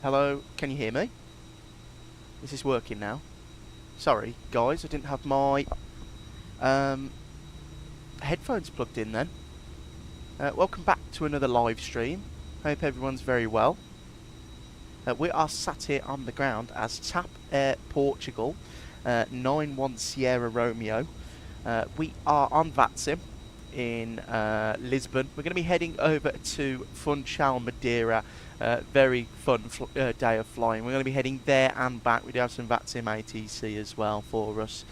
Hello, can you hear me? Is this working now? Sorry, guys, I didn't have my headphones plugged in then. Welcome back to another live stream. Hope everyone's very well. We are sat here on the ground as TAP Air Portugal, 91 Sierra Romeo. We are on VATSIM in Lisbon. We're going to be heading over to Funchal, Madeira. Very fun day of flying. We're going to be heading there and back. We do have some VATSIM ATC as well for us.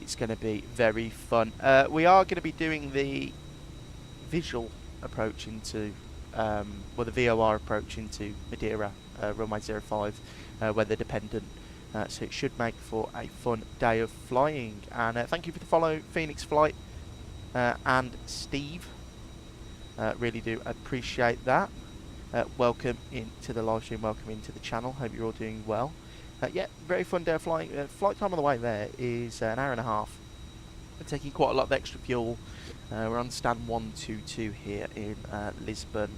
It's going to be very fun. We are going to be doing the visual approach into, well, the VOR approach into Madeira, runway 05, weather dependent. So it should make for a fun day of flying. And thank you for the follow, Phoenix Flight and Steve. Really do appreciate that. Welcome into the live stream, welcome into the channel. Hope you're all doing well. Yeah, very fun day of flying. Flight time on the way there is an hour and a half. We're taking quite a lot of extra fuel. We're on stand 122 here in Lisbon.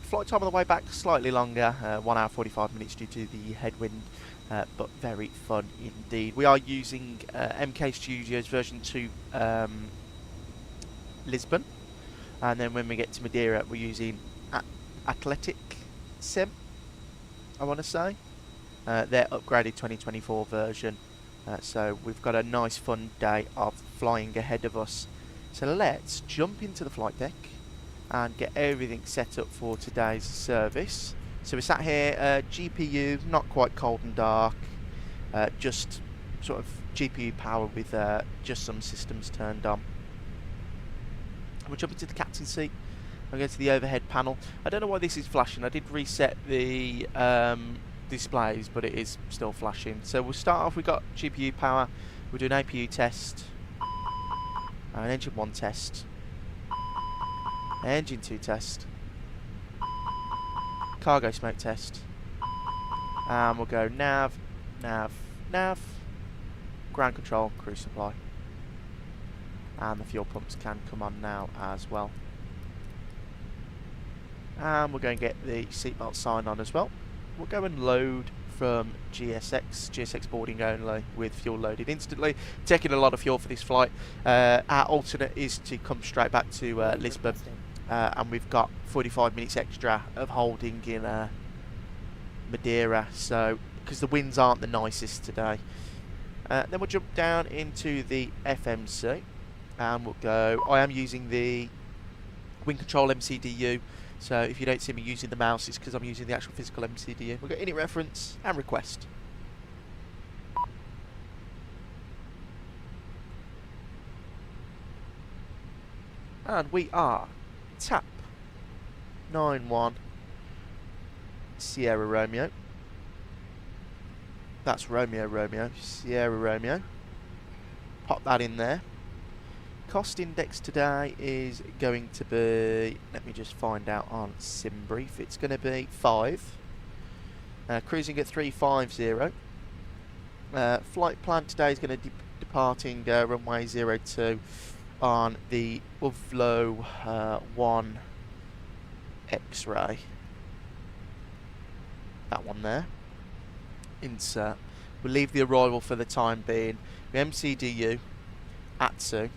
Flight time on the way back slightly longer, 1 hour 45 minutes due to the headwind, but very fun indeed. We are using MK Studios version 2 Lisbon, and then when we get to Madeira we're using Aviation-SIM, I want to say. Their upgraded 2024 version. So we've got a nice fun day of flying ahead of us. So let's jump into the flight deck and get everything set up for today's service. So we're sat here, GPU, not quite cold and dark, just sort of GPU power with just some systems turned on. We'll jump into the captain's seat. I'll go to the overhead panel. I don't know why this is flashing. I did reset the displays, but it is still flashing. So we'll start off, we've got GPU power, we'll do an APU test, an engine 1 test, engine 2 test, cargo smoke test, and we'll go nav, ground control, cruise supply, and the fuel pumps can come on now as well. And we'll go and get the seatbelt sign on as well. We'll go and load from GSX boarding only with fuel loaded instantly. Taking a lot of fuel for this flight. Our alternate is to come straight back to Lisbon, and we've got 45 minutes extra of holding in Madeira, so because the winds aren't the nicest today. Then we'll jump down into the FMC and we'll go. I am using the wing control MCDU, so if you don't see me using the mouse, it's because I'm using the actual physical MCDU. We'll go init reference and request. And we are TAP 91 Sierra Romeo. That's Romeo, Sierra Romeo. Pop that in there. Cost index today is going to be, let me just find out on SimBrief, it's going to be 5. Cruising at 350. Flight plan today is going to departing runway 02 on the Uvlo 1 X-ray. That one there. Insert. We'll leave the arrival for the time being. The MCDU, ATSU,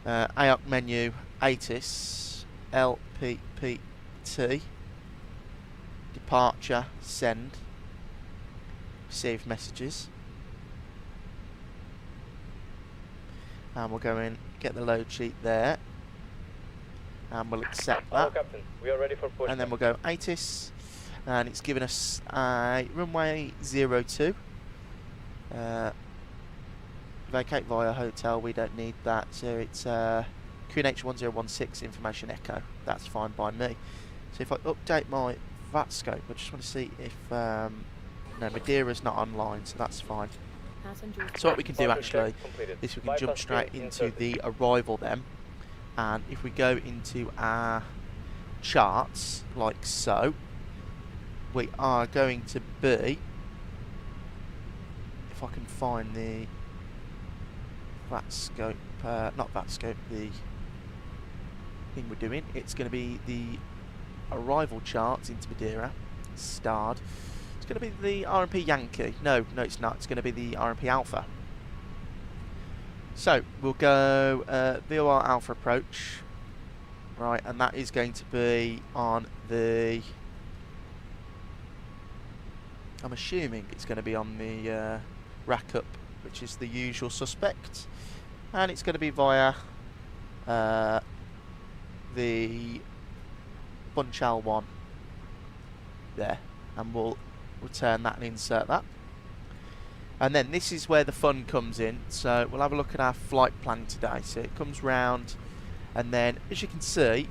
AOC menu, ATIS, LPPT, departure, send, receive messages. And we'll go in, get the load sheet there, and we'll accept that. Captain, we are ready for push. And then we'll go ATIS, and it's given us a runway 02. Vacate via hotel, we don't need that, so it's QNH 1016 information echo. That's fine by me. So if I update my VAT scope, I just want to see if no, Madeira's not online, so that's fine. So what we can do actually is we can jump straight into the arrival then, and if we go into our charts like so, we are going to be, if I can find the VAT scope, not VAT scope, the thing we're doing, it's going to be the arrival charts into Madeira. Starred. It's going to be the RMP Yankee. No, it's not. It's going to be the RMP Alpha. So we'll go VOR Alpha approach. Right, and that is going to be on the... I'm assuming it's going to be on the rack up, which is the usual suspect. And it's going to be via the Funchal one there, and we'll return that and insert that. And then this is where the fun comes in. So we'll have a look at our flight plan today. So it comes round, and then as you can see,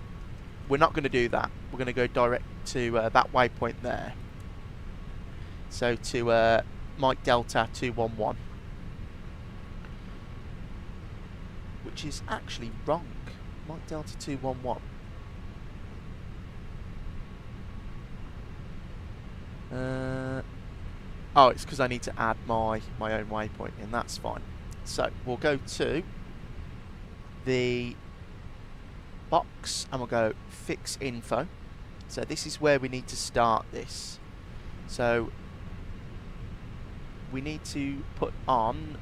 we're not going to do that. We're going to go direct to that waypoint there. So to Mike Delta 211, which is actually wrong. Mike Delta 211. Oh, it's because I need to add my own waypoint in. That's fine. So we'll go to the box and we'll go fix info. So this is where we need to start this. So we need to put on...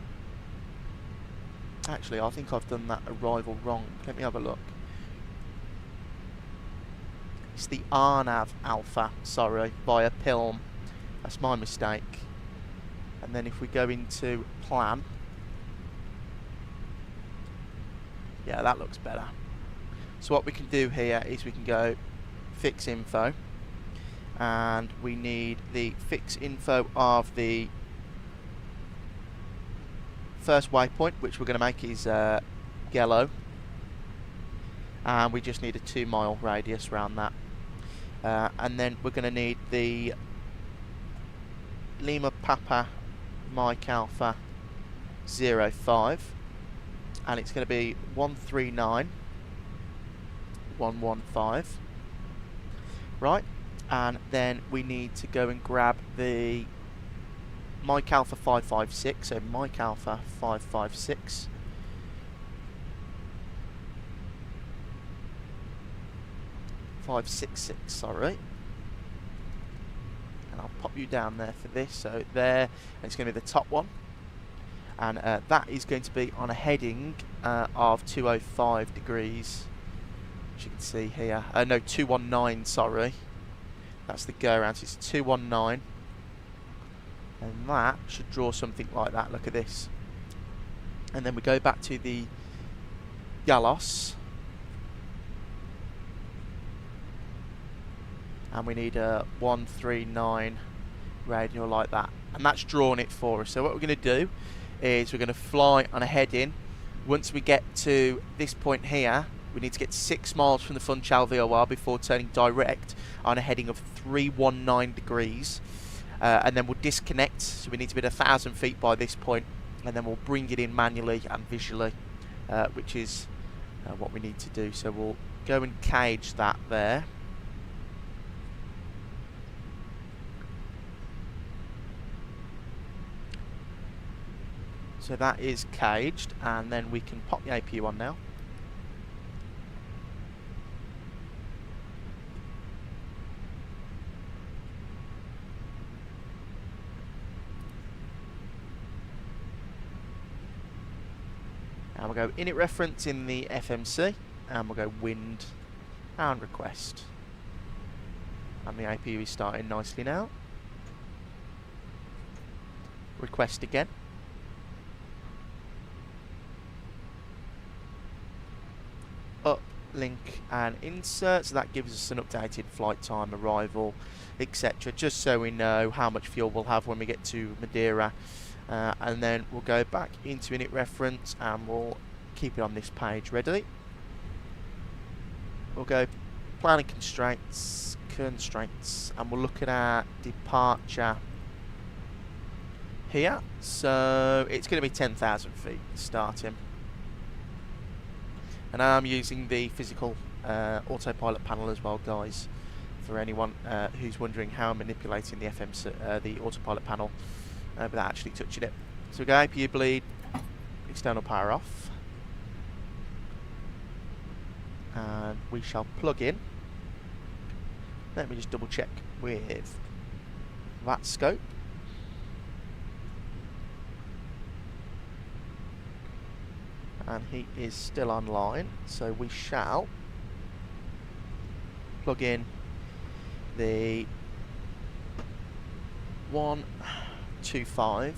Actually, I think I've done that arrival wrong. Let me have a look. It's the RNAV Alpha, sorry, via PILM. That's my mistake. And then if we go into plan, yeah, that looks better. So what we can do here is we can go fix info, and we need the fix info of the first waypoint, which we're going to make is yellow, and we just need a 2-mile radius around that. And then we're going to need the Lima Papa Mike Alpha 05, and it's going to be 139115. Right, and then we need to go and grab the Mike Alpha 556, so Mike Alpha 556. Sorry. And I'll pop you down there for this. So there, and it's going to be the top one. And that is going to be on a heading of 205 degrees. As you can see here. No, 219, sorry. That's the go around. So it's 219. And that should draw something like that. Look at this. And then we go back to the Yalos. And we need a 139 radial like that. And that's drawn it for us. So what we're going to do is we're going to fly on a heading. Once we get to this point here, we need to get 6 miles from the Funchal VOR before turning direct on a heading of 319 degrees. And then we'll disconnect. So we need to be at 1,000 feet by this point. And then we'll bring it in manually and visually, which is what we need to do. So we'll go and cage that there. So that is caged, and then we can pop the APU on now. And we'll go init reference in the FMC, and we'll go wind and request. And the APU is starting nicely now. Request again. Uplink and insert, so that gives us an updated flight time, arrival, etc., just so we know how much fuel we'll have when we get to Madeira. And then we'll go back into init reference and we'll keep it on this page ready. We'll go planning constraints, and we'll look at our departure here. So it's going to be 10,000 feet starting. And I'm using the physical autopilot panel as well, guys, for anyone who's wondering how I'm manipulating the the autopilot panel without actually touching it. So we go APU bleed, external power off, and we shall plug in Let me just double check with that scope. And he is still online, so we shall plug in the 125,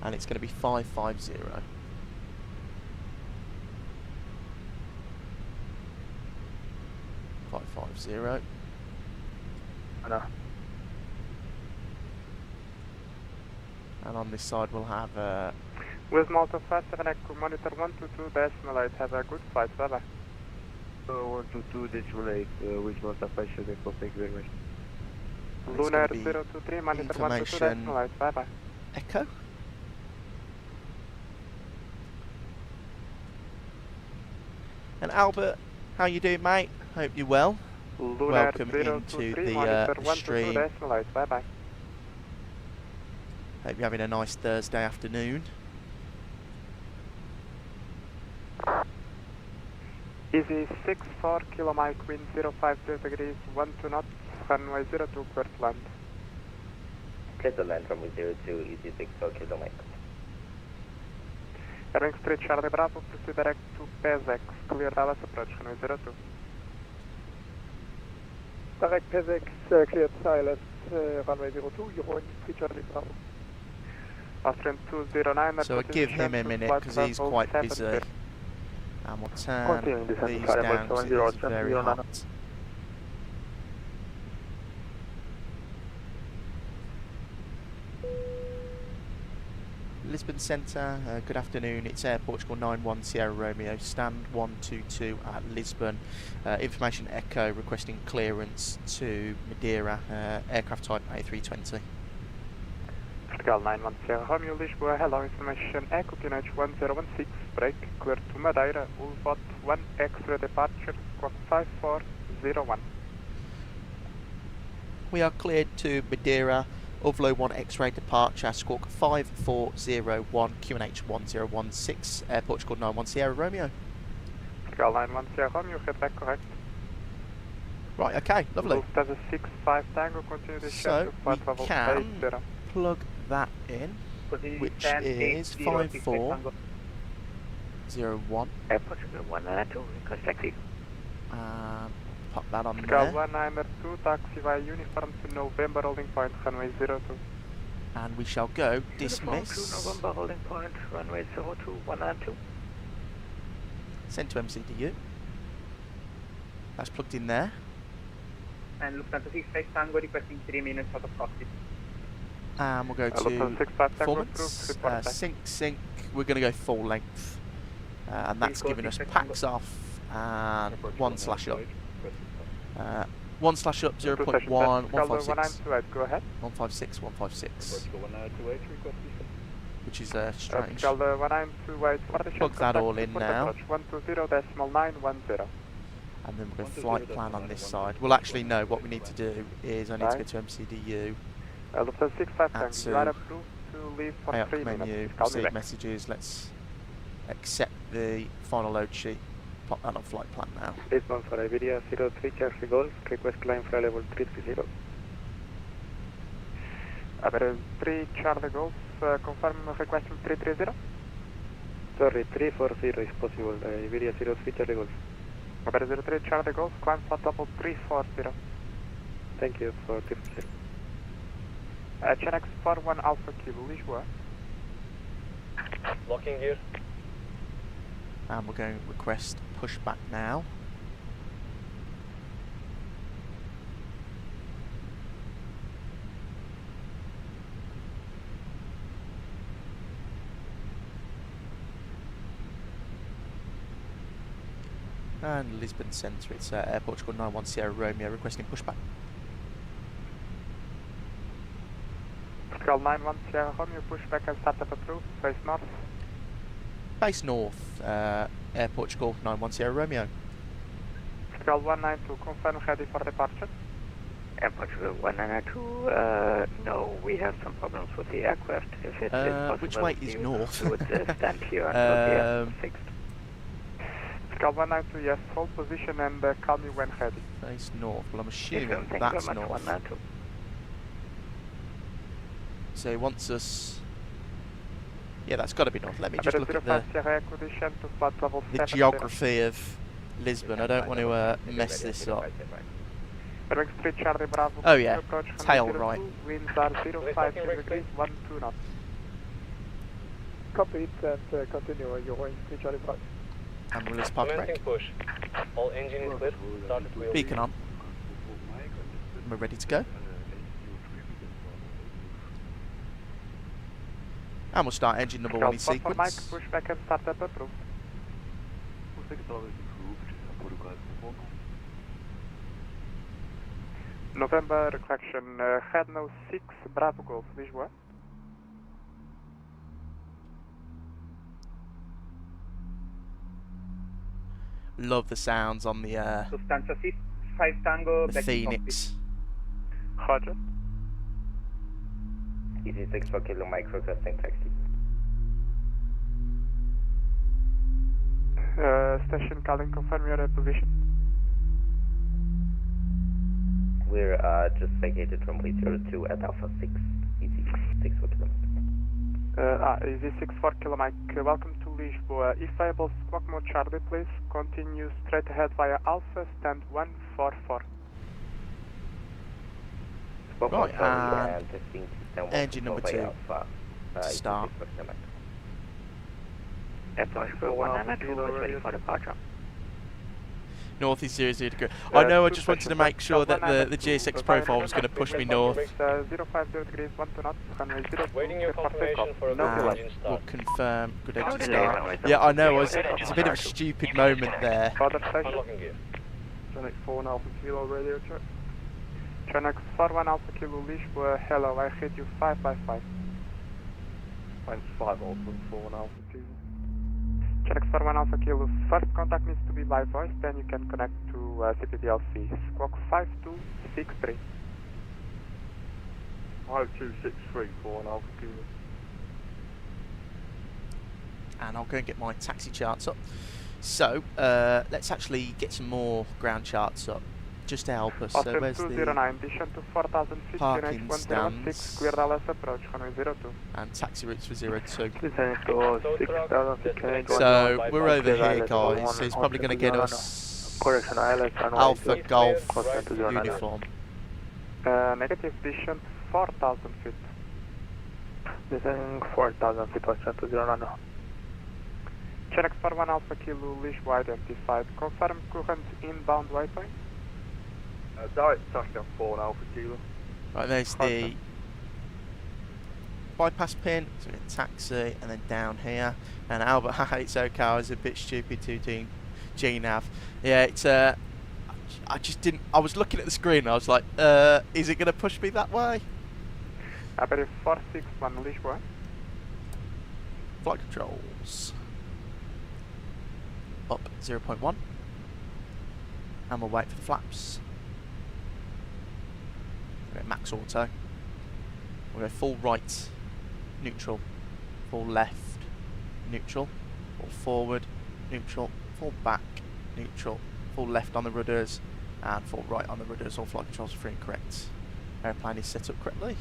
and it's going to be 550. And on this side we'll have with multi-flight 7 Echo monitor 122.8. Have a good flight, bye bye. 122.8, which multi-flight should I call? Thank you very much. Lunar 023, monitor 122.8, bye bye. Echo. And Albert, how you doing, mate? Hope you're well. Lunar Welcome 023, into the monitor stream. 122.8, bye bye. Hope you're having a nice Thursday afternoon. Easy 64 kilo Mike, wind 050 degrees, 12 knots, runway 02, clear to land. Clear to land from 02, easy 64 kilo Mike. Airwing 3 Charlie Bravo, proceed direct to PESX, clear Dallas approach, runway 02. Direct PESX, cleared silence, runway 02, Euro 3 Charlie Bravo. Austrian 209. So I'll give him a minute because he's quite busy. And we'll turn these down because it is very hot. Lisbon Centre, good afternoon. It's Air Portugal 91 Sierra Romeo, stand 122 at Lisbon. Information Echo requesting clearance to Madeira, aircraft type A320. Portugal 91 Sierra Romeo, Lisboa, hello, information Echo QNH 1016, break, clear to Madeira, Ulvot 1 X-ray departure, squawk 5401. We are cleared to Madeira, Ulvlo 1 X-ray departure, squawk 5401, QNH 1016, Air Portugal 91 Sierra Romeo. Portugal 91 Sierra Romeo, head back correct. Right, okay, lovely. Lufthansa 65 Tango, continue the So to we flight level can 80. plug that in, which is 5401. Air Portugal 192, request taxi. Pop that on Portugal there. 192, taxi via uniform to November, holding point, runway 02. And we shall go dismiss. To November, holding point, runway 02, 192. Send to MCDU. That's plugged in there. And Lufthansa 65 Tango requesting 3 minutes for the proxy. And we'll go to Lufthansa 65 Tango performance, approved, sync, we're going to go full length, and that's giving us packs off and 1/up. 1/up 0.1, 156, go ahead. 156, 156, which is strange. Portugal 1928, Plug that all in now. 120.910. And then we'll go flight plan on this side. We'll actually know what we need to do is I need to go to MCDU, Lufthansa 65 Tango, you are approved to leave for pay up 3 menu, minutes. receive messages, let's accept the final load sheet, pop that on flight plan now. Lisbon for Iberia 03 Charlie Golf, request climb for level 330. Iberia 3 Charlie Golf, confirm requesting 330. Sorry, 340 is possible, Iberia 03 Charlie Golf. Iberia 03 Charlie Golf, climb for level 340. Thank you for 340. Chenex 41 Alpha Kilo, Lisboa. Locking gear. And we're going to request pushback now. And Lisbon Centre, it's Air Portugal 91 Sierra Romeo requesting pushback. Portugal 91 Sierra Romeo, pushback and startup approved, face north. Base north, Air Portugal 91 Sierra Romeo. Portugal 192, confirm ready for departure. Air Portugal 192, no, we have some problems with the aircraft. If it's possible, which way is north? we would stand here until the air is fixed. Pascal 192, yes, hold position and call me when ready. Face north. Well, I'm Yes, assuming thank you that's very much, north. 192. So he wants us. Yeah, that's got to be north. Let me just Emirates look at 05 Sierra acquisition to flight level the 70. geography of Lisbon. I don't want to mess this up. Berwick Street Charlie Bravo. Oh yeah, approach tail 102, right. winds are 05 degrees, 12 knots. Copy it and continue. Euro Street Charlie Bravo. And release park brake. Commencing push. All engine is clear. Started wheel. Beacon on. We're ready to go. And we'll start engine number 1 in Pascal, Mike, sequence. push back and start up approved. November correction, head no 6 Bravo Golf, Lisboa. Love the sounds on the Lufthansa 5 Tango, back in Phoenix. Roger. Easy 6 for Kilo Mike, requesting taxi. Station calling, confirm your position. We're just vacated from Lee 02 at Alpha 6. Easy 6 for Kilo. Easy 6 for Kilo Mike, welcome to Lisboa. If able, squawk mode Charlie please. Continue straight ahead via Alpha, stand 144. Right, and 15 to engine number 2. Start. Approach for 192 is ready for departure. North is 00 degree. I know, I just wanted to make sure that the GSX profile was going to push me north. 050 degrees, 12 knots, runway 02. Waiting your confirmation for a good And engine we'll start. confirm good engine delay, start. runway Yeah, I know, 02. it's a bit of a stupid moment there. Further station. Unlocking gear. Tronic 4 Alpha Kilo radio check. Tronic 41 Alpha Kilo Lisboa, hello, I hit you 5 by 5. Times 5 also 4 Alpha Kilo. Tronic 41 Alpha Kilo, first contact needs to be by voice, then you can connect to CPDLC. Squawk 5263. 5263 4 Alpha Kilo. And I'll go and get my taxi charts up. So, let's actually get some more ground charts up, just to help us. So Austin where's the 209, descent to 4000 feet, parking QNH 106, stands? clear Dallas approach, runway 02. and taxi routes for 02. Descending to 6000 feet, QNH So we're over clear here, island guys. So it's probably going to get us Alpha Golf uniform. Negative, descent 4000 feet. Descending 4000 feet, Austin 209. Chenex 41 Alpha Kilo, Lisboa identified. Confirm current inbound waypoint. Direct touchdown 4 Alpha Kilo. Right, there's the bypass pin. So we get taxi, and then down here. And Albert, it's okay. I was a bit stupid to GNAV. Yeah, it's I just didn't. I was looking at the screen. And I was like, is it going to push me that way? Aperitif 461 Lisboa. Flight controls up 0.1, and we'll wait for the flaps. We'll go max auto. We'll go full right, neutral, full left, neutral, full forward, neutral, full back, neutral, full left on the rudders, and full right on the rudders. All flight controls are free and correct. Airplane is set up correctly,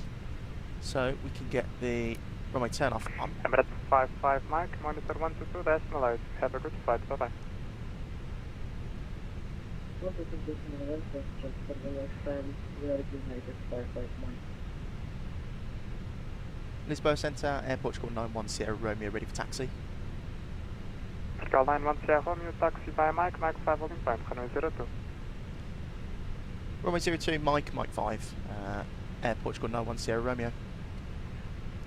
so we can get the runway turn off on. Emirates 55 Mike, monitor 122, decimal 8. Have a good flight, bye bye. Lisboa Centre, Air Portugal 91 Sierra Romeo, ready for taxi. Portugal 91 Sierra Romeo, taxi via Mike, Mike 5 holding point, runway 02. Runway 02, Mike 5, Air Portugal 91 Sierra Romeo.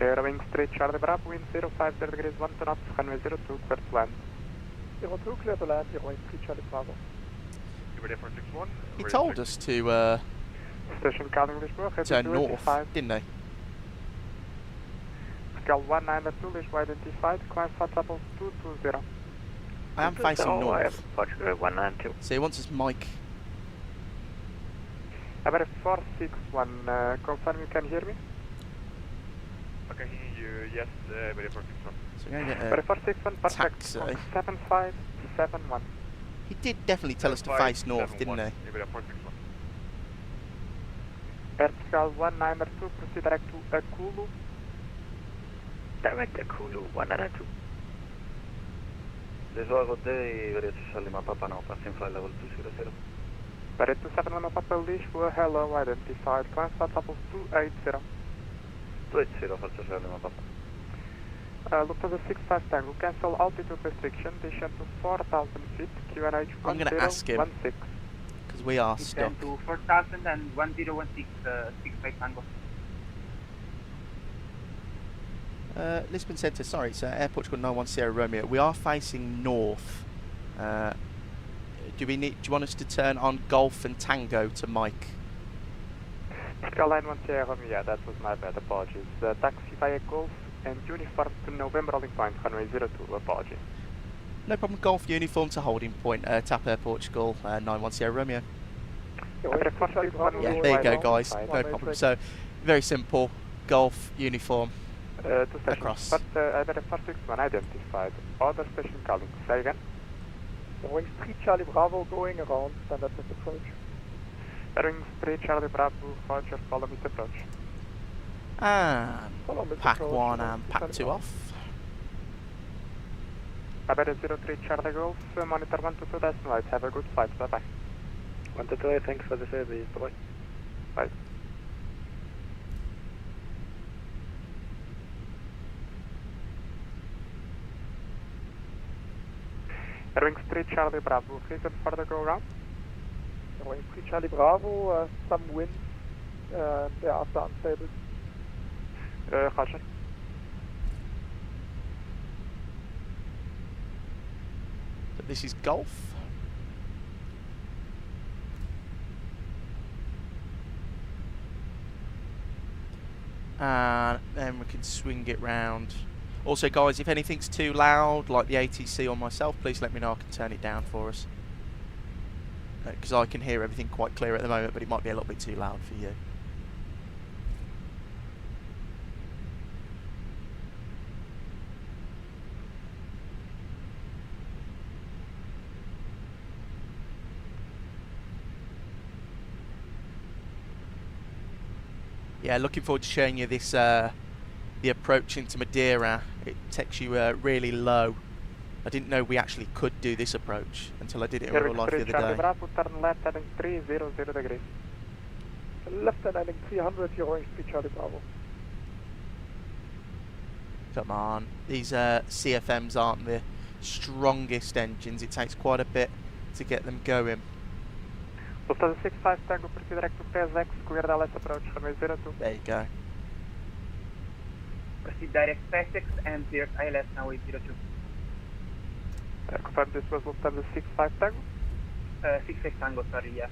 Airwing Street Charlie Bravo, wind 05 degrees, 12 knots, runway 02, clear to land. 02 clear to land, Euro Street Charlie Bravo. He told us to Station calling Lisboa, turn north, didn't he? Portugal 192 Lisboa identified, climb flight level 220. I am facing north. Portugal 192. So he wants us Mike. Emirates 461, confirm you can hear me? I can hear you, yes, very perfect. So we're going to get Emirates a 461, perfect. taxi. 7571. He did definitely tell us to face north, didn't he? Portugal 192, proceed direct to Akulu. Direct Akulu 192. Visual good day, Aviation-SIM Papa now, passing flight level 200. Barret 27 Lima Papa Lisboa, hello, identified, climb flight level 280. 280, Aviation-SIM Papa. Lufthansa 65 Tango, cancel altitude restriction, descend to 4,000 feet, QNH 1016. I'm going to ask him, because we are stuck. Descend to 4,000 and 1016, 65 Tango. Lisbon Centre, sorry, it's Air Portugal 910 Romeo. We are facing north. Do you want us to turn on Golf and Tango to Mike? Portugal 910 Romeo, yeah, that was my bad, apologies. Taxi via Golf and uniform to November holding point, runway 02, apologies. No problem, Golf uniform to holding point, TAP Air Portugal 910 Romeo. Yeah, there you go guys, no problem. So, very simple, Golf uniform. Two stations. Across. But I better 461 identified. Other station calling. Say again. Wing 3 Charlie Bravo going around, standard missed approach. Wing 3 Charlie Bravo, Roger, follow missed approach. And Follow missed pack approach, 1 and pack 2 off. I better 03 Charlie Golf, monitor 122 decimal 8. Have a good flight, bye bye. 122, thanks for the service, bye bye. Bye. Wing 3 Charlie Bravo, reason for the go round? Wing 3 Charlie Bravo, some wind, thereafter unstable. Roger. So this is Golf. And then we can swing it round. Also guys, if anything's too loud, like the ATC or myself, please let me know, I can turn it down for us. Because I can hear everything quite clear at the moment, but it might be a little bit too loud for you. Yeah, looking forward to showing you this, the approach into Madeira. It takes you really low. I didn't know we actually could do this approach until I did it in real life the other day. Bravo, turn left heading 300 degrees. Left and heading 300, you're going 3 Charlie Bravo. Come on, these CFMs aren't the strongest engines. It takes quite a bit to get them going. Lufthansa 65 Tango, proceed direct to PSX, clear the LS approach, runway 02. There you go. Proceed direct PSX and clear ILS now with 02. Confirm this was Lufthansa 65 Tango? 65 Tango, sorry, yeah.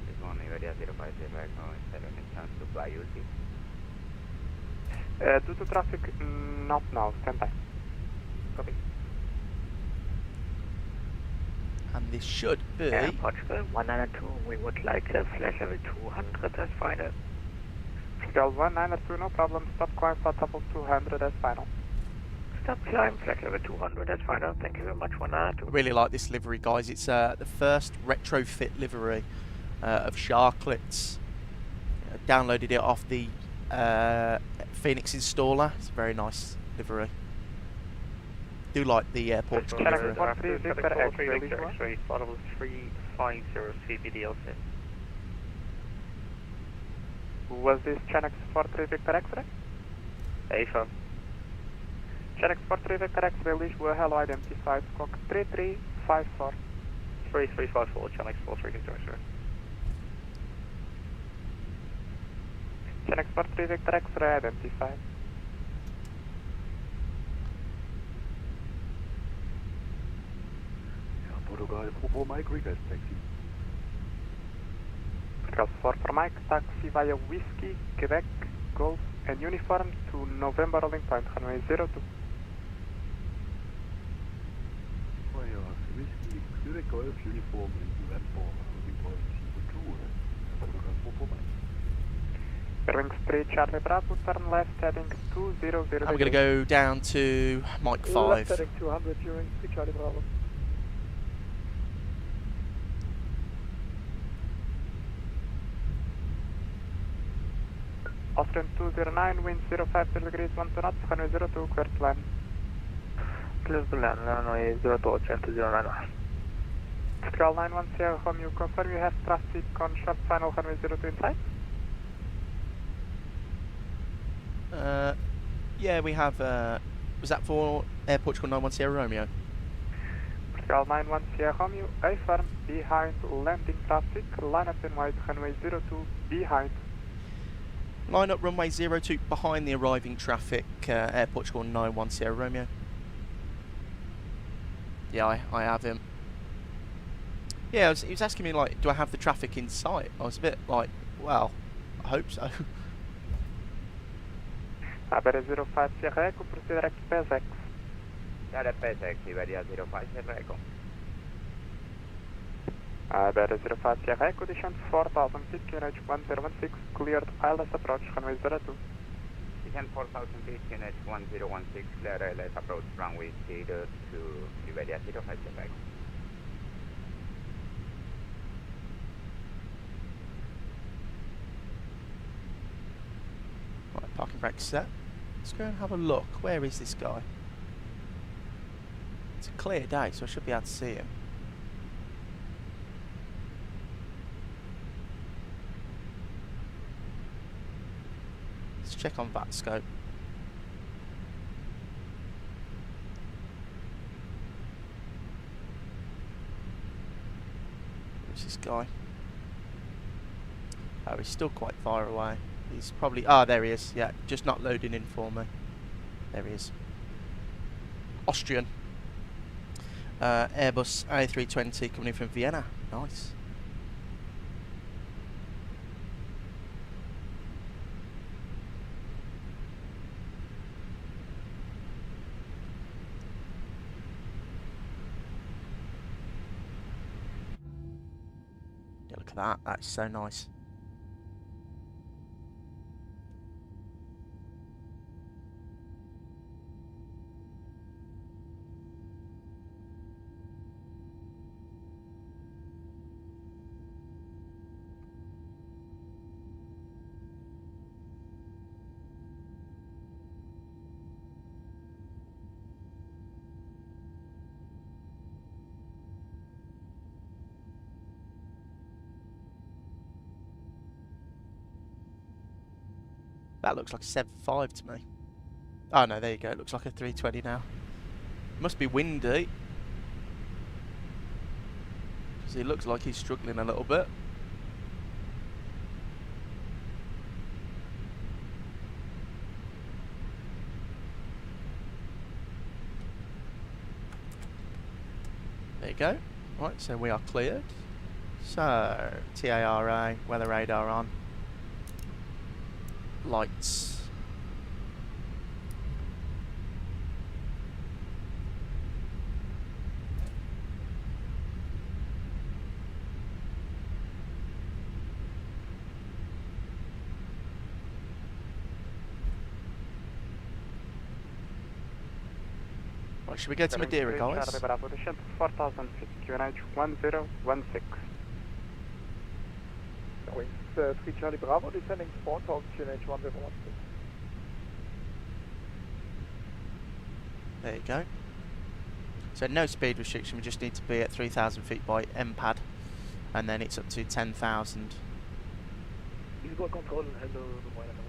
This one, area 050 right now, is there any chance to fly UC? Due to traffic, not now, stand by. Copy. And this should be... Air Portugal 192, we would like a flash level 200 as final. Portugal 192, no problem, stop climb flight level 200 as final. Stop climb, flash level 200 as final, thank you very much, 192. I really like this livery, guys. It's the first retrofit livery of Sharklet's. Downloaded it off the Fenix installer. It's a very nice livery. Do like the Portugal livery. X-ray, level 350 CBDLC. Was this Channel 43 Victor X-ray? AFA. Channel 43 Victor X-ray, Lisboa, hello, identified, squawk 3354. 3354, Channel 43 Victor X-ray. Channel 43 Victor X-ray, identified. Portugal, Popo Mike, request taxi. Portugal 4 for Mike, taxi via Whiskey, Quebec, Golf, and uniform to November rolling point, runway 02. Whiskey, Quebec, Golf, uniform, and November rolling point, 02. Portugal, Popo Mike. Wings 3 Charlie Bravo, turn left heading 200. And we're going to go down to Mike 5. Left heading 200, Wings 3 Charlie Bravo. Austrian 209, wind 050 degrees, 1 to knots, runway 02, clear to land. Clear to land, runway 02, change to 091. Portugal 910, home, you confirm you have traffic on short final runway 02 in sight? Yeah, we have, was that for Air Portugal 910 Romeo? Portugal 910, home, you affirm behind landing traffic, line up in wide, runway 02, behind. Line up runway 02 behind the arriving traffic, Air Portugal 910 Romeo. Yeah, I have him. Yeah, he was asking me, like, do I have the traffic in sight? I was a bit like, well, I hope so. Iberia 05 Sierra Echo, proceed direct to PSX. Direct PSX, Iberia 05 Sierra Echo. Iberia 05 Sierra Echo, descent 4000 feet, QNH 1016, cleared ILS approach, runway 02. Descent 4000 feet, QNH 1016, cleared ILS approach, runway 02 to Iberia 05 Sierra Echo. Right, parking brake set. Let's go and have a look. Where is this guy? It's a clear day, so I should be able to see him. Let's check on VATScope. Where's this guy? Oh, he's still quite far away. He's probably... Ah, there he is. Yeah, just not loading in for me. There he is. Austrian. Airbus A320 coming in from Vienna. Nice. Yeah, look at that. That's so nice. That looks like a 7.5 to me. Oh no, there you go. It looks like a 320 now. Must be windy. Because he looks like he's struggling a little bit. There you go. Right, so we are cleared. So, TARA, weather radar on. Lights. Right, should we go to Madeira, guys? Charlie Bravo, descent 4000 feet, QNH 1016. Wings 3 Charlie Bravo, descending 4000, QNH 1016. There you go. So no speed restriction, we just need to be at 3000 feet by MPAD, and then it's up to 10,000. Lisboa control, hello, 190.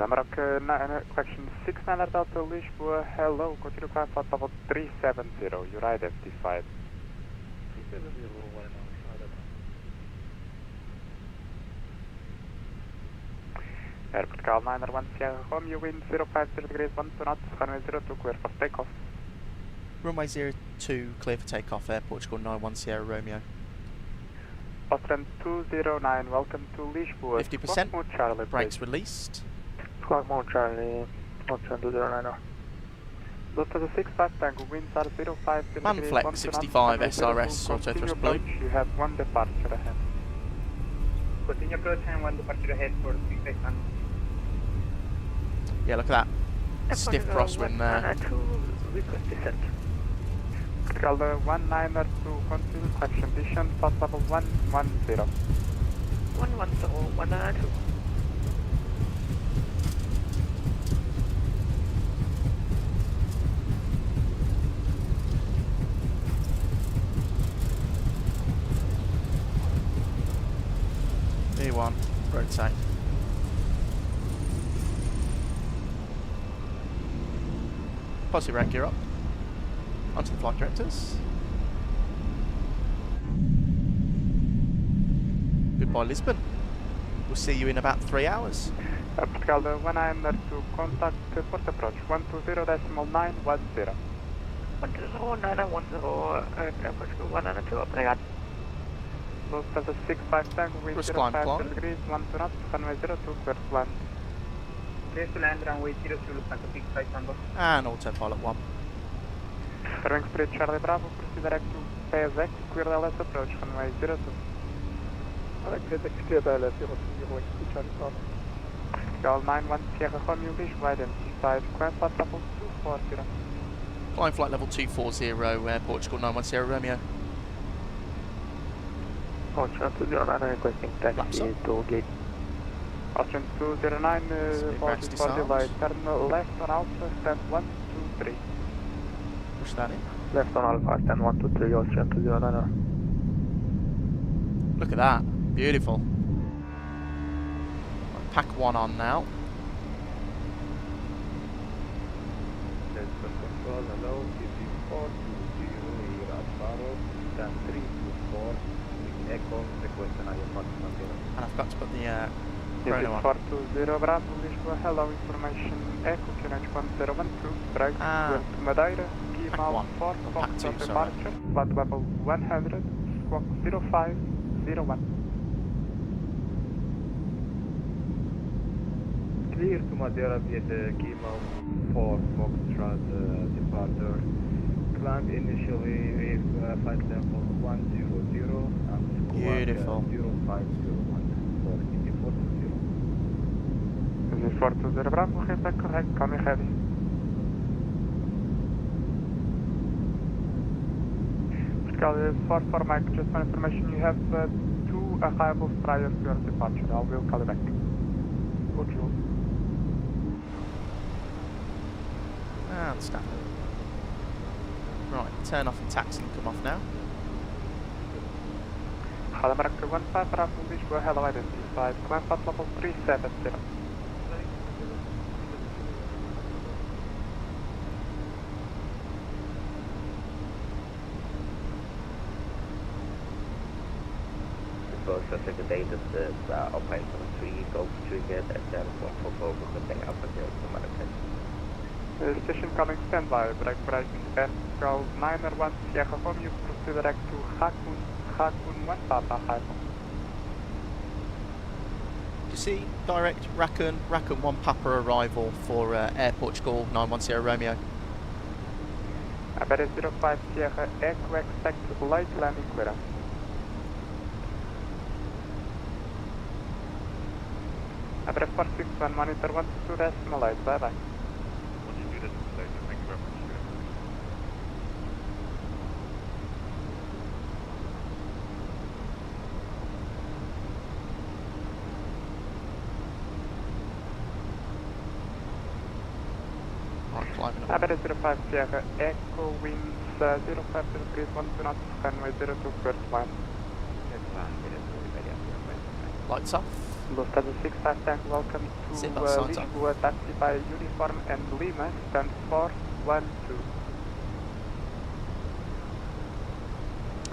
Maroc, correction 69 Delta Lisboa, hello, continue climb flight level 370, you're identified. 370, Air Portugal 901 Sierra home, you wind 050 degrees, 1 to knots, runway 02, clear for takeoff. Runway 02, clear for takeoff, Air Portugal 91 Sierra Romeo. Austrian 209, welcome to Lisboa. 50%, Squawk Charlie, brakes released. Squawk Charlie, Austrian 209. Lufthansa 65 Tango, winds are 05 Manflex 65 SRS auto thrust blue. You have one departure ahead. Continue approach and one departure ahead for 35 Tango. Yeah, look at that stiff crosswind there. Request descent. Critical 192, continue correction, vision, fast level 110. 110, 192. V1, rotate. Positive rec gear up. Onto the flight directors. Goodbye Lisbon. We'll see you in about 3 hours. Critical 192, contact port approach 120.910. 10910, Portugal 192, obrigado. Lufthansa 65 Tango, wind First 05 climb. degrees, 1 knots, runway 02, clear to land. Clear to land, runway 02, Lufthansa 65 Tango. And autopilot 1. Following straight Charlie Bravo, proceed direct to PSX, clear LS approach, runway 02. Avec PSX, clear the LS 02, Euro, Charlie Bravo. Critical 91 Sierra Romeo, wish identified, climb flight level 240. Flying flight level 240, Portugal 910 Romeo. Austrian 209 requesting taxi to gate. Austrian 209, Bracks apologies for delay, disarmed. turn left on Alpha, stand 123. Push that in. Left on Alpha, stand 123, Austrian 209. Look at that. Beautiful. Pack 1 on now. Control, hello, CP420, Bravo, stand 324, Echo, request an IFR. And I forgot to put the This is chrono on. 420 Bravo, Lisboa, hello, information, Echo, QNH 1012, break, Ah. to Madeira, key Pack mount 1, 4, or Fox Pack 2, sorry. departure, flight level 100, squawk 0501. Clear to Madeira via the key mount 4 Foxtrot departure. Climb initially with flight level 100 and squawk Beautiful. 0501 for CP420. This is 420 Bravo, head back correct, coming heavy. Critical 44 Mike, just for information, you have 2 arrivals prior to your departure. I will call you back. Roger. And stand. Right, turn off and taxi and come off now. America 15 Bravo, Lisboa, hello, identified, climb flight level 370. Facilitated Operation 3 Golf Trigger at 1 for focus and Alpha 0 to Marrakesh. Station coming standby, break, Vertical 901 Sierra Romeo, proceed direct to Hakun 1 Papa High. You see, direct Raccoon 1 Papa arrival for Air Portugal 910 Romeo. About 05 Sierra Echo, expect light landing clearance. About 461 monitor 122.8, bye bye. Right, climbing up. About 05 Sierra Echo, winds 05 degrees, 12 knots, runway 02, first line. Lights off. Lufthansa 65 Tank, welcome to Seatbelt signs up. Lisboa, taxi by Uniform and Lima, stand 412.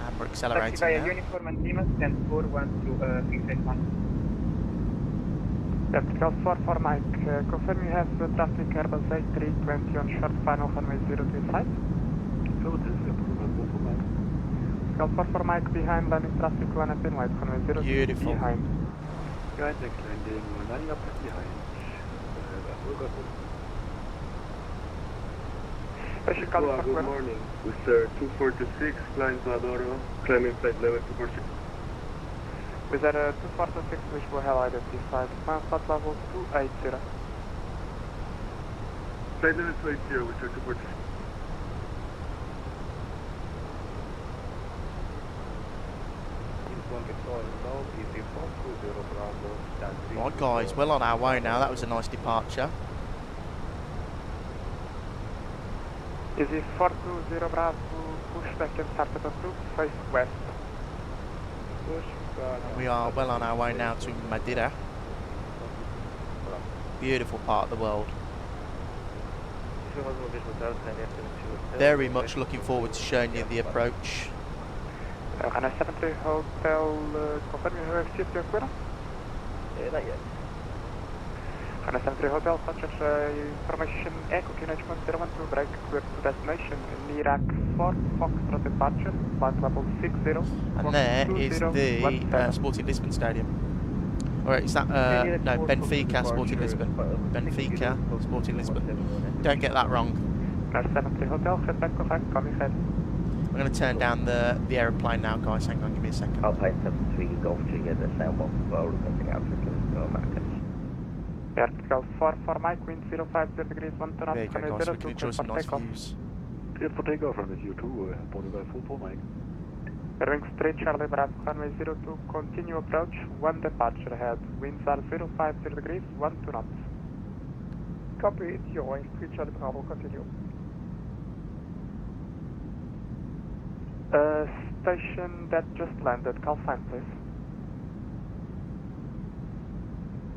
And we're Taxi accelerating via now. Uniform and Lima, stand 412, 361. Vertical 44 Mike, confirm you have traffic Airbus A320 on short final runway 02 inside. So this is approval for Mike. Vertical 44 Mike, behind landing traffic 1 at white, runway 02 Beautiful. behind. Guys, landing 9 up behind. Station calling for Good morning. Mr. 246, flying to Adoro, climbing flight level 246. With that 246, which will have identified, climb flight level 280. Flight level 280, Mr. 246. Right guys, well on our way now, that was a nice departure. Easy 420 Bravo, push back and start at 2, face west. We are well on our way now to Madeira. Beautiful part of the world. Very much looking forward to showing you the approach. Hana 73 Hotel, confirm you have received your query? Not yet. Hana 73 Hotel, contact information Echo QNH 1012, break clear to destination in Iraq 4, Foxtrot departure, flight level 60. And there is the Sporting Lisbon Stadium. Or is that, no, Benfica Sporting Lisbon. Benfica Sporting Lisbon. Don't get that wrong. Hana 73 Hotel, head back correct, coming ahead. I'm going to turn down the aeroplane now, guys. Hang on, give me a second. Alpine 73 Golf Trigger, the sound box for looking out for Marcus. Vertical 4 for Mike, wind 050 degrees, 1 to There you go, guys. We can enjoy some nice views. Cleared for takeoff from the U2, Portugal full Mike. Bearing straight Charlie Bravo, runway 02, continue approach, 1 departure ahead, winds are 050 degrees, 1 to knots. Copy, you're straight Charlie Bravo, continue. Station that just landed, call sign please.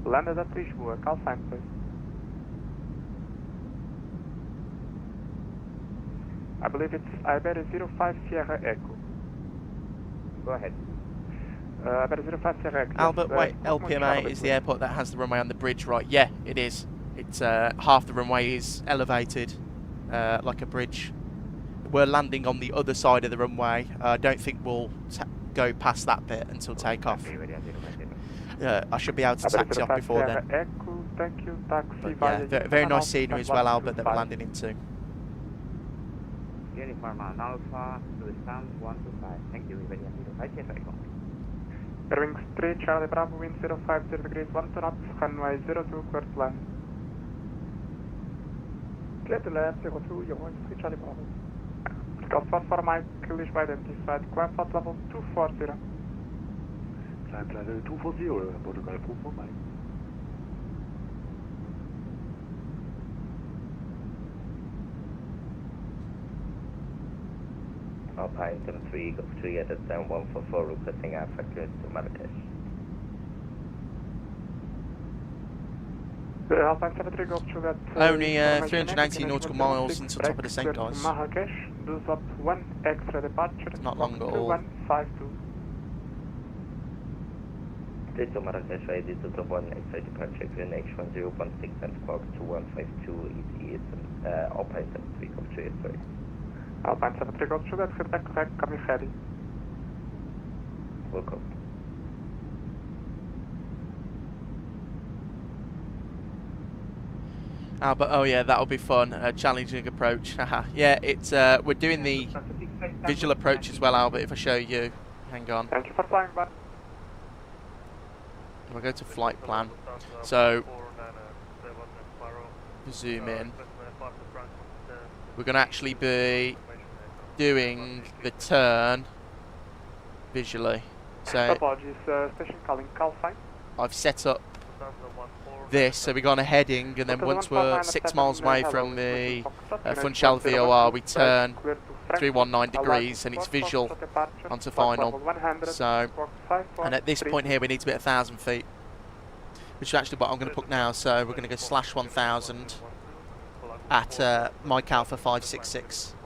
Landed at Lisboa, call sign please. I believe it's Iberia 05 Sierra Echo. Go ahead. Iberia 05 Sierra Echo. Albert, wait, LPMA is the airport that has the runway on the bridge, right? Yeah, it is. It's half the runway is elevated, like a bridge. We're landing on the other side of the runway. I don't think we'll go past that bit until takeoff. I should be able to taxi off before then. Echo, thank you, taxi. But yeah, very nice scenery as well, Albert, that we're landing into. Uniform on Alpha, to stand 125. Thank you, Iberia 05 Sierra Echo. Bearing straight Charlie Bravo, wind 050 degrees, 1 to knots, runway 02, clear to land. Clear to land, 02, you're going straight Charlie Bravo. Vertical 4 for Mike, English by identified, climb flight level 240. Climb flight level 240, Portugal full Mike. Alpine 73 Golf Trigger, that's down 144, requesting Alpha clear to Marrakesh. Alpine 73 Golf Trigger. Only 380 nautical miles until top of descent, guys. Marrakesh, does up 1 extra departure. Not long at all. 2152. Straight to Marrakesh, ready to top 1 extra departure, QNH 1016 and squawk 2152 is Alpine 73 Golf Trigger, sorry. Alpine 73 Golf Trigger, head back correct, coming ready. Welcome. Albert, oh yeah, that'll be fun. Challenging approach. Yeah, it's we're doing the visual approach as well, Albert. If I show you, hang on. Thank you for flying back. We'll go to flight plan. So zoom in. We're going to actually be doing the turn visually. So apologies, station calling, call sign. I've set up this, so we go on a heading, and then once we're 6 miles away from the Funchal VOR, we turn 319 degrees, and it's visual onto final. So, and at this point here, we need to be at 1,000 feet, which is actually what I'm going to put now. So we're going to go slash 1,000 at Mike Alpha 566,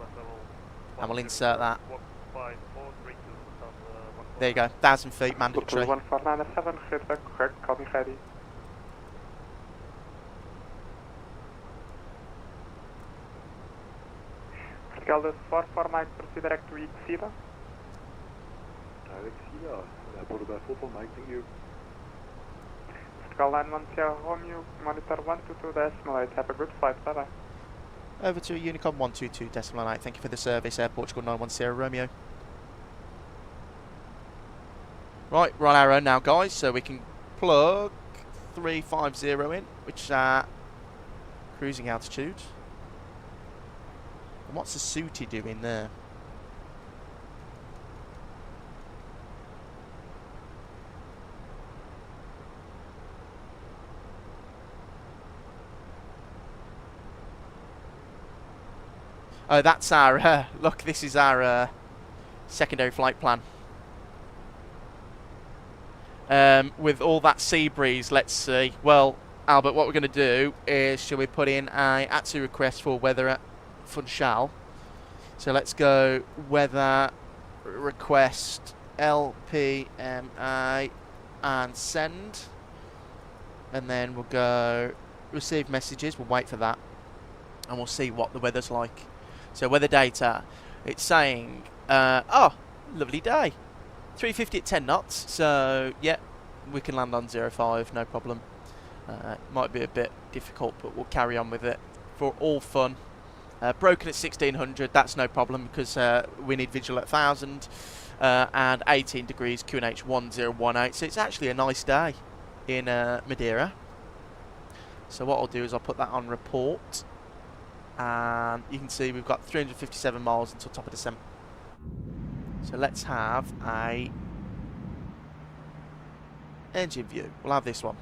and we'll insert that. There you go, 1,000 feet mandatory. 1497, head back correct, call me ready. Vertical 4 for Mike, proceed direct to Exida. Direct Exida, Portugal full Mike, thank you. Vertical 91 Sierra Romeo, monitor 122.8, have a good flight, bye bye. Over to Unicom 122.8. Thank you for the service, Air Portugal 910 Romeo. Right, we're on our own now, guys, so we can plug 350 in, which is our cruising altitude. And what's the Sooty doing there? Oh, that's our, look, this is our secondary flight plan. With all that sea breeze, let's see. Well, Albert, what we're going to do is, shall we put in a ATC request for weather at Funchal? So let's go weather request LPMA and send. And then we'll go receive messages. We'll wait for that. And we'll see what the weather's like. So weather data, it's saying, oh, lovely day. 350 at 10 knots, so yeah, we can land on 05, no problem. Might be a bit difficult, but we'll carry on with it for all fun. Broken at 1600, that's no problem because we need visual at 1000 and 18 degrees QNH 1018. So it's actually a nice day in Madeira. So what I'll do is I'll put that on report. And you can see we've got 357 miles until top of December. So let's have a engine view. We'll have this one.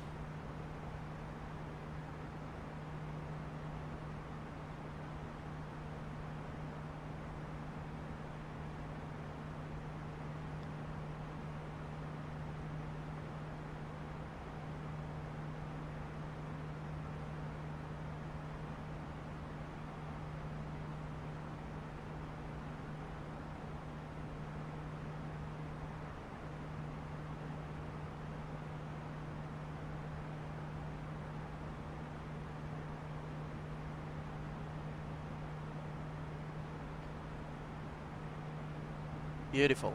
Beautiful.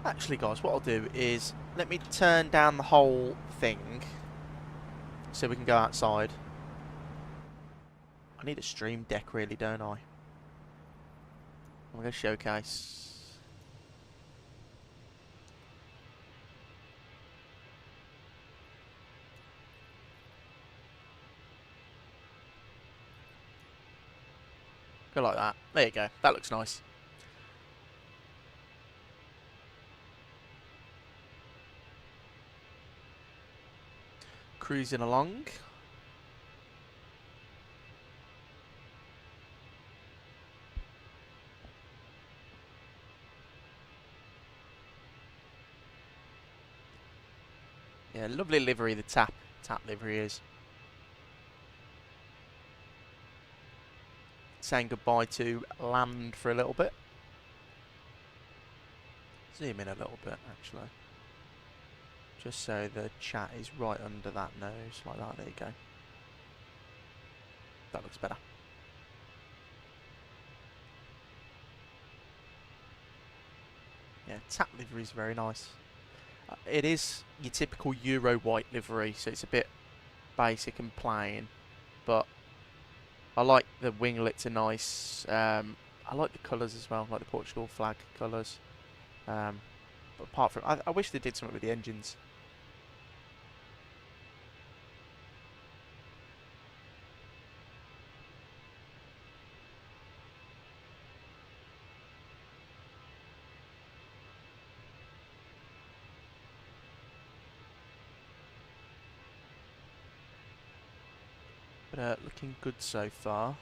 Actually, guys, what I'll do is let me turn down the whole thing so we can go outside. I need a stream deck, really, don't I? I'm going to showcase. Go like that. There you go. That looks nice. Cruising along. Yeah, lovely livery, the tap livery is. Saying goodbye to land for a little bit. Zoom in a little bit, actually. Just so the chat is right under that nose, like that. There you go. That looks better. Yeah, tap livery is very nice. It is your typical Euro white livery, so it's a bit basic and plain, but I like the winglets are nice. I like the colours as well, like the Portugal flag colours. But apart from, I wish they did something with the engines. But looking good so far.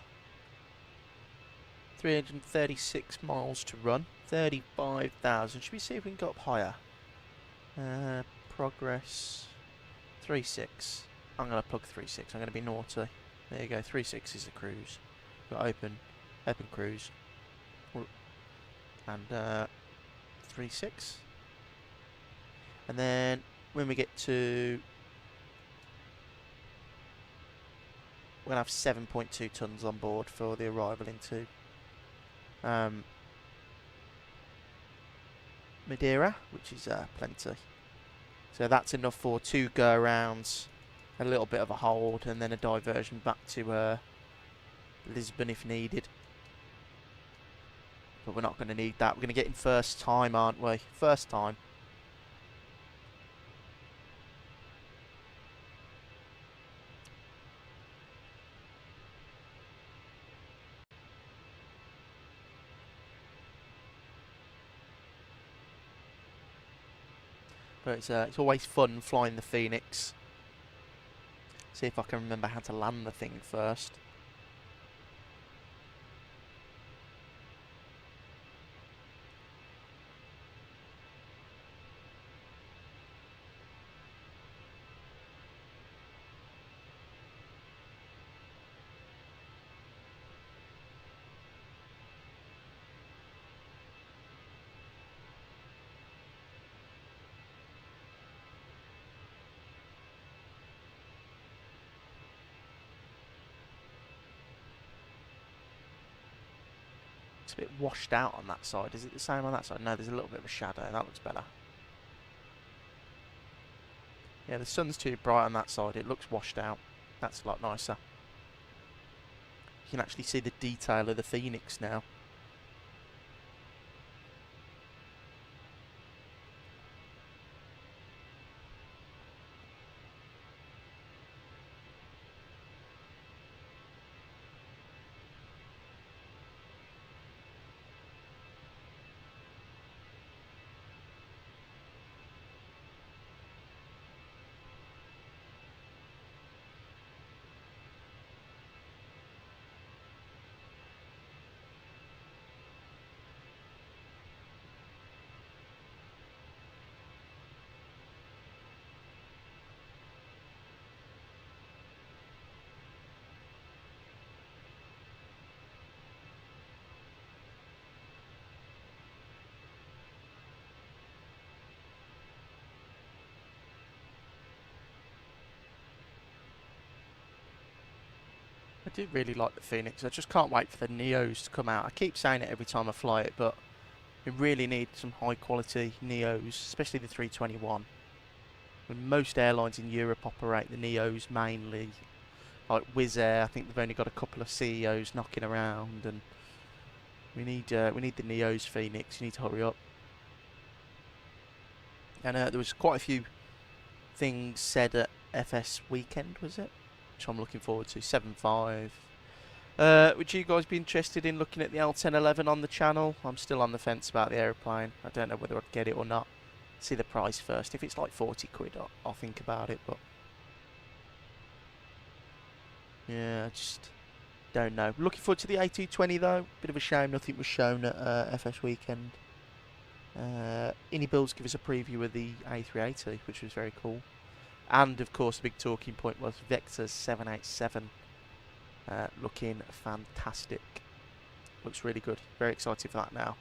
336 miles to run. 35,000. Should we see if we can go up higher? Progress. 3.6. I'm going to plug 3.6. I'm going to be naughty. There you go. 3.6 is the cruise. Got open cruise. And 3.6. And then when we get to, we're going to have 7.2 tons on board for the arrival into Madeira, which is plenty. So that's enough for 2 go-arounds, a little bit of a hold, and then a diversion back to Lisbon if needed. But we're not going to need that. We're going to get in first time, aren't we? First time. But it's always fun flying the Phoenix. See if I can remember how to land the thing first. It's a bit washed out on that side. Is it the same on that side? No, there's a little bit of a shadow. That looks better. Yeah, the sun's too bright on that side. It looks washed out. That's a lot nicer. You can actually see the detail of the Phoenix now. I do really like the Phoenix. I just can't wait for the Neos to come out. I keep saying it every time I fly it, but we really need some high quality Neos, especially the 321. When most airlines in Europe operate the Neos mainly, like Wizz Air, I think they've only got a couple of CEOs knocking around, and we need the Neos, Phoenix. You need to hurry up. And there was quite a few things said at FS weekend, was it? Which I'm looking forward to. 7.5. Would you guys be interested in looking at the L1011 on the channel? I'm still on the fence about the aeroplane. I don't know whether I'd get it or not. See the price first. If it's like 40 quid, I'll think about it. But yeah, I just don't know. Looking forward to the A320 though. Bit of a shame nothing was shown at FS weekend. Innie Bills give us a preview of the A380, which was very cool. And of course, the big talking point was Vector's 787 looking fantastic. Looks really good. Very excited for that now.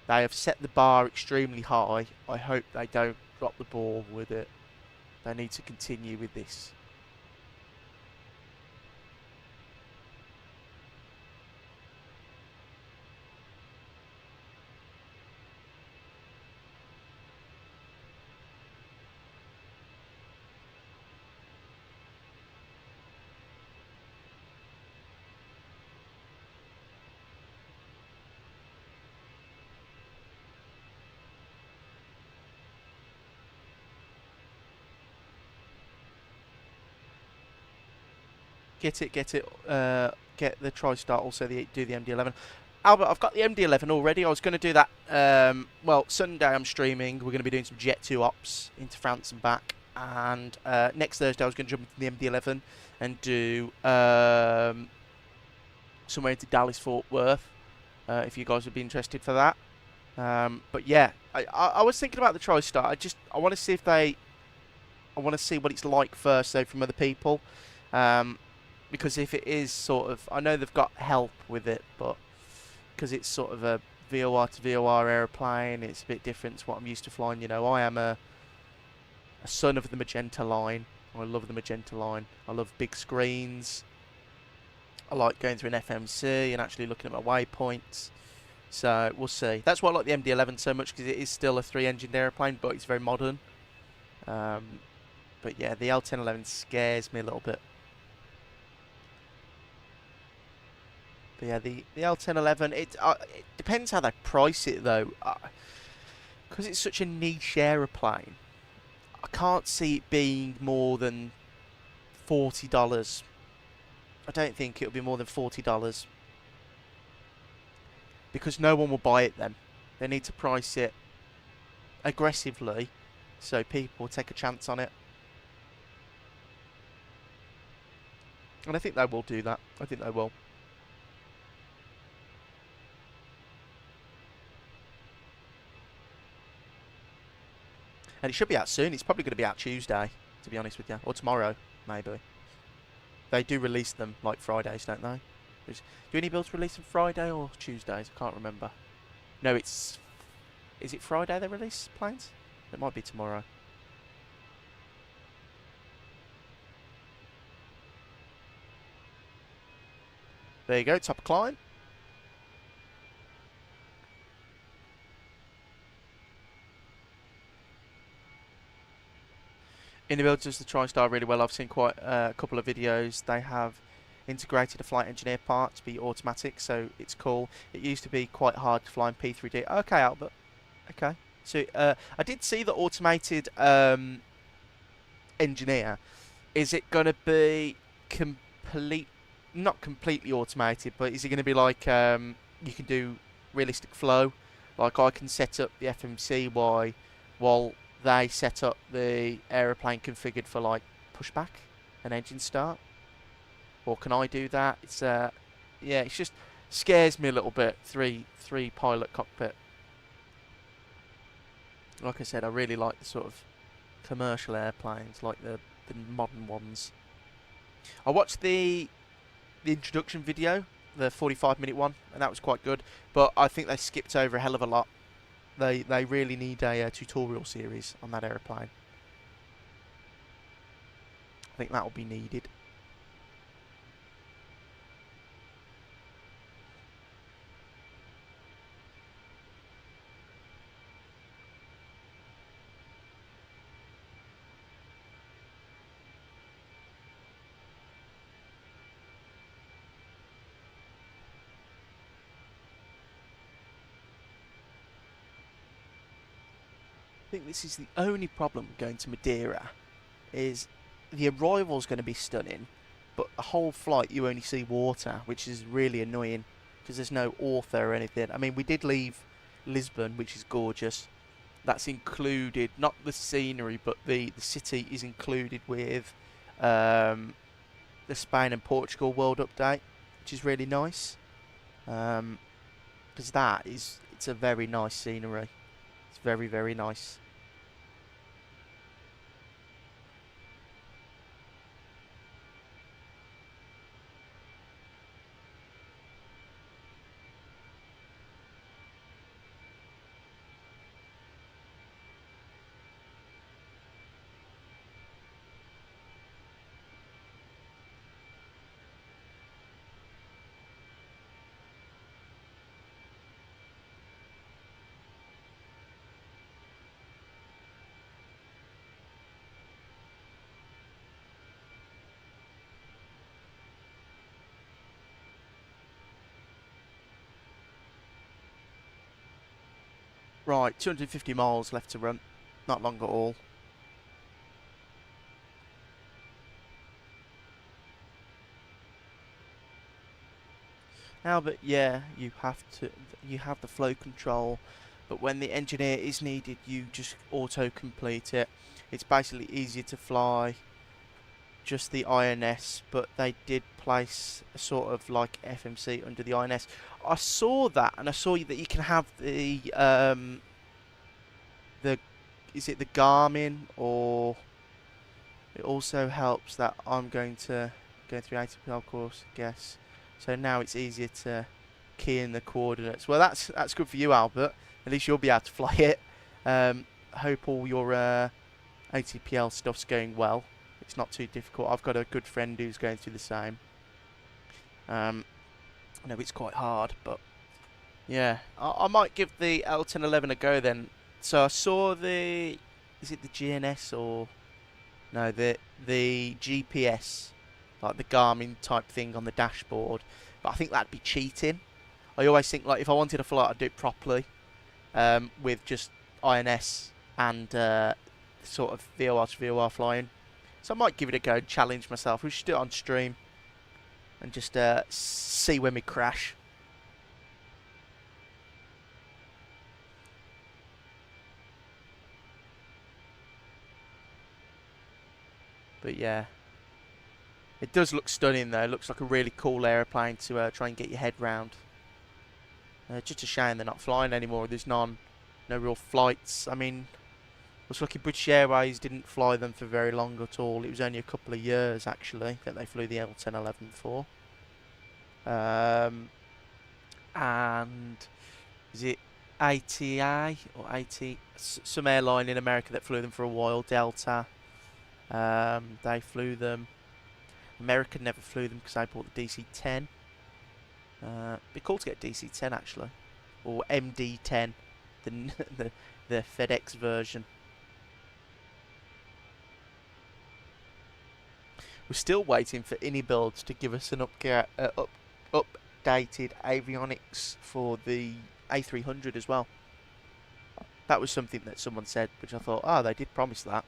They have set the bar extremely high. I hope they don't drop the ball with it. They need to continue with this. Get it. Get the TriStar. Also, do the MD-11. Albert, I've got the MD-11 already. I was going to do that. Well, Sunday I'm streaming. We're going to be doing some Jet 2 ops into France and back. And next Thursday I was going to jump into the MD-11 and do somewhere into Dallas Fort Worth. If you guys would be interested for that. But yeah, I was thinking about the TriStar. I want to see if I want to see what it's like first, though, from other people. Because if it is sort of, I know they've got help with it, but because it's sort of a VOR to VOR aeroplane, it's a bit different to what I'm used to flying. You know, I am a son of the magenta line. I love the magenta line. I love big screens. I like going through an FMC and actually looking at my waypoints. So we'll see. That's why I like the MD-11 so much, because it is still a 3-engined aeroplane, but it's very modern. But yeah, the L1011 scares me a little bit. But yeah, the L1011, it depends how they price it though. Because it's such a niche aeroplane, I can't see it being more than $40. I don't think it'll be more than $40. Because no one will buy it then. They need to price it aggressively so people will take a chance on it. And I think they will do that. I think they will. And it should be out soon. It's probably going to be out Tuesday, to be honest with you. Or tomorrow, maybe. They do release them like Fridays, don't they? Do any builds release on Friday or Tuesdays? I can't remember. No, it's... Is it Friday they release planes? It might be tomorrow. There you go, top of climb. In the build does the TriStar really well. I've seen quite a couple of videos. They have integrated a flight engineer part to be automatic, so it's cool. It used to be quite hard to fly in P3D. Okay, Albert. Okay. So I did see the automated engineer. Is it going to be not completely automated, but is it going to be like you can do realistic flow? Like I can set up the FMCY while they set up the aeroplane configured for like pushback and engine start, or can I do that? It's yeah, it just scares me a little bit. Three pilot cockpit. Like I said, I really like the sort of commercial airplanes, like the modern ones. I watched the introduction video, the 45-minute one, and that was quite good. But I think they skipped over a hell of a lot. They really need a tutorial series on that aeroplane. I think that will be needed. I think this is the only problem going to Madeira, is the arrival's going to be stunning, but the whole flight you only see water, which is really annoying because there's no ortho or anything. I mean, we did leave Lisbon, which is gorgeous. That's included, not the scenery, but the city is included with the Spain and Portugal World Update, which is really nice. Because it's a very nice scenery. It's very, very nice. Right, 250 miles left to run. Not long at all. Now, but yeah, you have the flow control, but when the engineer is needed, you just auto-complete it. It's basically easier to fly just the INS, but they did place a sort of like FMC under the INS. I saw that, and I saw that you can have the is it the Garmin, or it also helps that I'm going to go through ATPL course, I guess. So now it's easier to key in the coordinates. Well, that's good for you, Albert. At least you'll be able to fly it. I hope all your ATPL stuff's going well. It's not too difficult. I've got a good friend who's going through the same. I know it's quite hard, but yeah, I might give the L1011 a go then. So I saw is it the GNS or no, the GPS, like the Garmin type thing on the dashboard. but I think that'd be cheating. I always think, like, if I wanted a flight, I'd do it properly, with just INS and sort of VOR to VOR flying. So I might give it a go, challenge myself. We should do it on stream and just see when we crash. But yeah, it does look stunning though. It looks like a really cool aeroplane to try and get your head round. Just a shame they're not flying anymore. There's no real flights. I mean, looks like British Airways didn't fly them for very long at all. It was only a couple of years actually that they flew the L1011 for. And is it ATA or AT? Some airline in America that flew them for a while. Delta. They flew them. American never flew them because they bought the DC-10. Be cool to get DC-10 actually, or MD-10, the FedEx version. We're still waiting for Builds to give us an updated avionics for the A300 as well. That was something that someone said, which I thought, oh, they did promise that.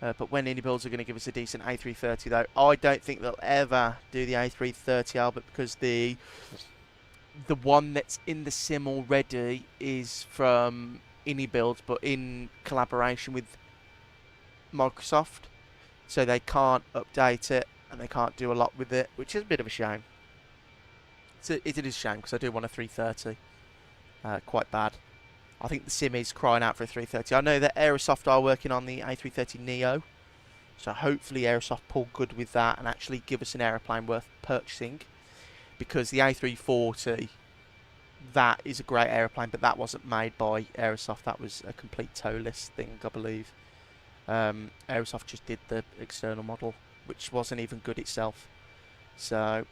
But when Builds are going to give us a decent A330 though, I don't think they'll ever do the A330, Albert, because the one that's in the sim already is from Builds, but in collaboration with Microsoft, so they can't update it and they can't do a lot with it, which is a bit of a shame. It is a shame because I do want a 330 quite bad. I think the sim is crying out for a 330. I know that Aerosoft are working on the A320neo, so hopefully Aerosoft pull good with that and actually give us an aeroplane worth purchasing, because the A340, that is a great aeroplane, but that wasn't made by Aerosoft. That was a complete toeless thing, I believe. Aerosoft just did the external model, which wasn't even good itself. So,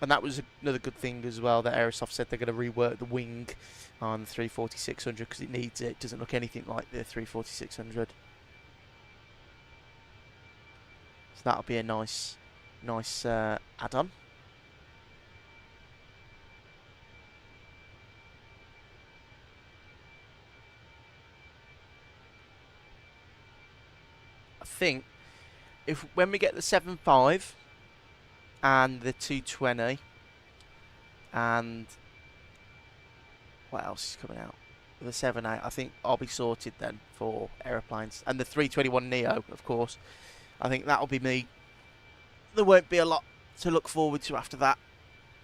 and that was another good thing as well, that Aerosoft said they're going to rework the wing on the 340-600 because it needs it. It doesn't look anything like the 340-600. So that'll be a nice add-on. I think when we get the 7.5 and the 220 and what else is coming out? The 7.8, I think I'll be sorted then for aeroplanes. And the 321neo, of course. I think that'll be me. There won't be a lot to look forward to after that,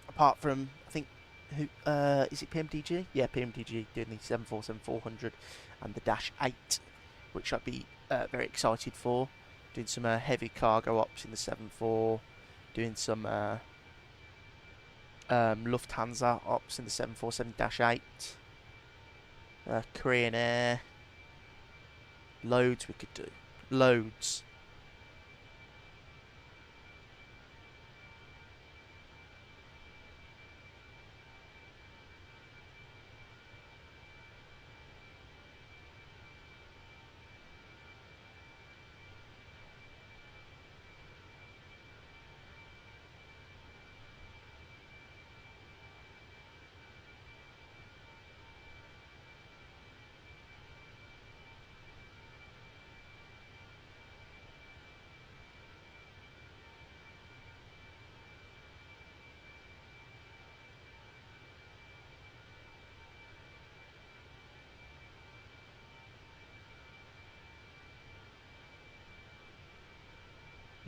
apart from, I think, is it PMDG? Yeah, PMDG doing the 747-400 and the Dash 8, which I'd be very excited for. Doing some heavy cargo ops in the 7.4, doing some Lufthansa ops in the 747-8, Korean Air, loads we could do, loads.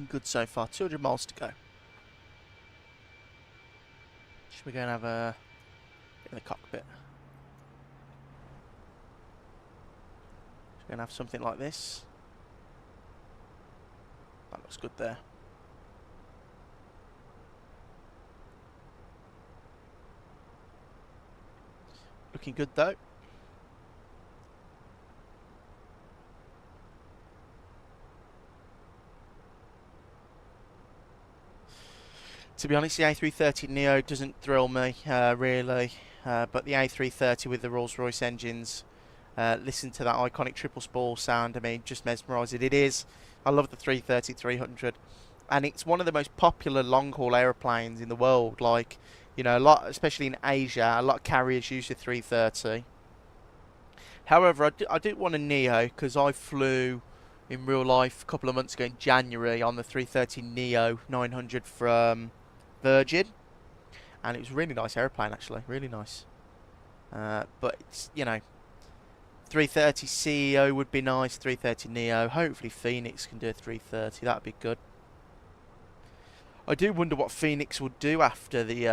Good so far. 200 miles to go. Should we go and have a in the cockpit? Should we go and have something like this? That looks good there. Looking good though. To be honest, the A330neo doesn't thrill me, really. But the A330 with the Rolls-Royce engines listen to that iconic triple spall sound. I mean, just mesmerising. It is. I love the 330-300, and it's one of the most popular long-haul aeroplanes in the world. Like, you know, a lot, especially in Asia, a lot of carriers use the 330. However, I do want a Neo because I flew in real life a couple of months ago in January on the 330neo 900 from Virgin, and it was a really nice aeroplane, actually, really nice. But it's, you know, 330 CEO would be nice, 330 Neo. Hopefully Fenix can do a 330. That'd be good. I do wonder what Fenix will do after the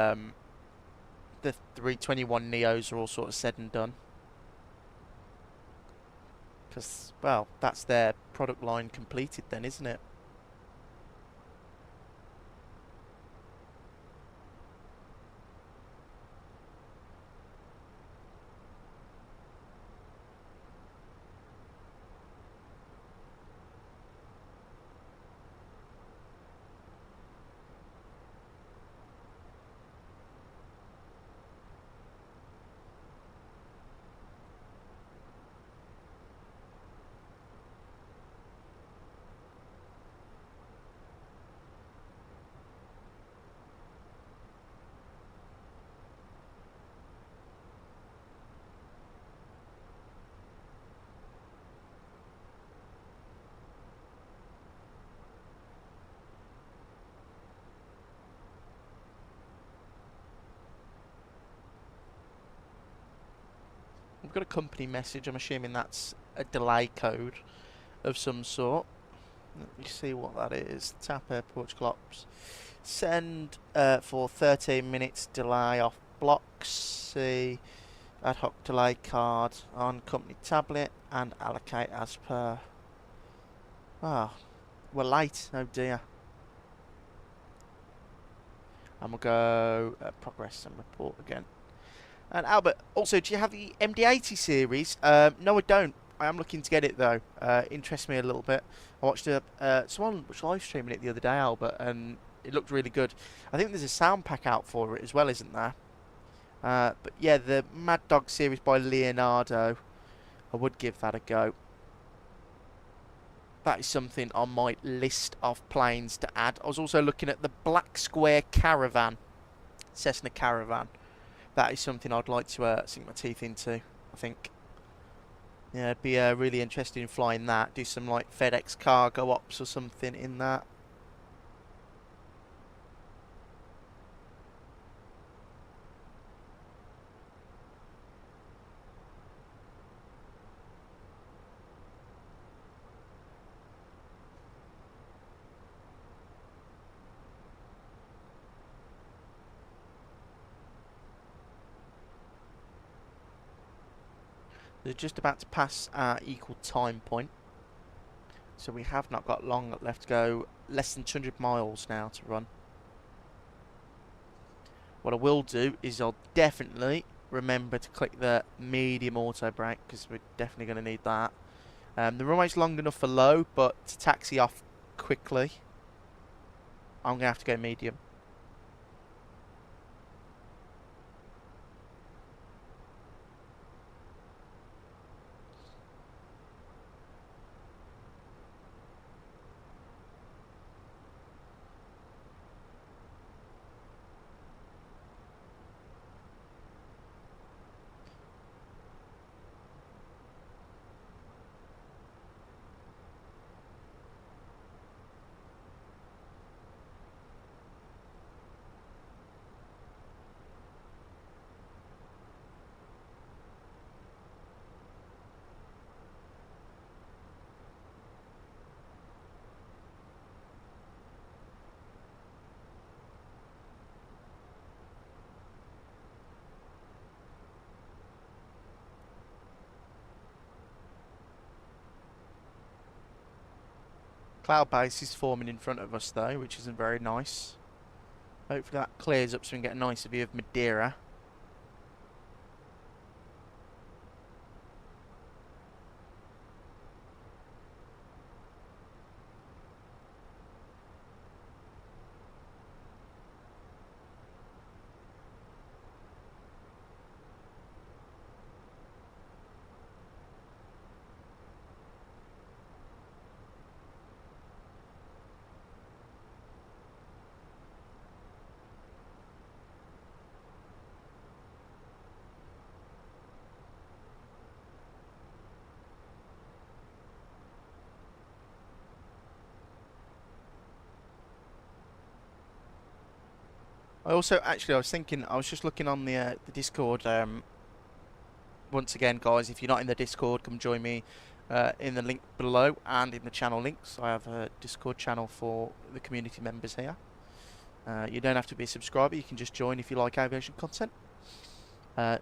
321 Neos are all sort of said and done. Because, well, that's their product line completed then, isn't it? We've got a company message. I'm assuming that's a delay code of some sort. Let me see what that is. Tap Portugal Ops. Send for 13 minutes delay off blocks. See ad hoc delay card on company tablet and allocate as per. Ah, we're late. Oh dear. And we'll go progress and report again. And Albert, also, do you have the MD-80 series? No, I don't. I am looking to get it though. Interests me a little bit. I watched someone was live streaming it the other day, Albert, and it looked really good. I think there's a sound pack out for it as well, isn't there? But yeah, the Mad Dog series by Leonardo, I would give that a go. That is something on my list of planes to add. I was also looking at the Black Square Caravan, Cessna Caravan. That is something I'd like to sink my teeth into, I think. Yeah, it'd be really interested in flying that. Do some like FedEx cargo ops or something in that. They're just about to pass our equal time point. So we have not got long left to go. Less than 200 miles now to run. What I will do is I'll definitely remember to click the medium auto brake, because we're definitely going to need that. The runway's long enough for low, but to taxi off quickly, I'm going to have to go medium. Cloud base is forming in front of us though, which isn't very nice. Hopefully that clears up so we can get a nicer view of Madeira. I also, actually, I was thinking, I was just looking on the Discord. Once again, guys, if you're not in the Discord, come join me in the link below and in the channel links. I have a Discord channel for the community members here. You don't have to be a subscriber, you can just join if you like aviation content. I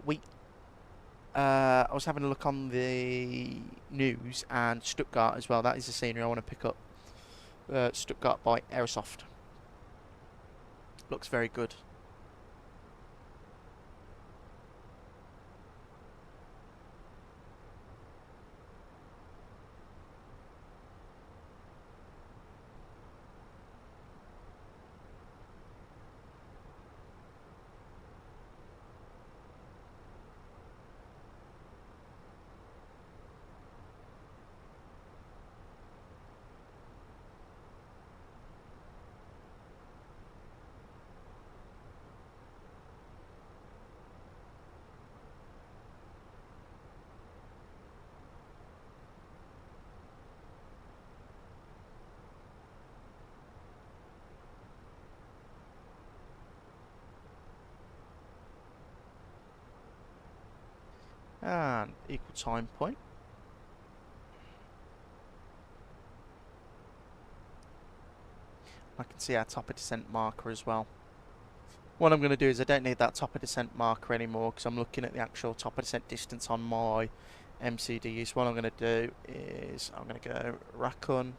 was having a look on the news, and Stuttgart as well. That is the scenery I want to pick up. Stuttgart by Aerosoft. Looks very good. And equal time point. I can see our top of descent marker as well. What I'm going to do is I don't need that top of descent marker anymore because I'm looking at the actual top of descent distance on my MCDU. So what I'm going to do is I'm going to go Raccoon,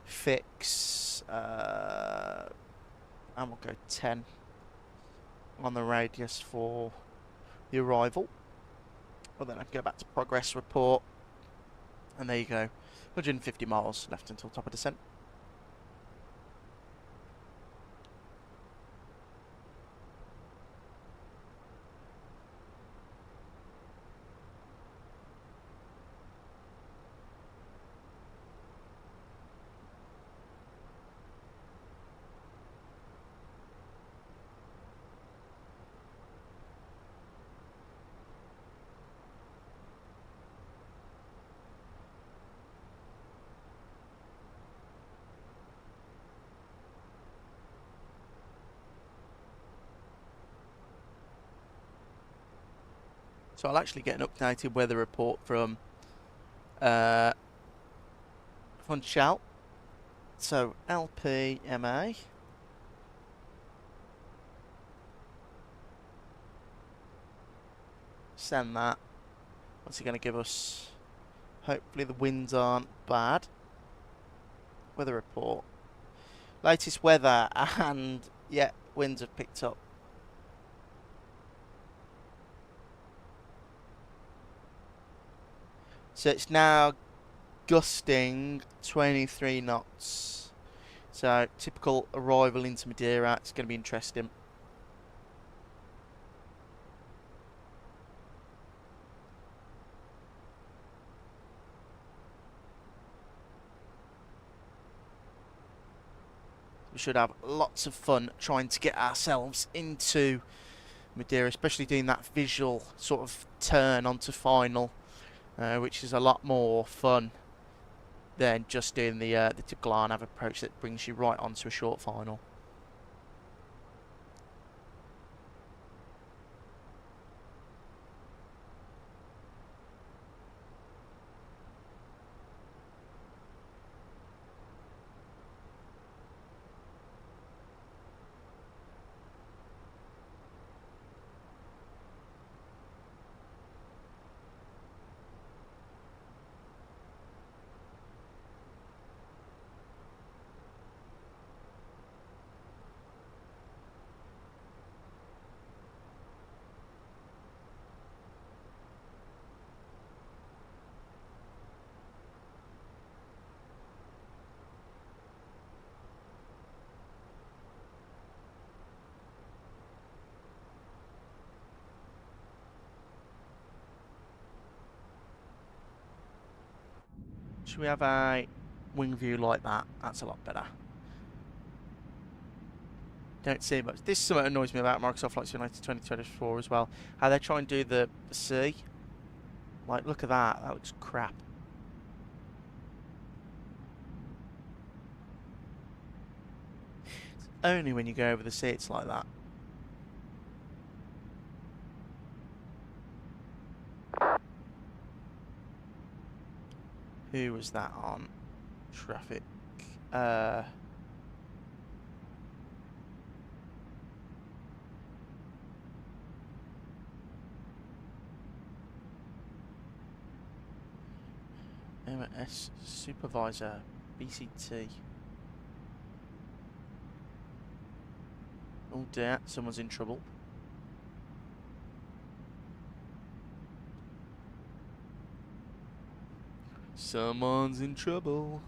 fix, and we'll go 10 on the radius for the arrival. Well, then I can go back to progress report, and there you go, 150 miles left until top of descent. So I'll actually get an updated weather report from Shell. So LPMA. Send that. What's he going to give us? Hopefully the winds aren't bad. Weather report. Latest weather, and yeah, winds have picked up. So it's now gusting 23 knots. So typical arrival into Madeira. It's going to be interesting. We should have lots of fun trying to get ourselves into Madeira, especially doing that visual sort of turn onto final. Which is a lot more fun than just doing the typical RNAV approach that brings you right onto a short final. Should we have a wing view like that? That's a lot better. Don't see much. This is something that annoys me about Microsoft Flight Simulator 2024 as well. How they try and do the sea. Like, look at that. That looks crap. It's only when you go over the sea it's like that. Who was that on? Traffic. MS Supervisor, BCT. Oh dear, someone's in trouble. Someone's in trouble.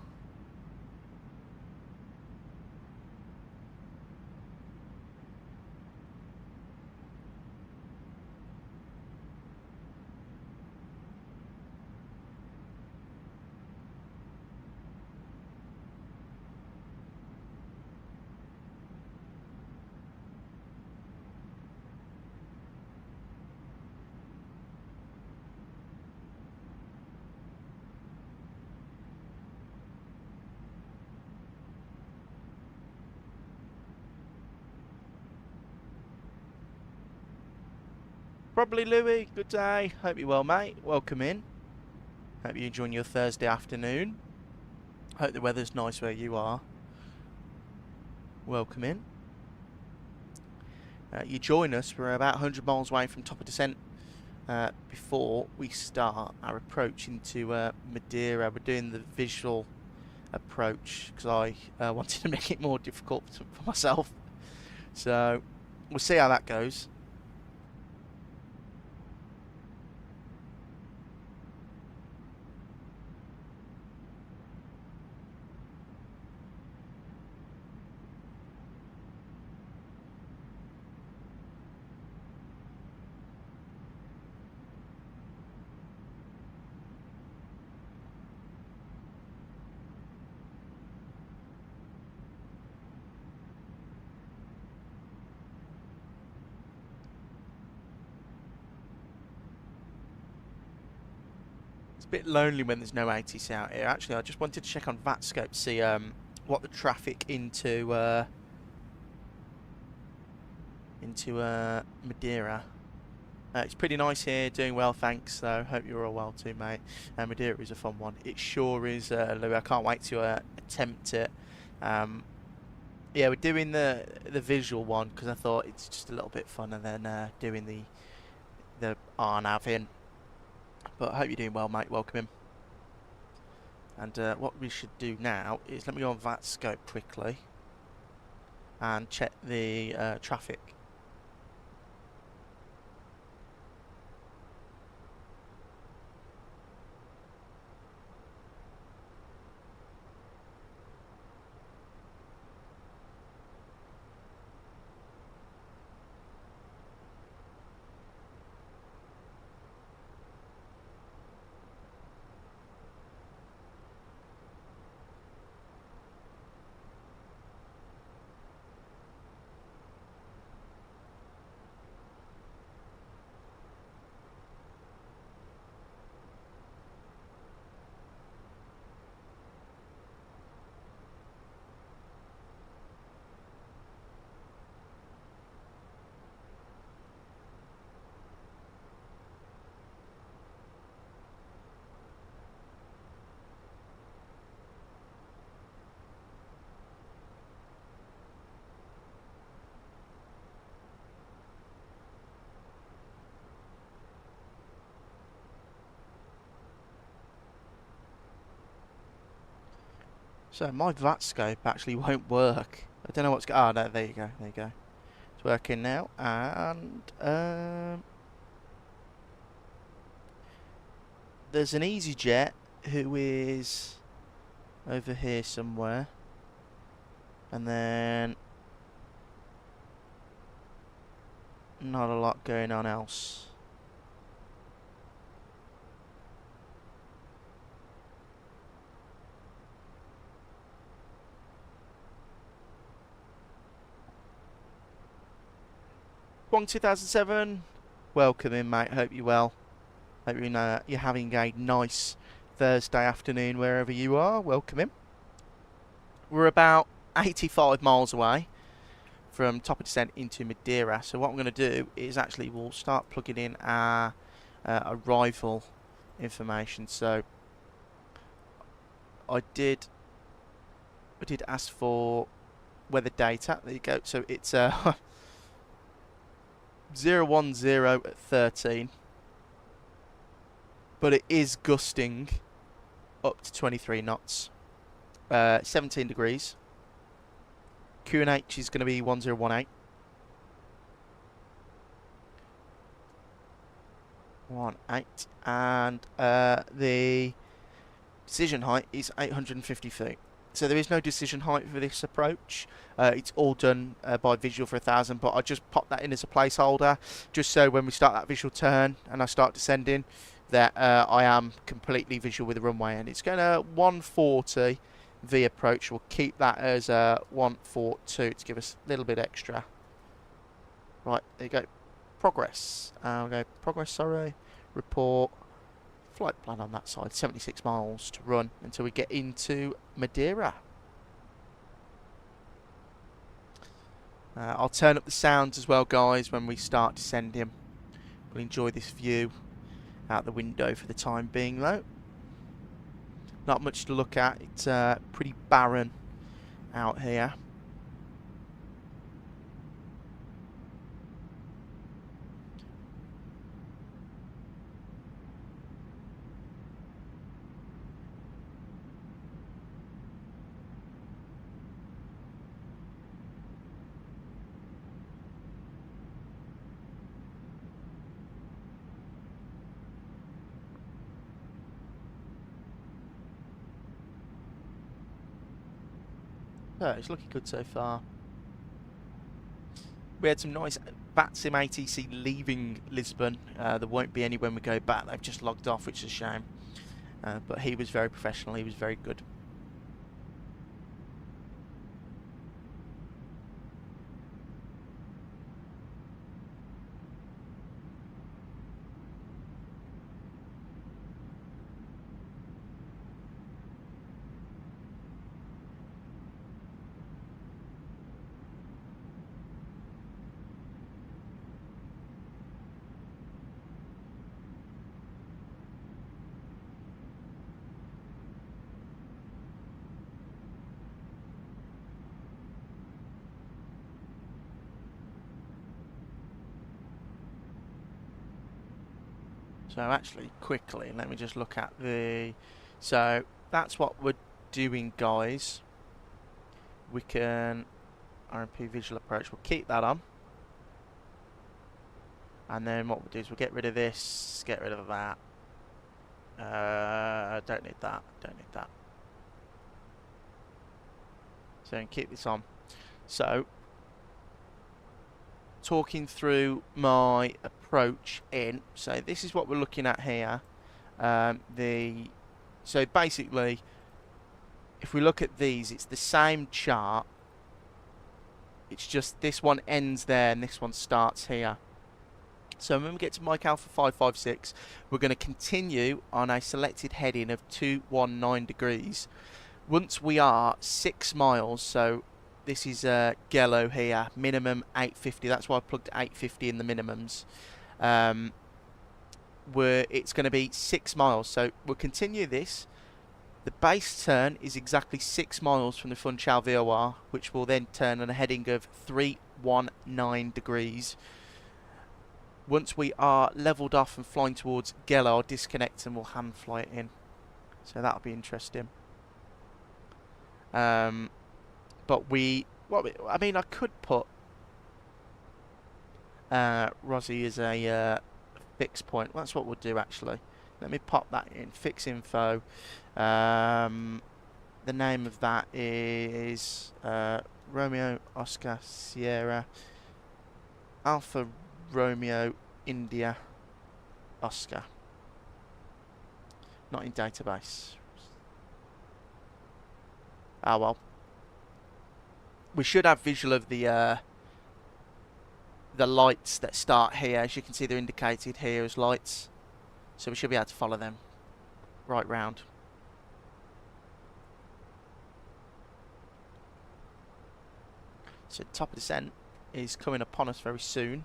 Probably Louis, good day. Hope you're well, mate. Welcome in. Hope you're enjoying your Thursday afternoon. Hope the weather's nice where you are. Welcome in. You join us, we're about 100 miles away from top of descent before we start our approach into Madeira. We're doing the visual approach because I wanted to make it more difficult for myself. So we'll see how that goes. Bit lonely when there's no ATC out here. Actually, I just wanted to check on VATScope to see what the traffic into Madeira. It's pretty nice here, doing well, thanks. So hope you're all well too, mate. Madeira is a fun one. It sure is, Louis. I can't wait to attempt it. Yeah, we're doing the visual one because I thought it's just a little bit funner than doing the RNAV in. But I hope you're doing well, mate. Welcome in. And what we should do now is let me go on VATScope quickly and check the traffic. So my VATScope actually won't work. I don't know what's going on. Oh, no, there you go. There you go. It's working now. And there's an EasyJet who is over here somewhere. And then not a lot going on else. Wong 2007, welcome in, mate. Hope you're well. Hope you're having a nice Thursday afternoon wherever you are. Welcome in. We're about 85 miles away from top of descent into Madeira. So what I'm going to do is actually we'll start plugging in our arrival information. So I did ask for weather data. There you go. So it's 010 at 13, but it is gusting up to 23 knots, 17 degrees. QNH is going to be 1018. 18, and the decision height is 850 feet. So there is no decision height for this approach. It's all done by visual for 1,000, but I just pop that in as a placeholder, just so when we start that visual turn and I start descending, that I am completely visual with the runway. And it's going to 140 V approach. We'll keep that as 142 to give us a little bit extra. Right, there you go. Progress. I'll go progress, sorry. Report. Flight plan on that side. 76 miles to run until we get into Madeira. I'll turn up the sounds as well, guys, when we start descending. We'll enjoy this view out the window for the time being, though. Not much to look at. It's pretty barren out here. Oh, it's looking good so far. We had some nice VATSIM ATC leaving Lisbon. There won't be any when we go back. They've just logged off, which is a shame. But he was very professional. He was very good. So actually, quickly, let me just look at the... So that's what we're doing, guys. We can... RMP visual approach, we'll keep that on. And then what we'll do is we'll get rid of this, get rid of that. Don't need that, don't need that. So we can keep this on. So, talking through my approach in, so this is what we're looking at here. So basically, if we look at these, it's the same chart. It's just this one ends there and this one starts here. So when we get to Mike Alpha 556, we're going to continue on a selected heading of 219 degrees. Once we are 6 miles, so this is Gello here, minimum 850. That's why I plugged 850 in the minimums. It's going to be 6 miles, so we'll continue this. The base turn is exactly 6 miles from the Funchal VOR, which will then turn on a heading of 319 degrees. Once we are levelled off and flying towards Gello, I'll disconnect and we'll hand fly it in. So that'll be interesting. But I mean, I could put Rozzy as a fix point. Well, that's what we'll do actually. Let me pop that in. Fix info. The name of that is Romeo Oscar Sierra Alpha Romeo India Oscar. Not in database. Ah well. We should have visual of the lights that start here. As you can see, they're indicated here as lights. So we should be able to follow them right round. So top of descent is coming upon us very soon.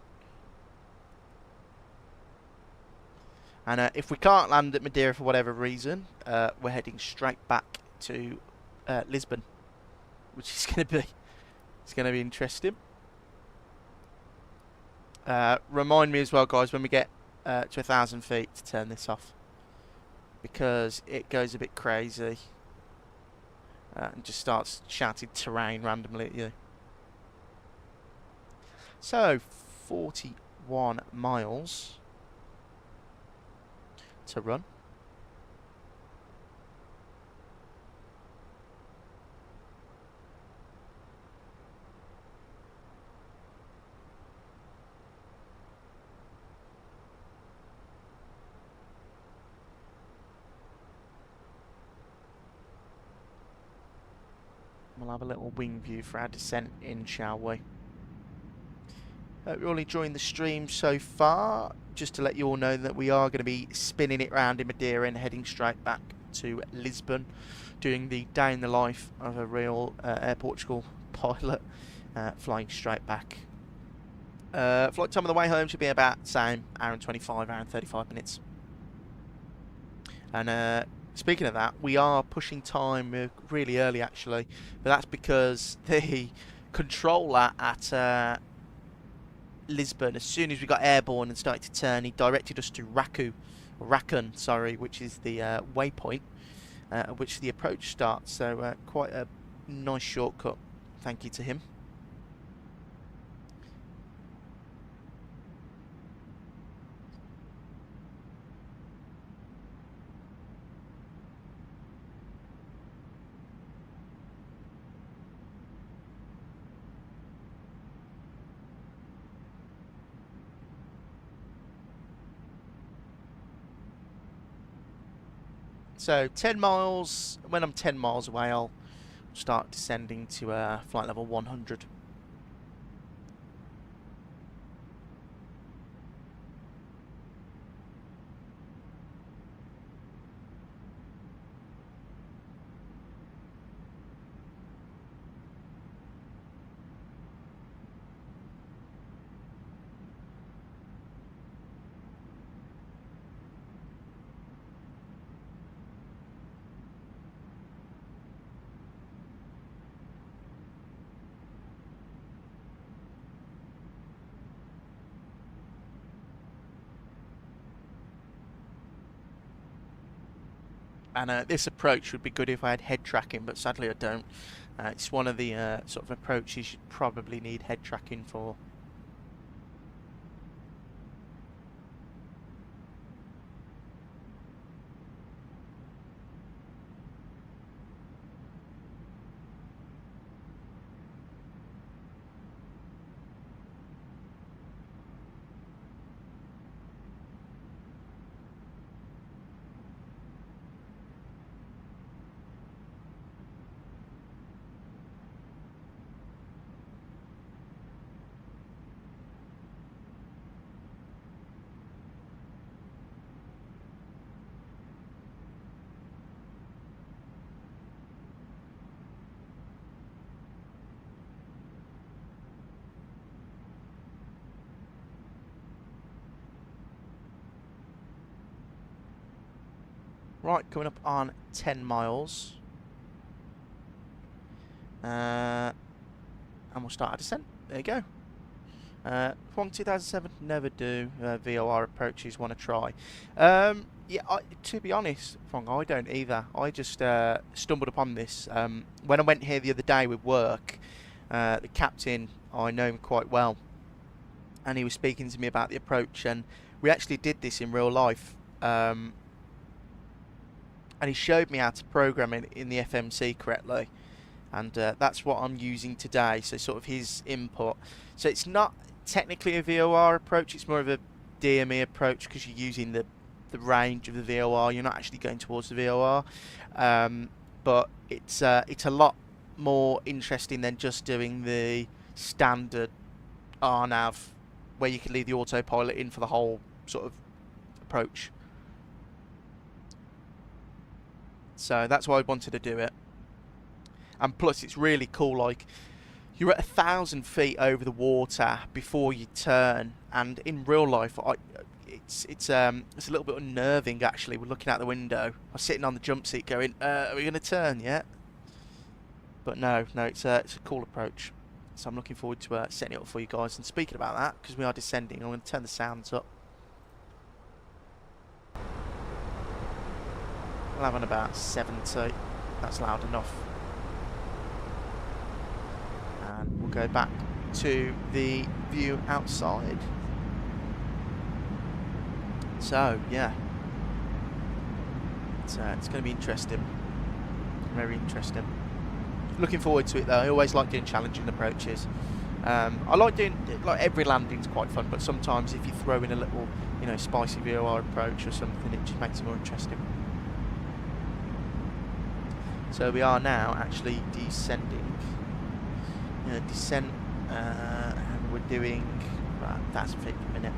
And if we can't land at Madeira for whatever reason, we're heading straight back to Lisbon, which is going to be interesting. Remind me as well, guys, when we get to 1,000 feet to turn this off, because it goes a bit crazy and just starts shouting terrain randomly at you. So 41 miles to run. We'll have a little wing view for our descent in, shall we? Hope you're all enjoying the stream so far. Just to let you all know that we are going to be spinning it round in Madeira and heading straight back to Lisbon, doing the day in the life of a real Air Portugal pilot, flying straight back. Flight time on the way home should be about the same, hour and 25, hour and 35 minutes. And speaking of that, we are pushing time really early actually, but that's because the controller at Lisbon, as soon as we got airborne and started to turn, he directed us to Rakun, sorry, which is the waypoint at which the approach starts. So quite a nice shortcut. Thank you to him. So 10 miles, when I'm 10 miles away, I'll start descending to flight level 100. And this approach would be good if I had head tracking, but sadly I don't. It's one of the sort of approaches you'd probably need head tracking for. Right, coming up on 10 miles. And we'll start our descent. There you go. Huang 2007, never do. VOR approaches, want to try. Yeah, to be honest, Huang, I don't either. I just stumbled upon this. When I went here the other day with work, the captain, I know him quite well. And he was speaking to me about the approach, and we actually did this in real life. And he showed me how to program it in the FMC correctly, and that's what I'm using today. So sort of his input. So it's not technically a VOR approach, it's more of a DME approach because you're using the range of the VOR. You're not actually going towards the VOR, but it's a lot more interesting than just doing the standard RNAV where you can leave the autopilot in for the whole sort of approach. So that's why I wanted to do it. And plus it's really cool, like you're at 1,000 feet over the water before you turn, and in real life it's a little bit unnerving actually. We're looking out the window. I'm sitting on the jump seat going, are we going to turn yet? But no, it's a cool approach. So I'm looking forward to setting it up for you guys. And speaking about that, because we are descending, I'm going to turn the sounds up. We'll have on about 70. That's loud enough. And we'll go back to the view outside. So yeah, it's going to be interesting. Very interesting. Looking forward to it though. I always like doing challenging approaches. I like doing, like, every landing's quite fun, but sometimes if you throw in a little, you know, spicy VOR approach or something, it just makes it more interesting. So we are now actually descending. Descent, and we're doing about 1,000 feet per minute.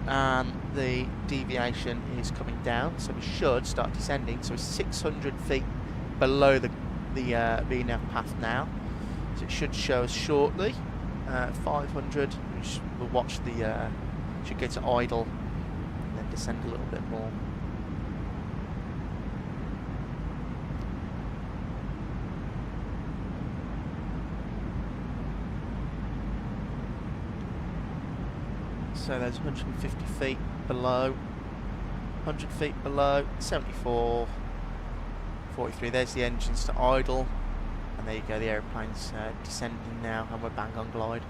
And the deviation is coming down, so we should start descending. So we're 600 feet below the VNAV path now, so it should show us shortly. 500. We'll watch the. Should go to idle and then descend a little bit more. So there's 150 feet below, 100 feet below, 74, 43. There's the engines to idle, and there you go. The aeroplane's descending now, and we're bang on glide.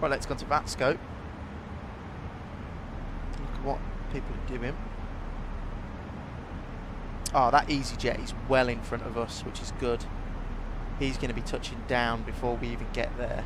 Right, let's go to VATScope. Look at what people are doing. Oh, that EasyJet is well in front of us, which is good. He's going to be touching down before we even get there.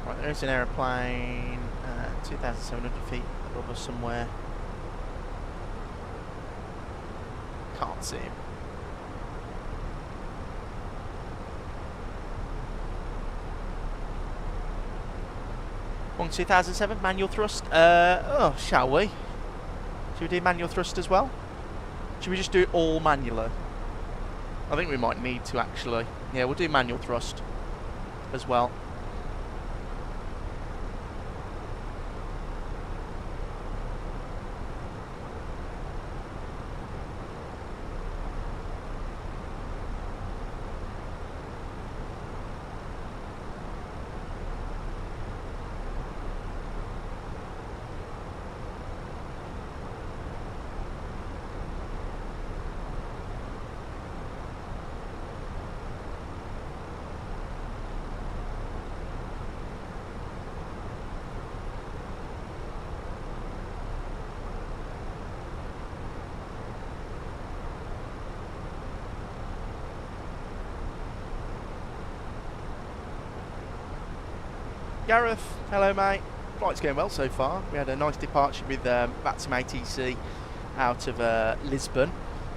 Right, there's an aeroplane, 2,700 feet above us somewhere. Can't see him. Boeing 2007, manual thrust. Oh, shall we? Should we do manual thrust as well? Should we just do it all manually? I think we might need to actually. Yeah, we'll do manual thrust as well. Gareth, hello mate. Flight's going well so far. We had a nice departure with VATSIM ATC out of Lisbon,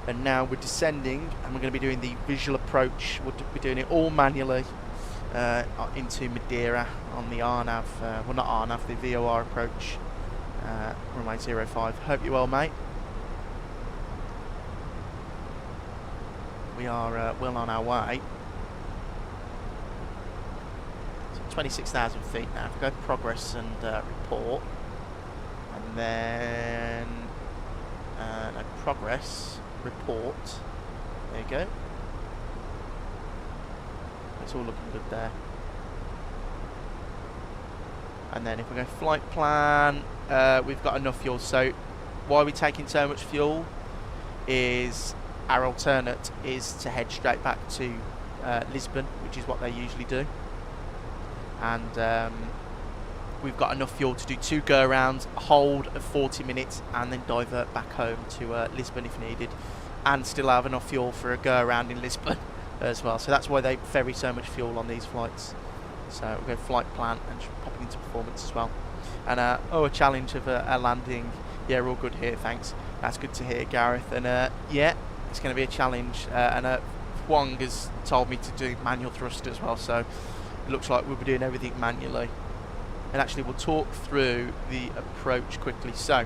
and now we're descending and we're going to be doing the visual approach. We'll be doing it all manually into Madeira on the RNAV, well not RNAV, the VOR approach, runway 05. Hope you're well mate. We are well on our way. 26,000 feet now. If we go progress and report, and then no, progress report. There you go. it's all looking good there. And then if we go flight plan, we've got enough fuel. So why are we taking so much fuel is our alternate is to head straight back to Lisbon, which is what they usually do. And we've got enough fuel to do 2 go-arounds, a hold of 40 minutes, and then divert back home to Lisbon if needed, and still have enough fuel for a go-around in Lisbon as well. So that's why they ferry so much fuel on these flights. So we'll go flight plan and popping into performance as well. And a challenge of a landing. Yeah, we're all good here, thanks. That's good to hear, Gareth. And yeah, it's going to be a challenge. And Huang has told me to do manual thrust as well, so it looks like we'll be doing everything manually. And actually, we'll talk through the approach quickly. So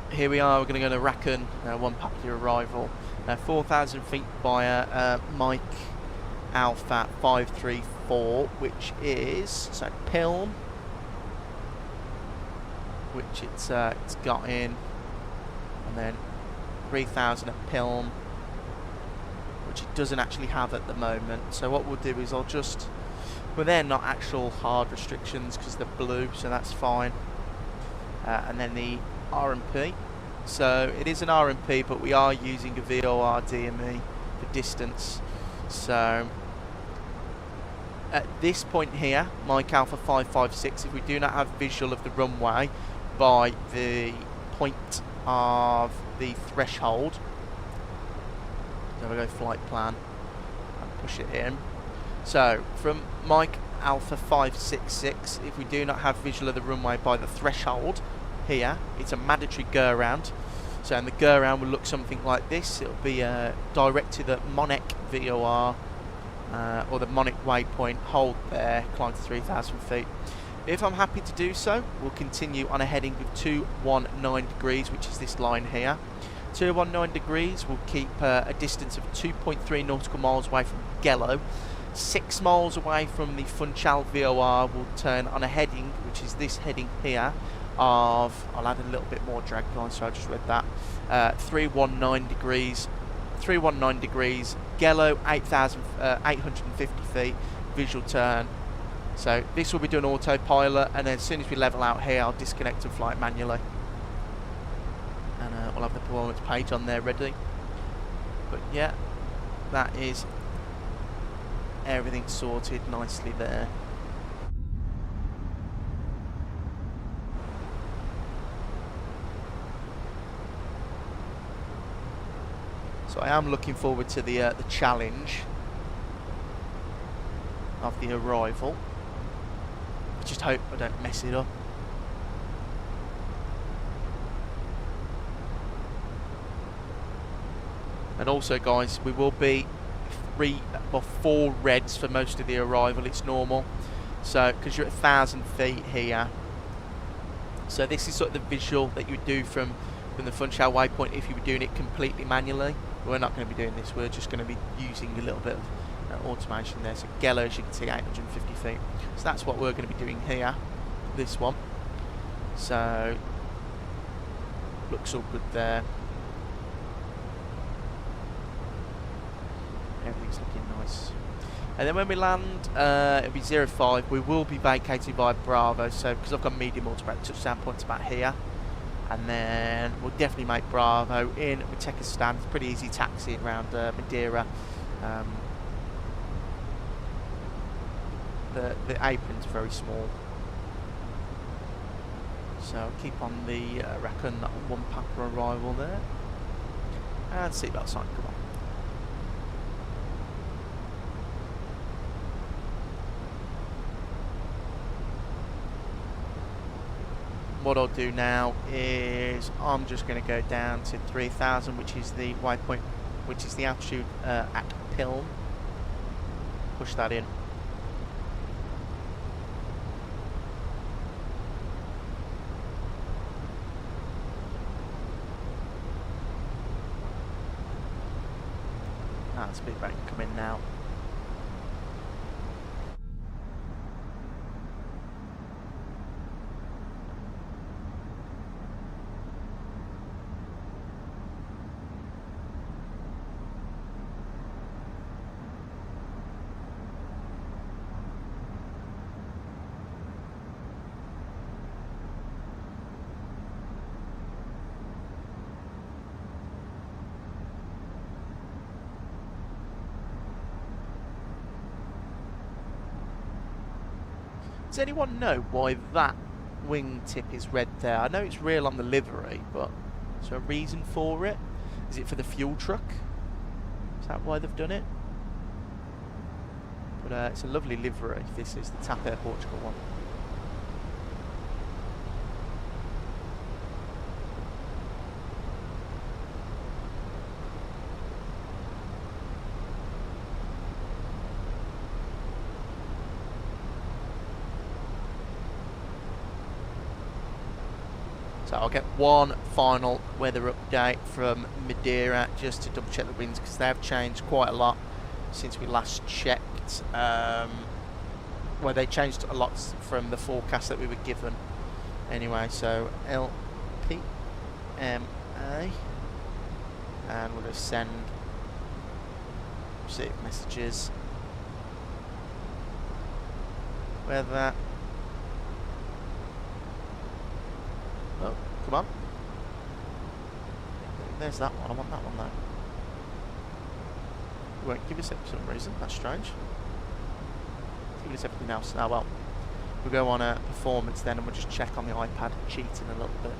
here we are. We're going to go to Rakan, 1 Papa arrival. 4,000 feet via Mike Alpha 534, which is Pilm, which it's got in, and then 3,000 at Pilm, which it doesn't actually have at the moment. So what we'll do is I'll just, well, they're not actual hard restrictions because they're blue, so that's fine. And then the RMP. So it is an RMP, but we are using a VOR DME for distance. So at this point here, Mike Alpha 556, if we do not have visual of the runway by the point of the threshold, so we go flight plan and push it in. So from Mike Alpha 566, if we do not have visual of the runway by the threshold here, it's a mandatory go around. So and the go around will look something like this. It'll be directed at Monek VOR or the Monek waypoint, hold there, climb to 3,000 feet. If I'm happy to do so, we'll continue on a heading of 219 degrees, which is this line here. 219 degrees will keep a distance of 2.3 nautical miles away from Gello. 6 miles away from the Funchal VOR will turn on a heading, which is this heading here, of, I'll add a little bit more drag line, so I just read that, 319 degrees, Gello 850 feet, visual turn. So this will be doing autopilot, and then as soon as we level out here, I'll disconnect and fly it manually. And we'll have the performance page on there ready. But yeah, that is everything sorted nicely there. So I am looking forward to the challenge of the arrival. I just hope I don't mess it up. And also, guys, we will be 4 reds for most of the arrival. It's normal. So because you're at 1,000 feet here. So this is sort of the visual that you would do from the Funchal waypoint if you were doing it completely manually. We're not going to be doing this. We're just going to be using a little bit of automation there. So Gello, as you can see, 850 feet. So that's what we're going to be doing here. This one. So looks all good there. Everything's looking nice. And then when we land, it'll be 05. We will be vacating via Bravo. So because I've got medium automatic touchdown points about here. And then we'll definitely make Bravo in. We take a stand. It's pretty easy taxiing around Madeira. The apron's very small. So I'll keep on the Rakan 1 Papa arrival there. And seatbelt sign, come on. What I'll do now is I'm just going to go down to 3,000, which is the waypoint, which is the altitude at Pilm. Push that in. Speed brake can come in now. Does anyone know why that wingtip is red there? I know it's real on the livery, but is there a reason for it? Is it for the fuel truck? Is that why they've done it? But it's a lovely livery. This is the TAP Air Portugal one. So I'll get one final weather update from Madeira just to double check the winds, because they have changed quite a lot since we last checked. Well, they changed a lot from the forecast that we were given. Anyway, so LPMA, and we'll just send receive messages. Weather. Oh, come on. There's that one. I want that one though. It won't give us it for some reason. That's strange. Give us everything else. Oh well. We'll go on performance then, and we'll just check on the iPad, cheating a little bit.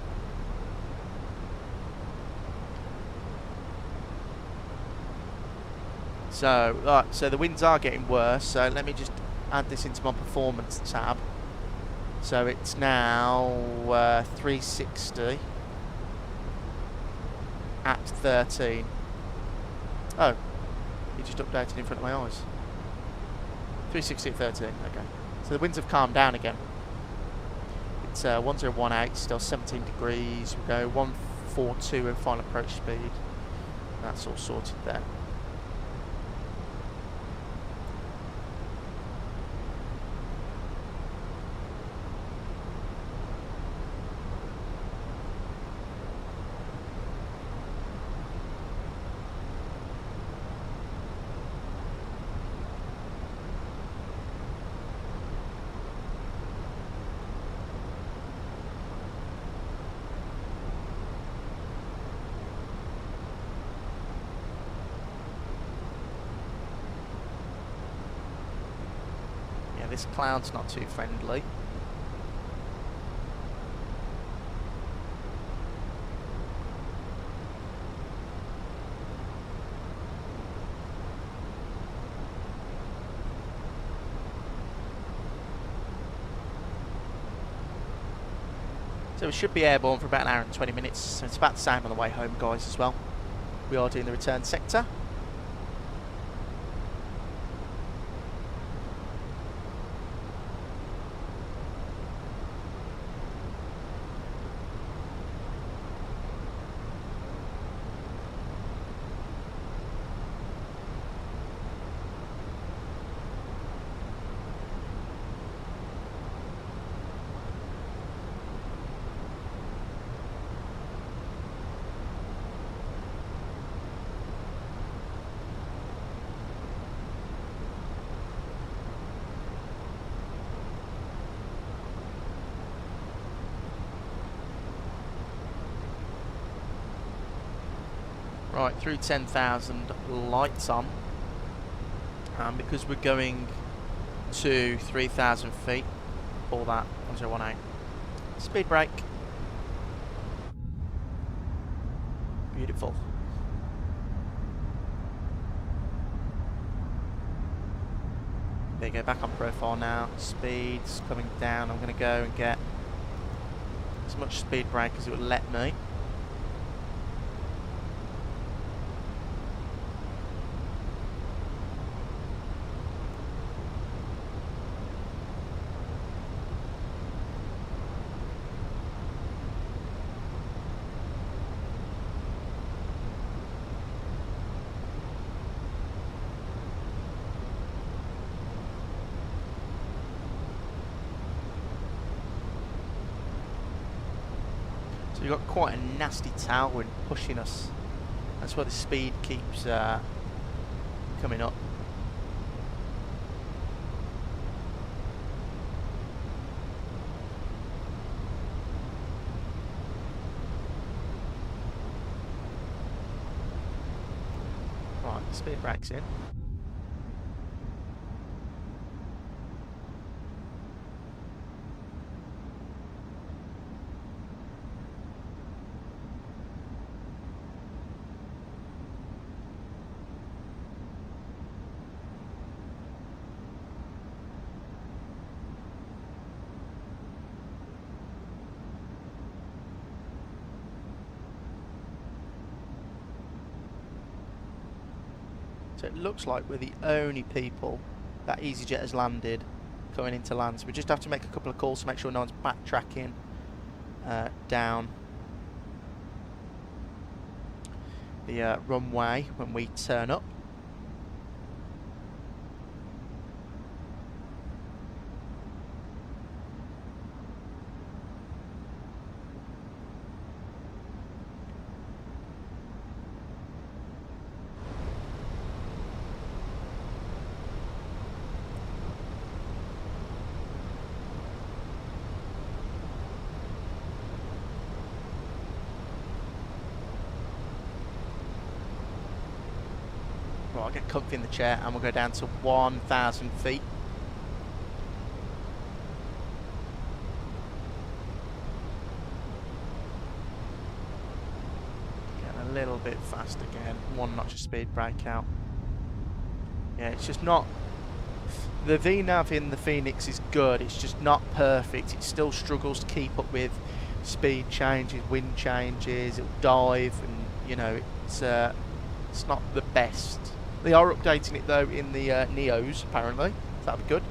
So, right, so the winds are getting worse. So let me just add this into my performance tab. So it's now 360 at 13. Oh, you just updated in front of my eyes. 360 at 13, okay. So the winds have calmed down again. It's 1018, still 17 degrees. We'll go 142 in final approach speed. That's all sorted there. This cloud's not too friendly. So we should be airborne for about an hour and 20 minutes. So it's about the same on the way home, guys, as well. We are doing the return sector. Right, through 10,000, lights on, because we're going to 3,000 feet, all that, 1018. Speed brake. Beautiful. There you go, back on profile now. Speed's coming down. I'm going to go and get as much speed brake as it would let me. So you've got quite a nasty tailwind pushing us. That's why the speed keeps coming up. Right, speed brake's in. So it looks like we're the only people that EasyJet has landed coming into land. So we just have to make a couple of calls to make sure no one's backtracking down the runway when we turn up. Right, I'll get comfy in the chair and we'll go down to 1,000 feet. Getting a little bit fast again. 1 notch of speed brake out. Yeah, it's just not... The VNAV in the Fenix is good, it's just not perfect. It still struggles to keep up with speed changes, wind changes, it'll dive, and you know, it's not the best. They are updating it though in the Neos apparently, so that'll be good.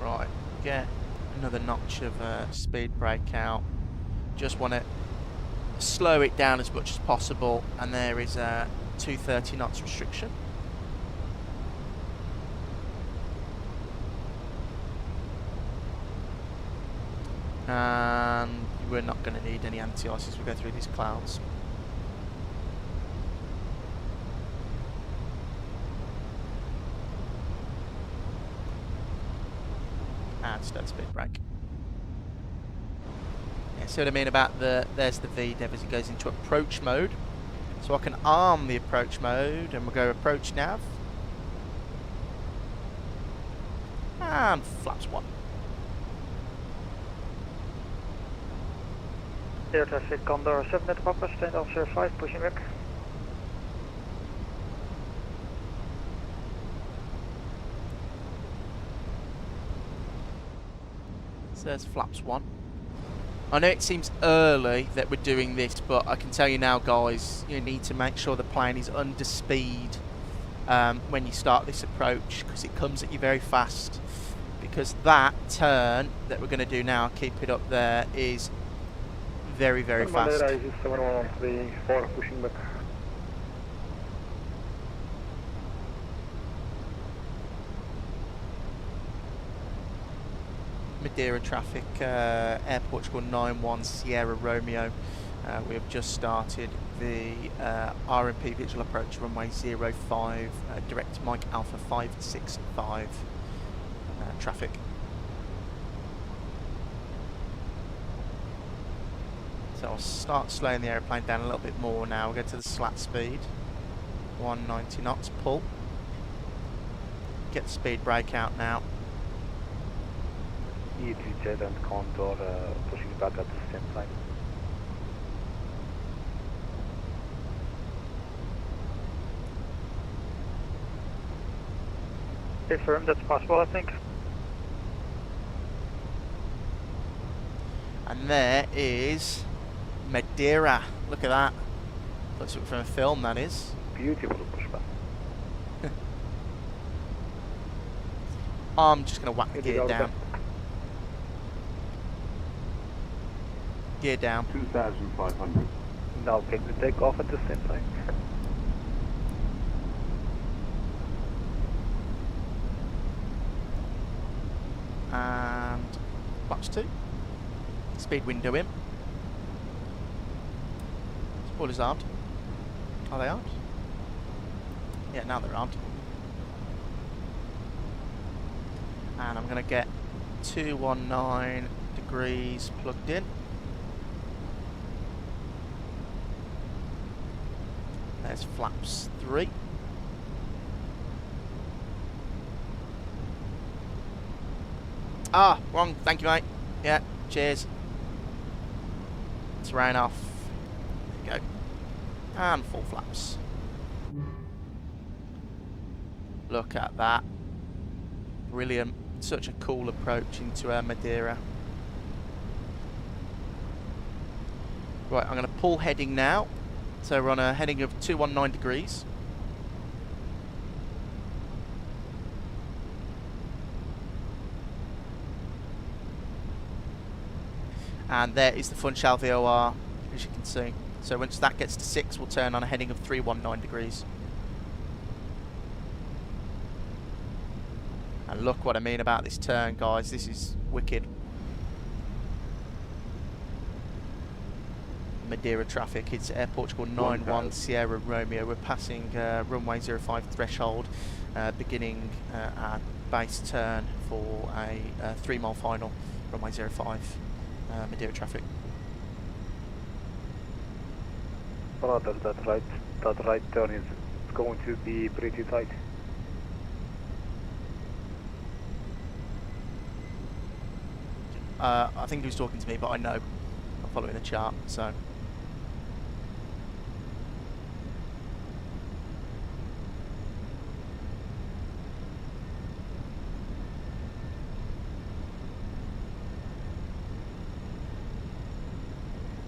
Right, get another notch of speed brake out. Just want to slow it down as much as possible, and there is a 230 knots restriction. And we're not going to need any anti-ice as we go through these clouds. And steady speed brake. Yeah, see what I mean about there's the VDEV as it goes into approach mode. So I can arm the approach mode and we'll go approach nav. And flaps 1. Air traffic Condor 7 at Papa, stand off 05, pushing back. So there's flaps 1. I know it seems early that we're doing this, but I can tell you now, guys, you need to make sure the plane is under speed when you start this approach, because it comes at you very fast. Because that turn that we're going to do now, keep it up there, is very, very fast. Pushing back. Madeira traffic, Air Portugal 91 Sierra Romeo. We have just started the RMP visual approach runway 05, direct Mike Alpha 565 traffic. So I'll start slowing the aeroplane down a little bit more now. We'll go to the slat speed, 190 knots, pull. Get the speed brake out now. EasyJet and Condor pushing back at the same time. Okay, firm, that's possible, I think. And there is Madeira. Look at that. Looks like from a film, that is. Beautiful pushback. I'm just going to whack the gear down. Gear down. 2,500. Now take the take off at the same time. And flaps 2. Speed window in. Spoilers armed. Are they armed? Yeah, now they're armed. And I'm going to get 219 degrees plugged in. There's flaps 3. Ah, wrong. Thank you, mate. Yeah, cheers. Let's round off go. And full flaps. Look at that. Brilliant. Such a cool approach into Madeira. Right, I'm going to pull heading now. So we're on a heading of 219 degrees. And there is the Funchal VOR, as you can see. So once that gets to 6, we'll turn on a heading of 319 degrees. And look what I mean about this turn, guys. This is wicked. Madeira traffic. It's Air Portugal 91 Sierra Romeo. We're passing runway 05 threshold, beginning our base turn for a 3-mile final, runway 05, Madeira traffic. Brother, that right turn is going to be pretty tight. I think he was talking to me, but I know. I'm following the chart, so.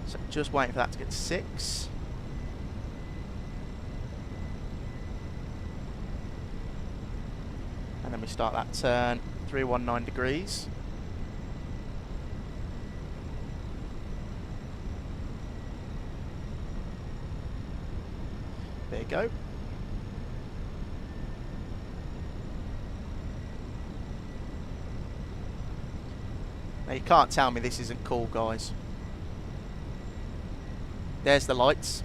So just waiting for that to get to 6. And then we start that turn, 319 degrees. There you go. Now you can't tell me this isn't cool, guys. There's the lights.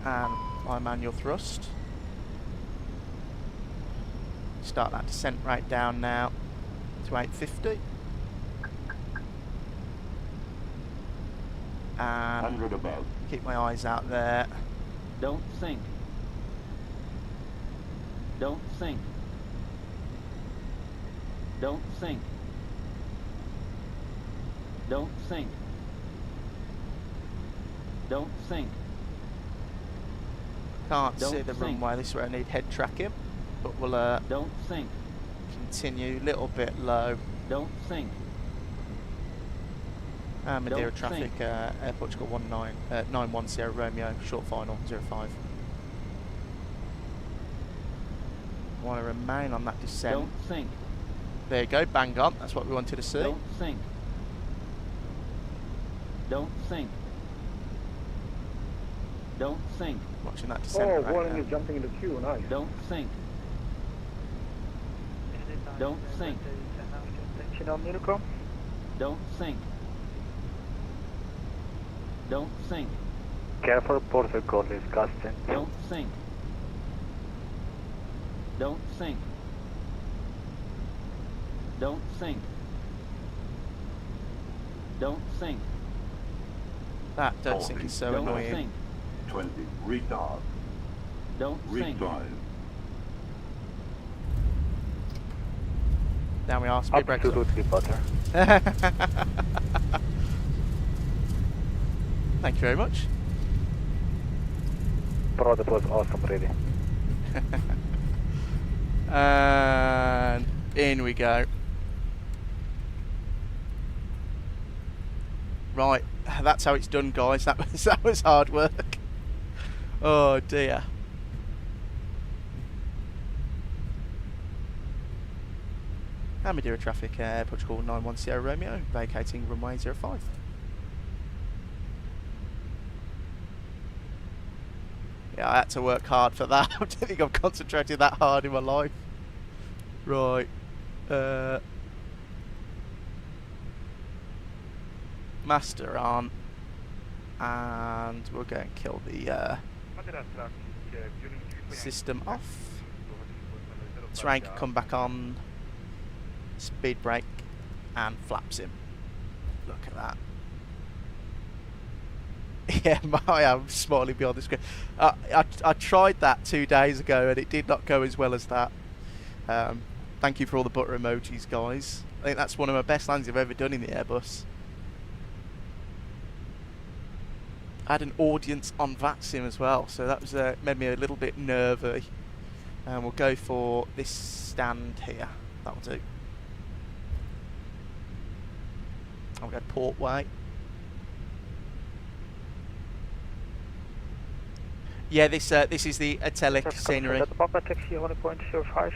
And my manual thrust. Start that descent right down now to 850. And 100 above. Keep my eyes out there. Don't sink. Don't sink. Don't sink. Don't sink. Don't sink. Can't see the runway. This is where I need head tracking, but we'll don't sink. Continue a little bit low. Don't sink. Madeira traffic, Air Portugal 91 Sierra Romeo, short final 05. Want to remain on that descent. Don't sink. There you go, bang on. That's what we wanted to see. Don't sink. Don't sink. Don't sink. Watching that descent right warning now. is jumping into queue, nice. Don't sink. Don't sink. Don't sink. Don't sink. Careful, Portugal is gusting. Don't sink. Don't sink. Don't sink. Don't sink. That don't sink is so Don't annoying. sink. 20. Retard. Don't sink. Redrive. Down we are, speed brakes. Absolutely butter. Thank you very much. Bro, that was awesome, really. And in we go. Right, that's how it's done, guys. That was hard work. Oh dear. Madeira traffic, Portugal 91 Sierra Romeo, vacating runway 05. Yeah, I had to work hard for that. I don't think I've concentrated that hard in my life. Right. Master on. And we'll go and kill the system off. Terrain can come back on. Speed brake and flaps him. Look at that. Yeah, I am smiling beyond the screen. I tried that 2 days ago and it did not go as well as that. Thank you for all the butter emojis, guys. I think that's one of my best landings I've ever done in the Airbus. I had an audience on VATSIM as well, so that was made me a little bit nervy. And we'll go for this stand here. That'll do. I'll go port way. Yeah, this is the Atelic scenery. That's Papa taxi 100.05.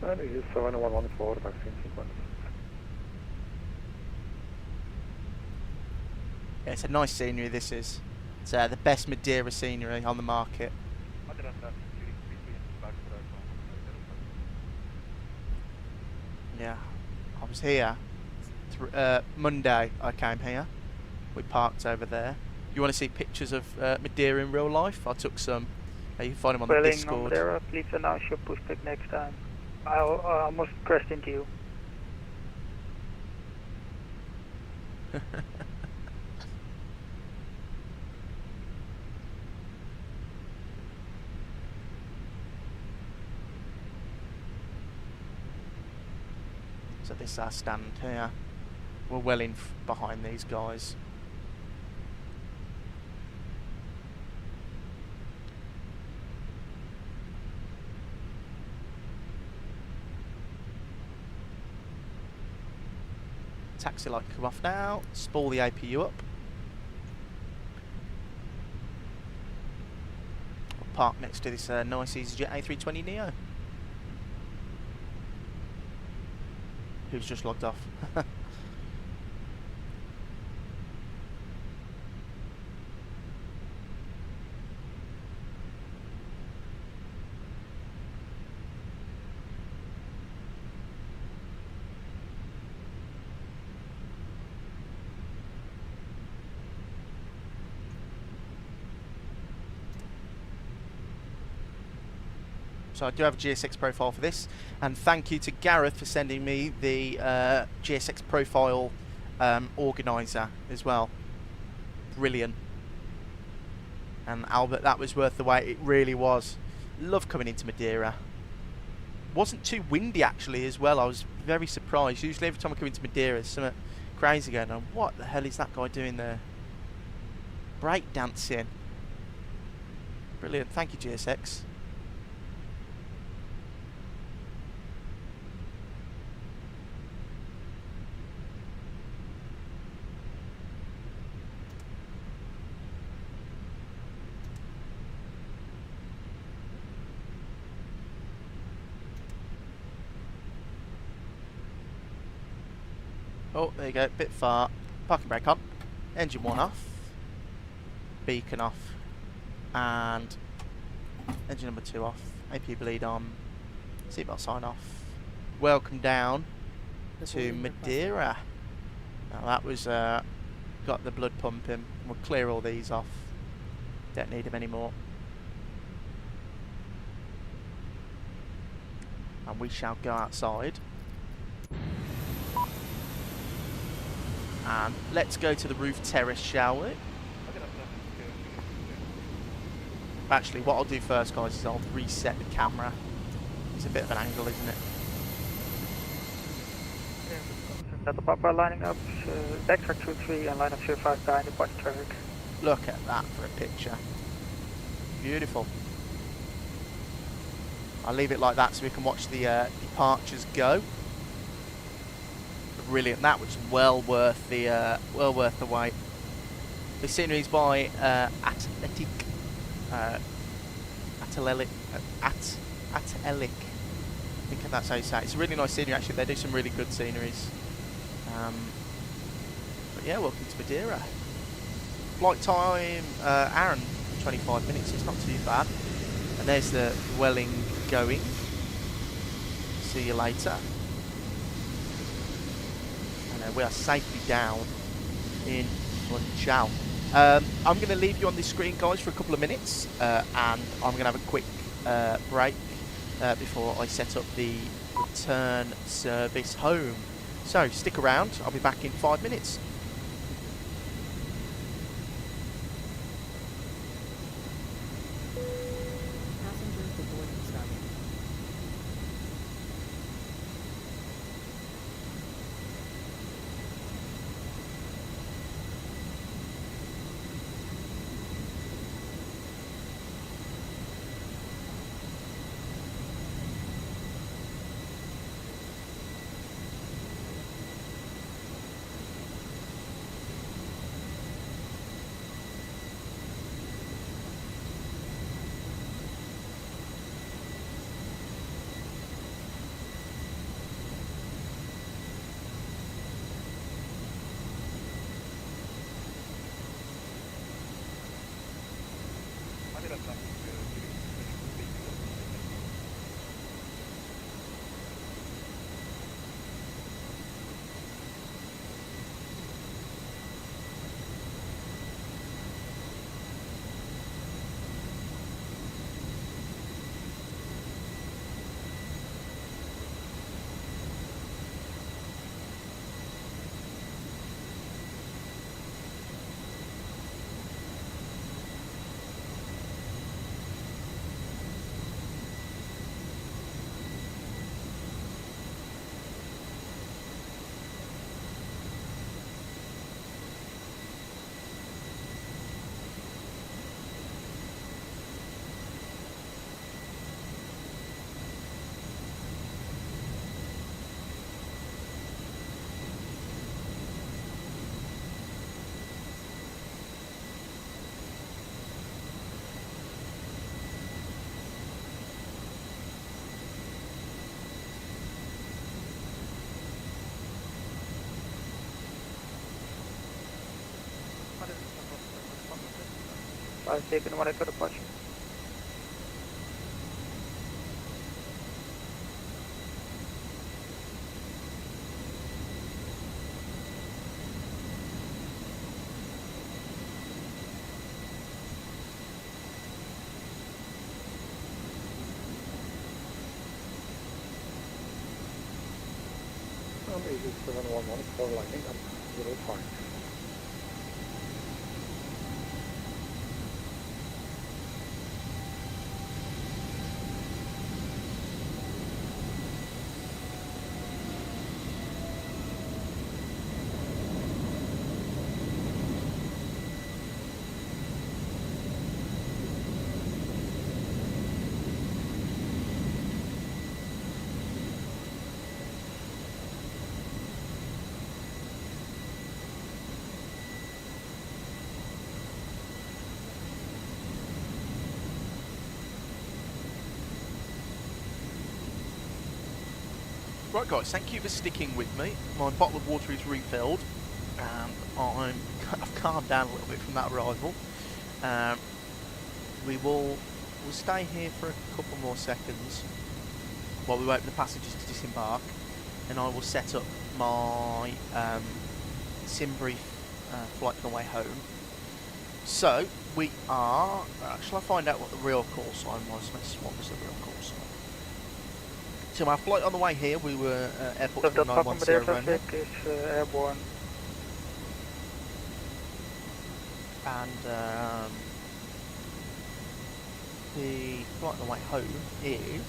And it is 7114 vaccine sequence. Yeah, it's a nice scenery, this is. It's the best Madeira scenery on the market. Yeah, I was here. Monday I came here. We parked over there. You want to see pictures of Madeira in real life? I took some. You can find them on the Discord. Madeira, please announce your pushback next time. I almost crashed into you. So this is our stand here. We're well in behind these guys. Taxi light come off now. Spool the APU up. We'll park next to this nice EasyJet A320neo. Who's just logged off. So I do have a GSX profile for this, and thank you to Gareth for sending me the GSX profile organizer as well. Brilliant. And Albert, that was worth the wait. It really was. Love coming into Madeira. Wasn't too windy actually as well. I was very surprised. Usually every time I come into Madeira there's something crazy going on. What the hell is that guy doing there? Break dancing. Brilliant. Thank you, GSX. Oh, there you go, bit far. Parking brake on. Engine 1 off. Beacon off. And engine number 2 off. AP bleed on. Seatbelt sign off. Welcome down to Madeira. Now that was got the blood pumping. We'll clear all these off. Don't need them anymore. And we shall go outside. And let's go to the roof terrace, shall we? Actually, what I'll do first, guys, is I'll reset the camera. It's a bit of an angle, isn't it? Delta Papa lining up, backtrack 23 and line up 05 behind the departing traffic. Look at that for a picture. Beautiful. I'll leave it like that so we can watch the departures go. Brilliant. That was well worth the wait. The scenery is by Atelic. Atelic. I think that's how you say it. It's a really nice scenery actually. They do some really good sceneries. But yeah, welcome to Madeira. Flight time, hour and 25 minutes. It's not too bad. And there's the Welling going. See you later. We are safely down in Funchal. I'm going to leave you on this screen, guys, for a couple of minutes, and I'm going to have a quick break before I set up the return service home. So stick around. I'll be back in 5 minutes. I've taken one for departure. Easy 711 for landing at 05. Right guys, thank you for sticking with me. My bottle of water is refilled and I've calmed down a little bit from that arrival. We'll stay here for a couple more seconds while we wait for the passengers to disembark, and I will set up my sim brief flight on the way home. So we are, shall I find out what the real call sign was? What was the real call sign? So our flight on the way here, we were airport 910 Romeo. Airborne. And the flight on the way home is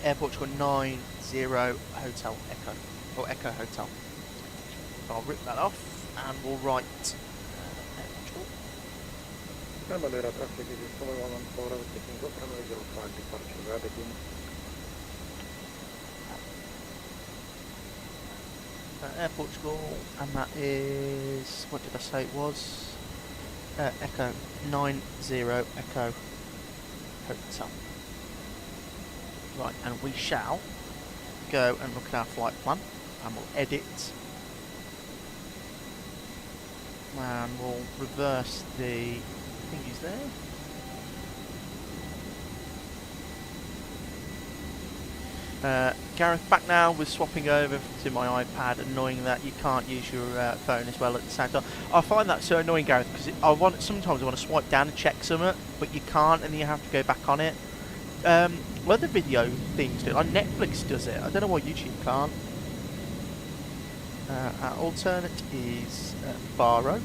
Air Portugal 90 Hotel Echo, or Echo Hotel. So I'll rip that off and we'll write Madeira traffic is 714, taking off runway 05, departure Vatican. Air Portugal, and that is, what did I say it was? Echo 90 Echo Hotel. Right, and we shall go and look at our flight plan, and we'll edit, and we'll reverse the thingies there. Gareth, back now. We're swapping over to my iPad, annoying that you can't use your phone as well at the same time. I find that so annoying, Gareth, because sometimes I want to swipe down and check something, but you can't, and then you have to go back on it. Other video things do, like Netflix does it. I don't know why YouTube can't. Our alternate is Barrow,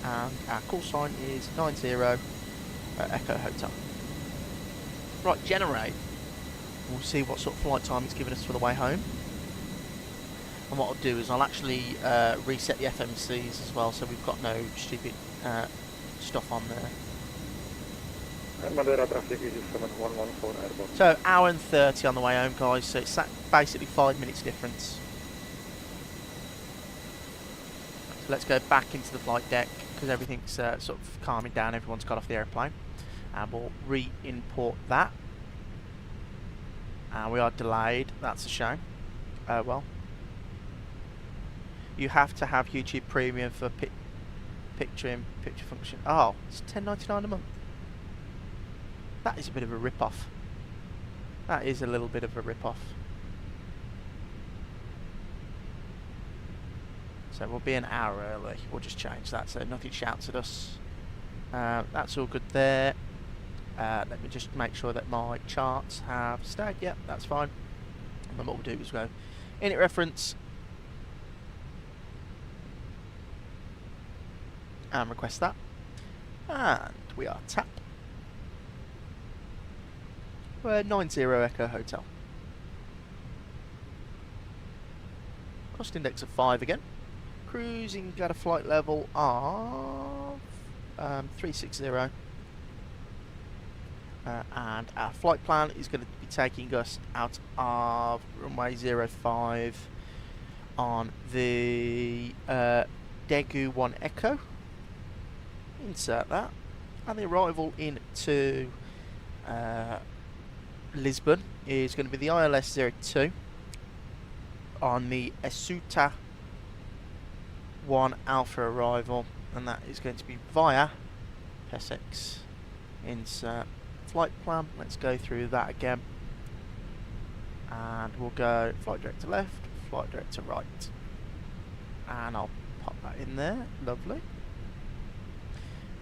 and our call sign is 90 Echo Hotel. Right, generate. We'll see what sort of flight time it's given us for the way home. And what I'll do is I'll actually reset the FMCs as well, so we've got no stupid stuff on there. Madeira traffic is 7114 airborne. So, hour and 30 on the way home, guys, so it's basically 5 minutes difference. So let's go back into the flight deck, because everything's sort of calming down, everyone's got off the airplane. And we'll re-import that. We are delayed, that's a shame. Well, you have to have YouTube Premium for picture function. Oh, it's $10.99 a month. That is a bit of a rip-off. That is a little bit of a rip-off. So we'll be an hour early. We'll just change that so nothing shouts at us. That's all good there. Let me just make sure that my charts have stayed. Yep, that's fine. And then what we'll do is go init reference and request that. And we are TAP. We're 90 Echo Hotel. Cost index of 5 again. Cruising at a flight level of 360. And our flight plan is going to be taking us out of runway 05 on the Daegu 1 Echo. Insert that. And the arrival into Lisbon is going to be the ILS 02 on the Asuta 1 Alpha arrival, and that is going to be via PESEX. Insert flight plan. Let's go through that again, and we'll go flight director left, flight director right, and I'll pop that in there. Lovely.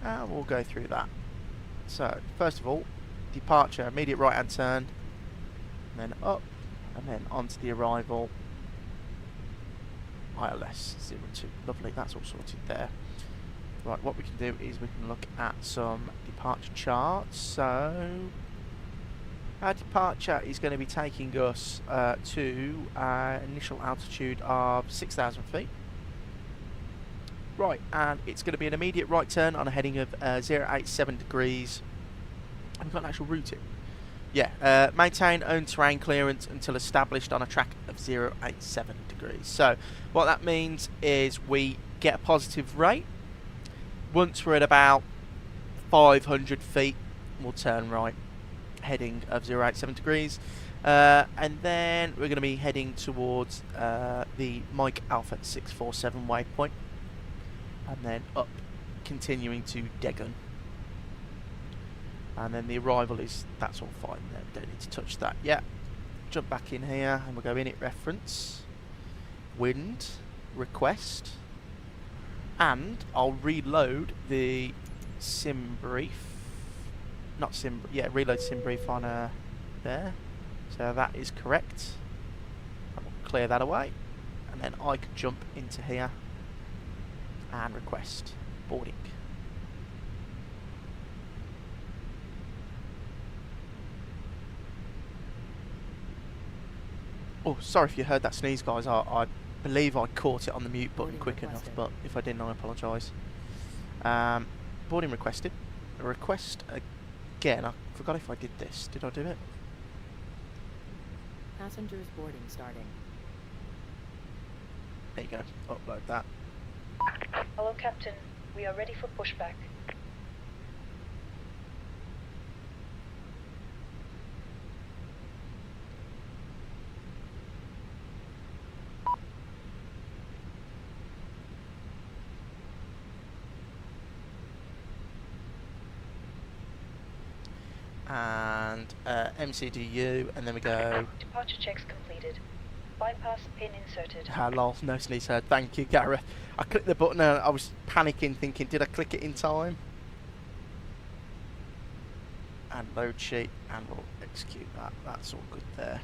And we'll go through that. So first of all, departure, immediate right hand turn, and then up, and then onto the arrival ILS 02. Lovely, that's all sorted there. Right, what we can do is we can look at some departure charts. So our departure is going to be taking us to initial altitude of 6,000 feet. Right, and it's going to be an immediate right turn on a heading of 087 degrees. We've got an actual routing. Yeah, maintain own terrain clearance until established on a track of 087 degrees. So what that means is we get a positive rate. Once we're at about 500 feet, we'll turn right, heading of 087 degrees. And then we're going to be heading towards the Mike Alpha 647 waypoint. And then up, continuing to Daegu. And then the arrival is, that's all fine there, we don't need to touch that yet. Jump back in here and we'll go init reference, wind, request, and I'll reload the sim brief, reload sim brief on there. So that is correct. I will clear that away, and then I can jump into here and request boarding. Oh, sorry if you heard that sneeze, guys. I believe I caught it on the mute button quick enough, but if I didn't, I apologise. Boarding requested. A request again. I forgot if I did this. Did I do it? Passengers boarding starting. There you go. Upload that. Hello, Captain. We are ready for pushback. And MCDU, and then we go. Departure checks completed. Bypass pin inserted. Ah, lol, no sneeze heard. Thank you, Gareth. I clicked the button and I was panicking, thinking, did I click it in time? And load sheet, and we'll execute that. That's all good there.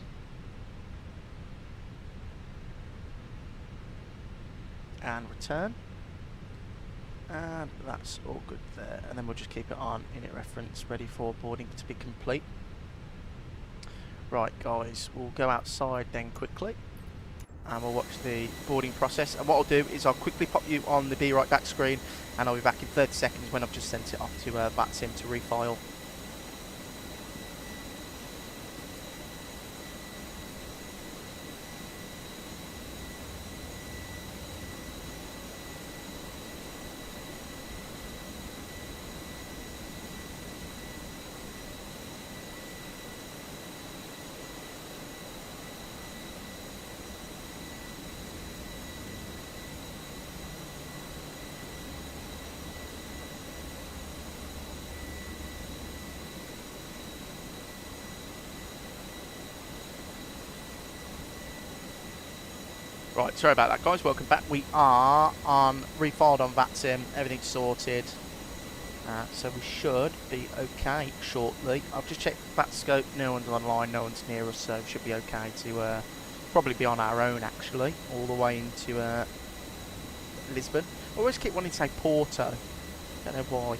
And return. And that's all good there. And then we'll just keep it on init reference, ready for boarding to be complete. Right, guys, we'll go outside then quickly, and we'll watch the boarding process. And what I'll do is I'll quickly pop you on the Be Right Back screen, and I'll be back in 30 seconds when I've just sent it off to VATSIM to refile. Right, sorry about that, guys. Welcome back. We are on refiled on VATSIM. Everything's sorted. So we should be okay shortly. I've just checked VATScope. No one's online. No one's near us, so we should be okay to probably be on our own, actually, all the way into Lisbon. I always keep wanting to say Porto. Don't know why.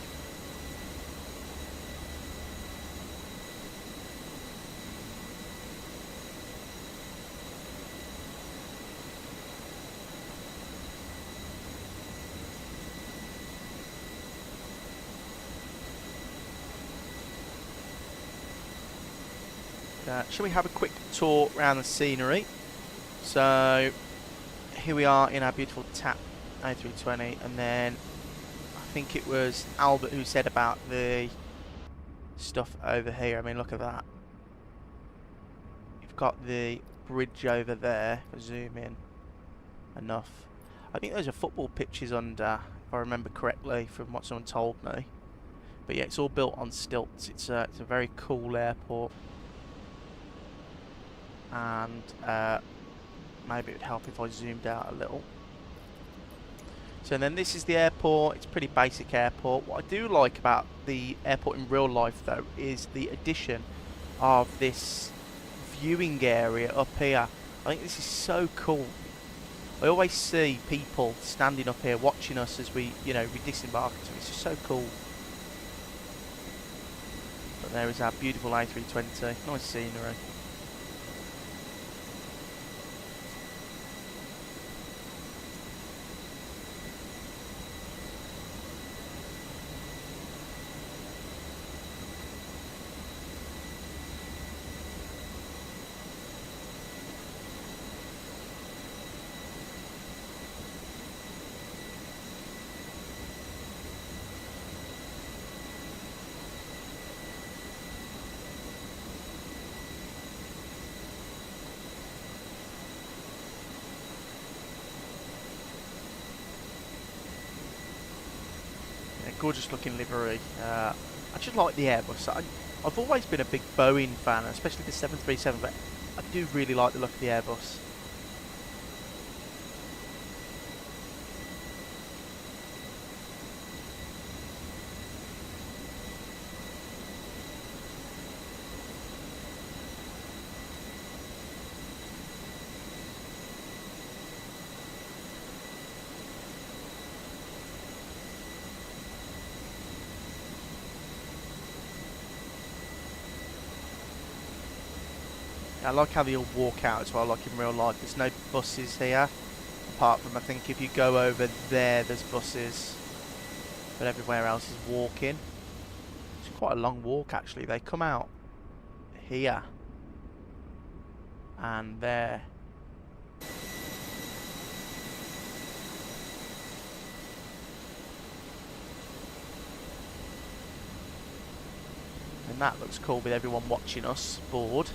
Shall we have a quick tour around the scenery? So here we are in our beautiful TAP A320, and then I think it was Albert who said about the stuff over here. I mean, look at that. You've got the bridge over there. If I zoom in enough. I think those are football pitches under, if I remember correctly from what someone told me. But yeah, it's all built on stilts. It's a very cool airport. And maybe it would help if I zoomed out a little. So then this is the airport. It's a pretty basic airport. What I do like about the airport in real life though is the addition of this viewing area up here. I think this is so cool. I always see people standing up here watching us as we disembark. So it's just so cool. But there is our beautiful A320. Nice scenery. Gorgeous looking livery. I just like the Airbus. I've always been a big Boeing fan, especially the 737, but I do really like the look of the Airbus. I like how they all walk out as well, like in real life. There's no buses here, apart from I think if you go over there, there's buses, but everywhere else is walking. It's quite a long walk actually. They come out here and there. And that looks cool with everyone watching us board.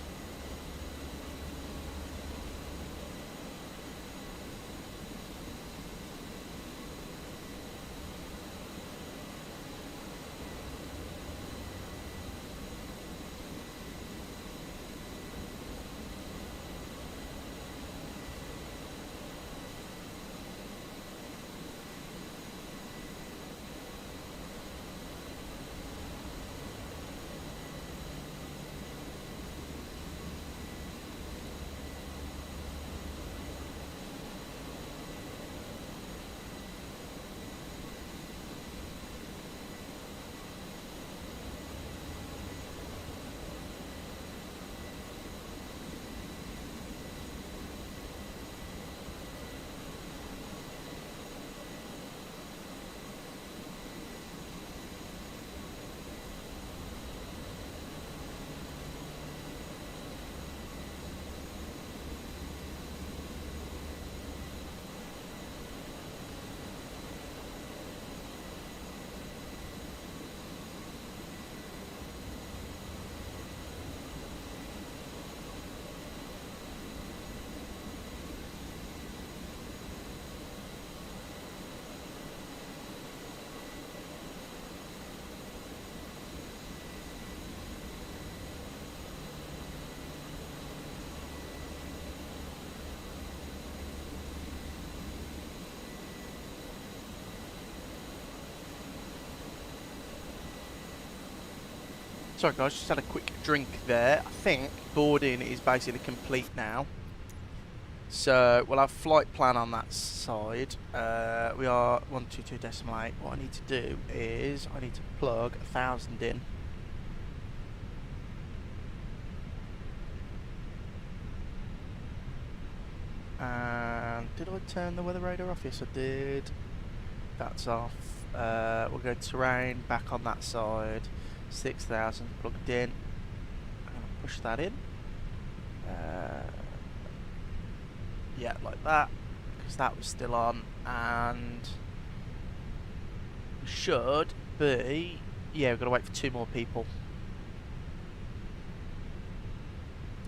Sorry guys, just had a quick drink there. I think boarding is basically complete now. So we'll have flight plan on that side. We are 122.8. What I need to do is I need to plug 1,000 in. And did I turn the weather radar off? Yes I did. That's off. We'll go terrain back on that side. 6,000 plugged in. I'm going to push that in. Yeah, like that, because that was still on, and we should be, yeah, we've got to wait for 2 more people.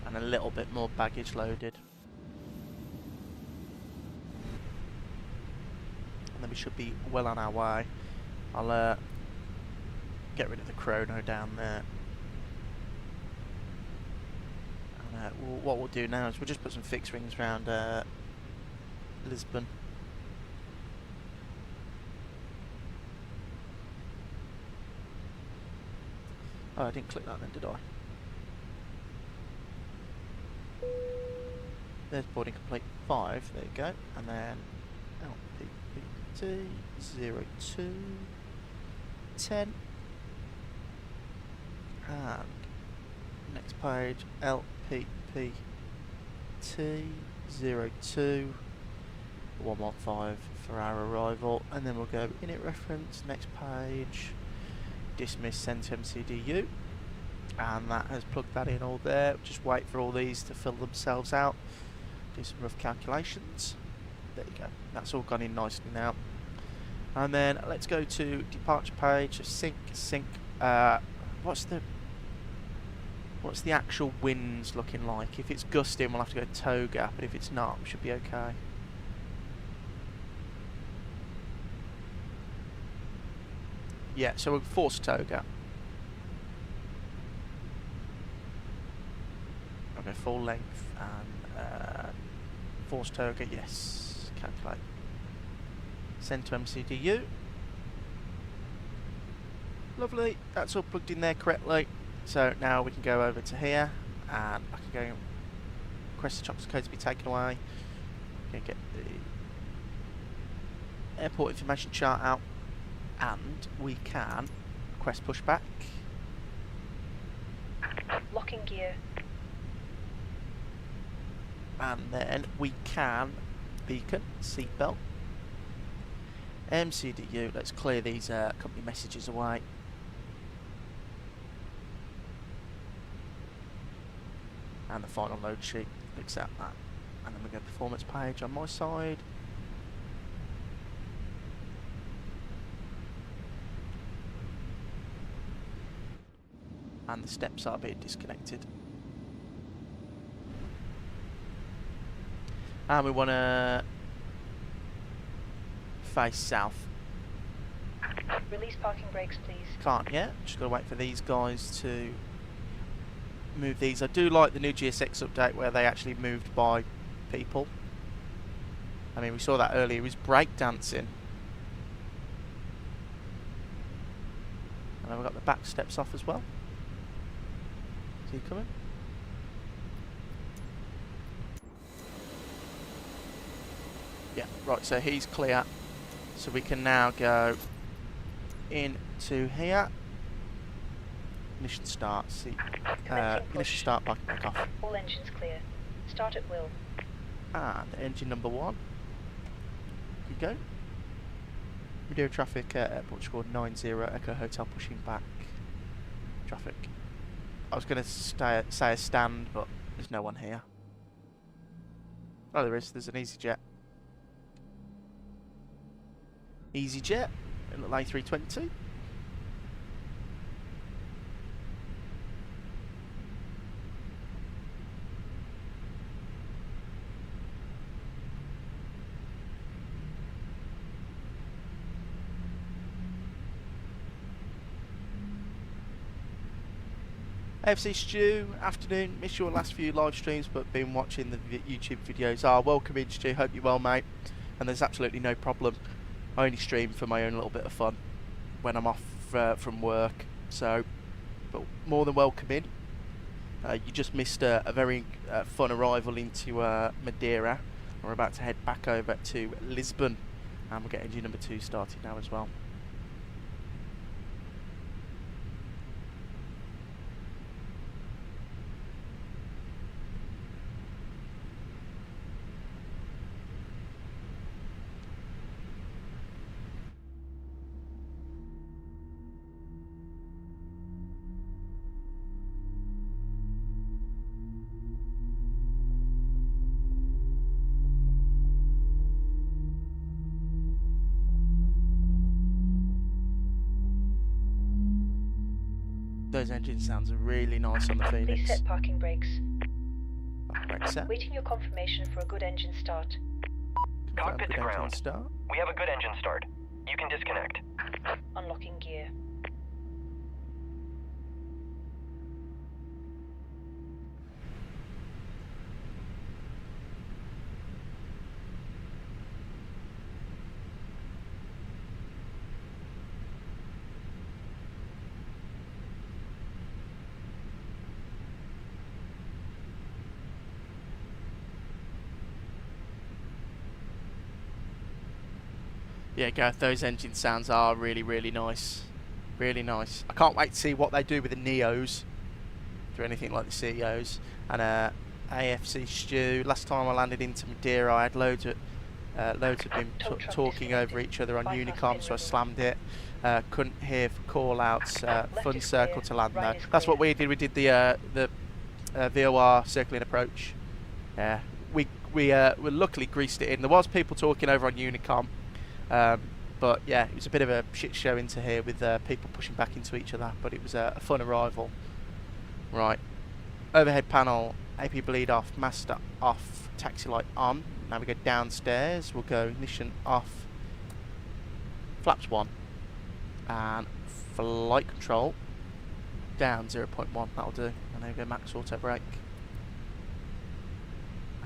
And a little bit more baggage loaded. And then we should be well on our way. I'll get rid of the chrono down there. And what we'll do now is we'll just put some fixed rings around Lisbon. Oh, I didn't click that then, did I? There's boarding complete 5, there you go. And then LPPT-02 10. And next page, LPPT-02 115 for our arrival, and then we'll go init reference, next page, dismiss send to MCDU, and that has plugged that in all there. Just wait for all these to fill themselves out, do some rough calculations. There you go, that's all gone in nicely now. And then let's go to departure page, sync. What's the actual winds looking like? If it's gusting, we'll have to go toe gap, but if it's not, we should be okay. Yeah, so we'll force toe gap. I'll go full length and force toe gap, yes, calculate. Send to MCDU. Lovely, that's all plugged in there correctly. So now we can go over to here, and I can go request the chocolate code to be taken away. I'm going to get the airport information chart out, and we can request pushback. Locking gear. And then we can beacon, seatbelt. MCDU, let's clear these company messages away. And the final load sheet, accept that. And then we go performance page on my side. And the steps are being disconnected. And we want to face south. Release parking brakes, please. Can't yet, just got to wait for these guys to move these. I do like the new GSX update where they actually moved by people. I mean, we saw that earlier, it was breakdancing. And then we've got the back steps off as well. Is he coming? Yeah, right, so he's clear. So we can now go into here. Ignition start, see. Ignition start, back off. All engines clear. Start at will. And engine number 1. Here you go. Radio traffic at Portugal 90 Echo Hotel pushing back. Traffic. I was going to say a stand, but there's no one here. Oh, there is. There's an EasyJet. EasyJet, a little A320. AFC Stu, afternoon. Missed your last few live streams, but been watching the YouTube videos. Welcome in, Stu. Hope you're well, mate. And there's absolutely no problem. I only stream for my own little bit of fun when I'm off from work. So but more than welcome in. You just missed a very fun arrival into Madeira. We're about to head back over to Lisbon, and we'll get engine number 2 started now as well. Those engine sounds are really nice on the Phoenix. Please set parking brakes. Brake set. Waiting your confirmation for a good engine start. Cockpit to ground. Start. We have a good engine start. You can disconnect. Unlocking gear. Yeah, Gareth, those engine sounds are really, really nice. Really nice. I can't wait to see what they do with the Neos. Do anything like the CEOs. And AFC Stew. Last time I landed into Madeira, I had loads of them talking over each other on Unicom, so I slammed it. Couldn't hear for call-outs. Fun circle to land though. That's what we did. We did the VOR circling approach. Yeah, we luckily greased it in. There was people talking over on Unicom. But yeah, it was a bit of a shit show into here with people pushing back into each other, but it was a fun arrival. Right, overhead panel, AP bleed off, master off, taxi light on. Now we go downstairs, we'll go ignition off, flaps 1, and flight control down 0.1, that'll do. And then we go max auto brake.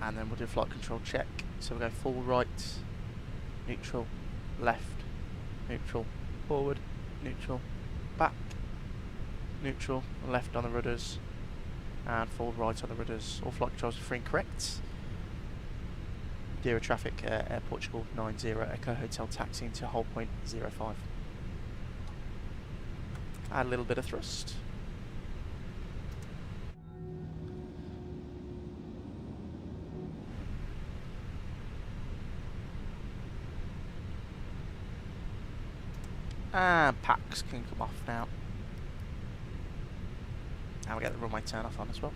And then we'll do flight control check. So we'll go full right, neutral, left, neutral, forward, neutral, back, neutral, left on the rudders, and forward right on the rudders. All flight controls are free and correct. Madeira traffic, Air Portugal 90, Echo Hotel taxiing to hold point 05. Add a little bit of thrust. And packs can come off now. And we get the runway turn off on as well.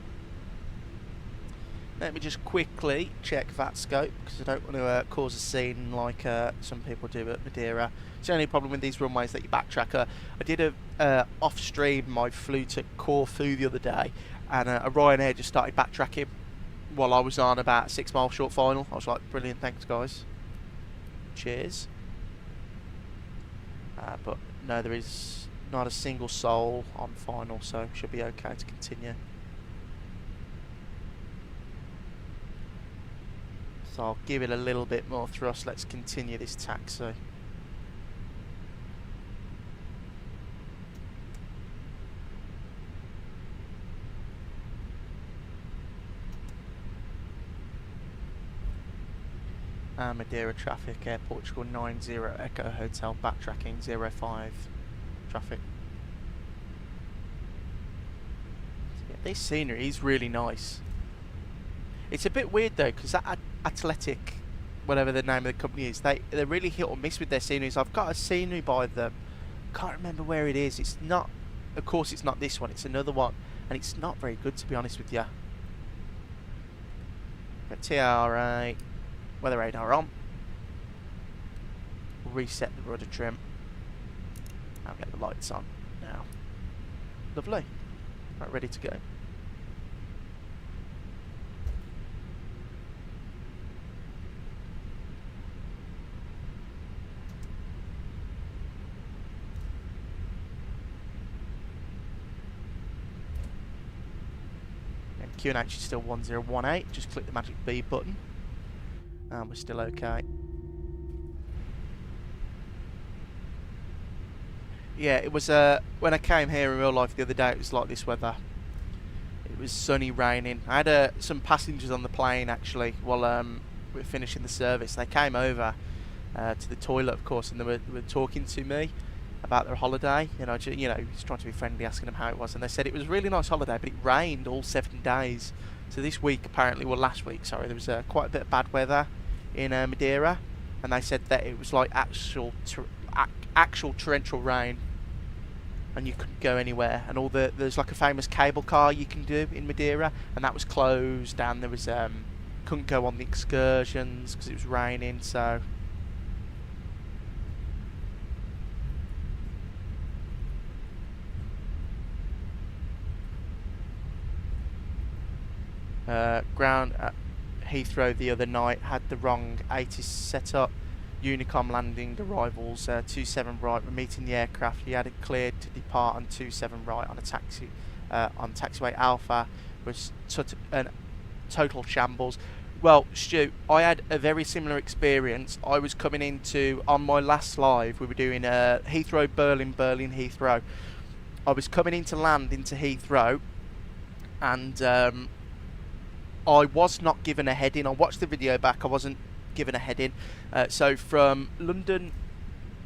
Let me just quickly check VATScope because I don't want to cause a scene like some people do at Madeira. It's the only problem with these runways that you backtrack. I did a off stream. I flew to Corfu the other day, and a Ryanair just started backtracking while I was on about a 6 mile short final. I was like, brilliant, thanks guys. Cheers. But no, there is not a single soul on final, so should be okay to continue. So I'll give it a little bit more thrust. Let's continue this taxi. Madeira traffic, Air Portugal 90, Echo Hotel, backtracking 05 traffic. Yeah, this scenery is really nice. It's a bit weird though, because that Athletic, whatever the name of the company is, they're really hit or miss with their sceneries. I've got a scenery by them, can't remember where it is. It's not, of course it's not this one, it's another one, and it's not very good to be honest with you. Got TRA, weather radar on. Reset the rudder trim. I'll get the lights on now. Lovely. Right, ready to go. And QNH is still 1018. Just click the magic B button. And we're still okay. yeah, it was when I came here in real life the other day, it was like this weather. It was sunny, raining. I had some passengers on the plane actually while we were finishing the service. They came over to the toilet, of course, and they were talking to me about their holiday. And I just, just trying to be friendly, asking them how it was. And they said it was a really nice holiday, but it rained all 7 days. So this week, apparently, well, last week, sorry, there was quite a bit of bad weather in Madeira, and they said that it was like actual torrential rain, and you couldn't go anywhere. And there's like a famous cable car you can do in Madeira, and that was closed. And there was couldn't go on the excursions because it was raining. So ground at Heathrow the other night had the wrong ATIS set up. Unicom landing arrivals 27 right. We're meeting the aircraft. He had it cleared to depart on 27 right on a taxi on taxiway Alpha. Was total shambles. Well, Stu, I had a very similar experience. I was coming into, on my last live, we were doing Heathrow, Berlin, Heathrow. I was coming into land into Heathrow, and I was not given a heading. I watched the video back. I wasn't given a heading. So from London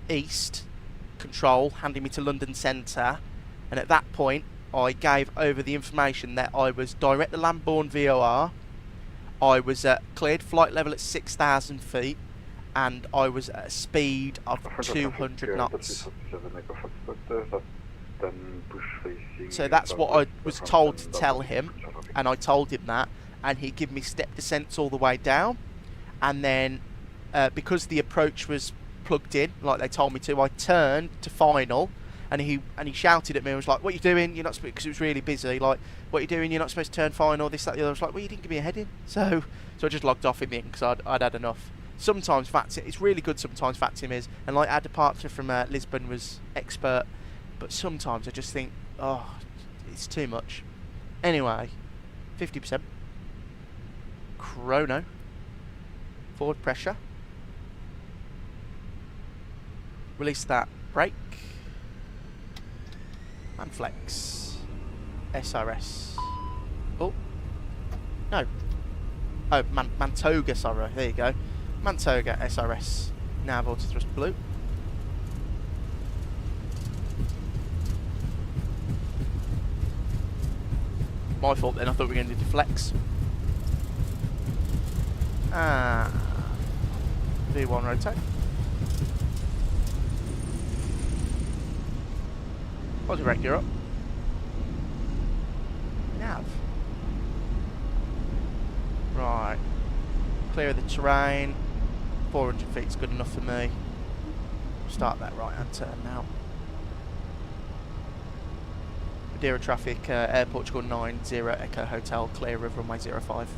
East control handing me to London Centre, and at that point I gave over the information that I was direct to Lambourne VOR. I was at cleared flight level at 6,000 feet, and I was at a speed of 200 knots. So that's what I was told to tell him, and I told him that, and he gave me step descents all the way down. And then because the approach was plugged in like they told me to, I turned to final, and he shouted at me and was like, "What are you doing? You're not supposed," because it was really busy, like, "What are you doing? You're not supposed to turn final, this, that, the other." I was like, "Well, you didn't give me a heading." So I just logged off in the end because I'd had enough. Sometimes VATSIM, it's really good, sometimes VATSIM is, and like our departure from Lisbon was expert, but sometimes I just think, oh, it's too much. Anyway, 50%. Chrono. Forward pressure. Release that brake. And flex. SRS. Oh. No. Oh, Mantoga, sorry. There you go. Mantoga SRS. Nav auto thrust blue. My fault then, I thought we were going to do flex. V1 rotate. Positive brake gear up. Nav. Right. Clear of the terrain. 400 feet is good enough for me. Start that right hand turn now. Madeira traffic, Air Portugal 90 Echo Hotel, clear of runway 05.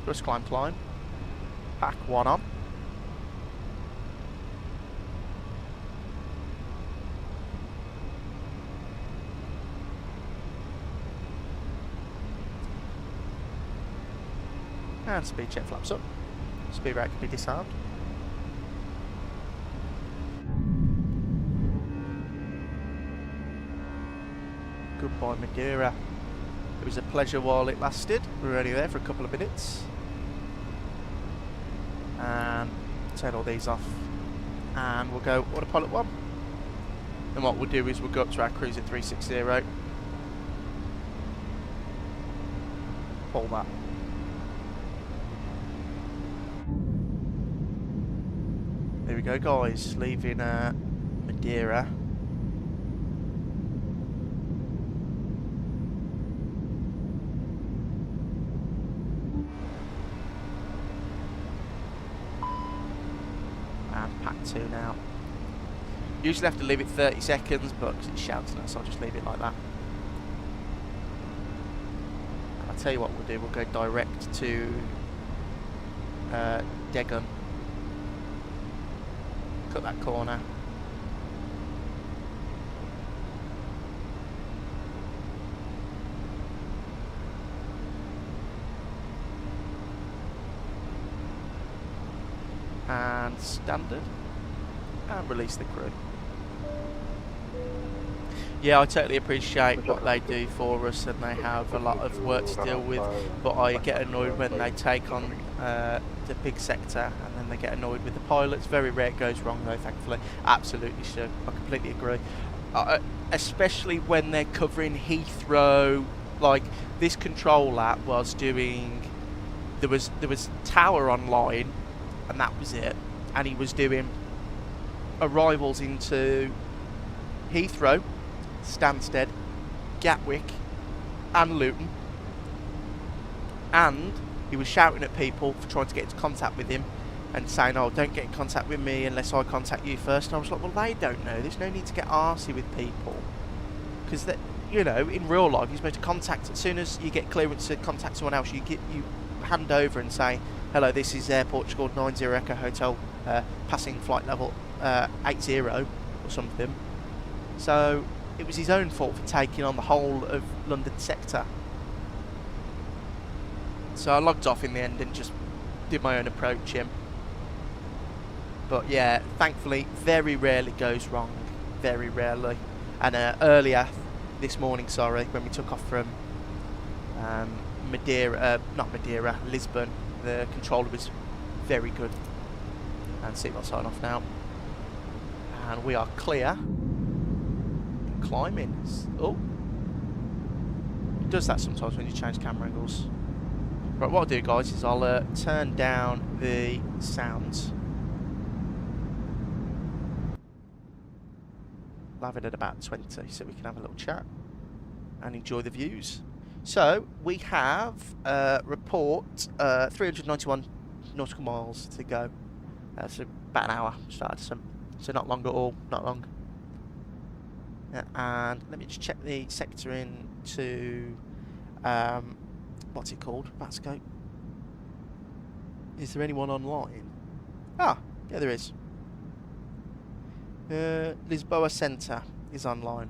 Just climb. Pack 1 on. And speed check flaps up. Speed brake can be disarmed. Goodbye Madeira. It was a pleasure while it lasted. We were only there for a couple of minutes. And turn all these off. And we'll go autopilot 1. And what we'll do is we'll go up to our cruise at 360. Pull that. There we go, guys. Leaving Madeira. And pack 2 now. Usually have to leave it 30 seconds, but because it's shouting us, I'll just leave it like that. And I'll tell you what we'll do. We'll go direct to Dillon. Cut that corner. And standard. And release the crew. Yeah, I totally appreciate what they do for us, and they have a lot of work to deal with, but I get annoyed when they take on the big sector, and then they get annoyed with the pilots. Very rare it goes wrong though, thankfully. Absolutely, sure. I completely agree. Especially when they're covering Heathrow, like this controller was doing, there was Tower online, and that was it, and he was doing arrivals into Heathrow, Stansted, Gatwick and Luton, and he was shouting at people for trying to get into contact with him and saying, oh, don't get in contact with me unless I contact you first. And I was like, well, they don't know, there's no need to get arsey with people, because you know, in real life you're supposed to contact, as soon as you get clearance to contact someone else, you hand over and say, hello, this is Air Portugal 90 Echo Hotel, passing flight level 80 or something. So it was his own fault for taking on the whole of London sector. So I logged off in the end and just did my own approach him. But yeah, thankfully, very rarely goes wrong. Very rarely. And earlier this morning, sorry, when we took off from Lisbon, the controller was very good. And seatbelt sign off now. And we are clear. Climbing. Oh, it does that sometimes when you change camera angles. Right, what I'll do, guys, is I'll turn down the sounds. I'll have it at about 20 so we can have a little chat and enjoy the views. So we have report 391 nautical miles to go. So about an hour started, so not long at all, not long. And let me just check the sector into what's it called? VATSCO. Is there anyone online? Ah, yeah, there is. Lisboa Centre is online.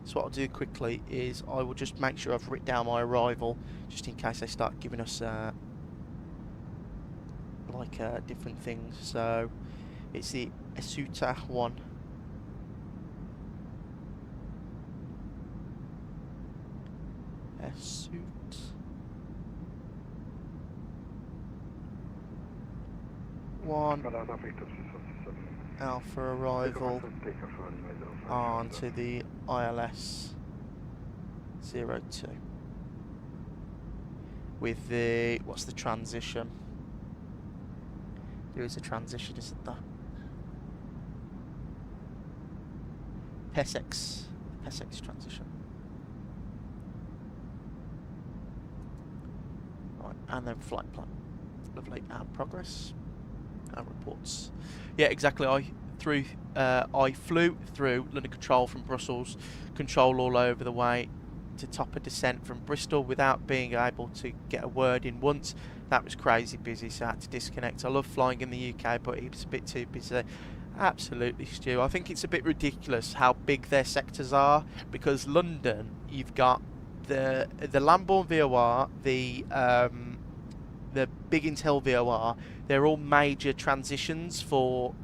So what I'll do quickly is I will just make sure I've written down my arrival, just in case they start giving us different things. So it's the Asuta one. Suit one Alpha arrival on to the ILS 02 with the, what's the transition? There is a transition, isn't there? PESEX transition. And then flight plan. Lovely. And progress. And reports. Yeah, exactly. I flew through London Control from Brussels, control all over the way to top a descent from Bristol without being able to get a word in once. That was crazy busy, so I had to disconnect. I love flying in the UK, but it was a bit too busy. Absolutely, Stu. I think it's a bit ridiculous how big their sectors are, because London, you've got the Lambourne VOR, the Big Intel VOR. They're all major transitions for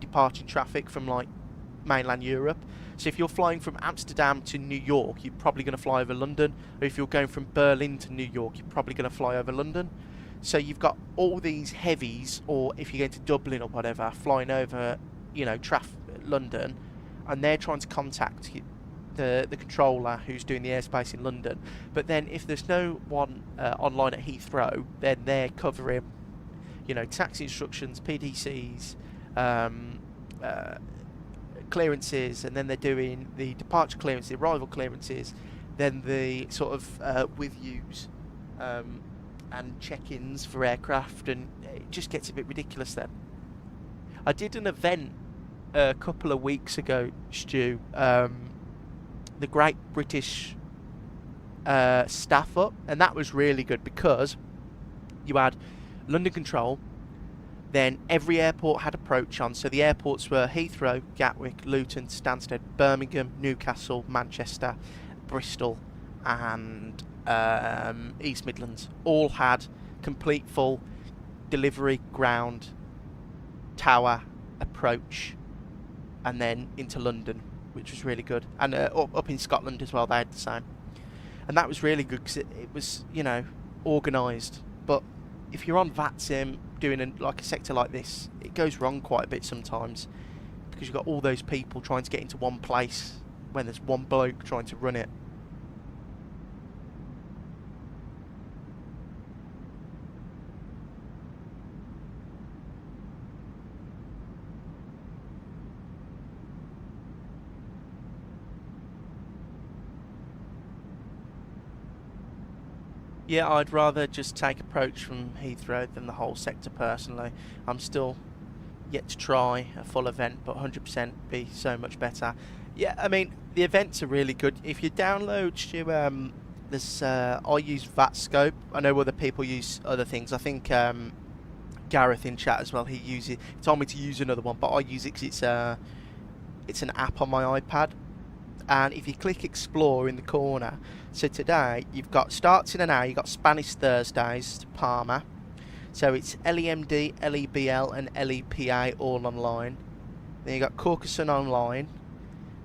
departing traffic from like mainland Europe. So if you're flying from Amsterdam to New York, you're probably going to fly over London. Or if you're going from Berlin to New York, you're probably going to fly over London. So you've got all these heavies, or if you're going to Dublin or whatever, flying over, you know, London, and they're trying to contact the controller who's doing the airspace in London. But then if there's no one online at Heathrow, then they're covering, you know, taxi instructions, PDCs, clearances, and then they're doing the departure clearance, the arrival clearances, then the sort of with yous and check-ins for aircraft, and it just gets a bit ridiculous then. I did an event a couple of weeks ago, Stu, the Great British staff up, and that was really good because you had London Control, then every airport had approach on. So the airports were Heathrow, Gatwick, Luton, Stansted, Birmingham, Newcastle, Manchester, Bristol and East Midlands. All had complete full delivery, ground, tower, approach, and then into London. which was really good. And up in Scotland as well, they had the same. And that was really good because it was, you know, organised. But if you're on VATSIM doing like a sector like this, it goes wrong quite a bit sometimes because you've got all those people trying to get into one place when there's one bloke trying to run it. Yeah, I'd rather just take approach from Heathrow than the whole sector personally. I'm still yet to try a full event, but 100% be so much better. Yeah, I mean, the events are really good. If you download, Stu, there's, I use VATScope. I know other people use other things. I think Gareth in chat as well, he told me to use another one, but I use it because it's an app on my iPad. And if you click Explore in the corner, so today you've got, starts in an hour, you've got Spanish Thursdays to Palma. So it's LEMD, LEBL and LEPA all online. Then you've got Caucasus online,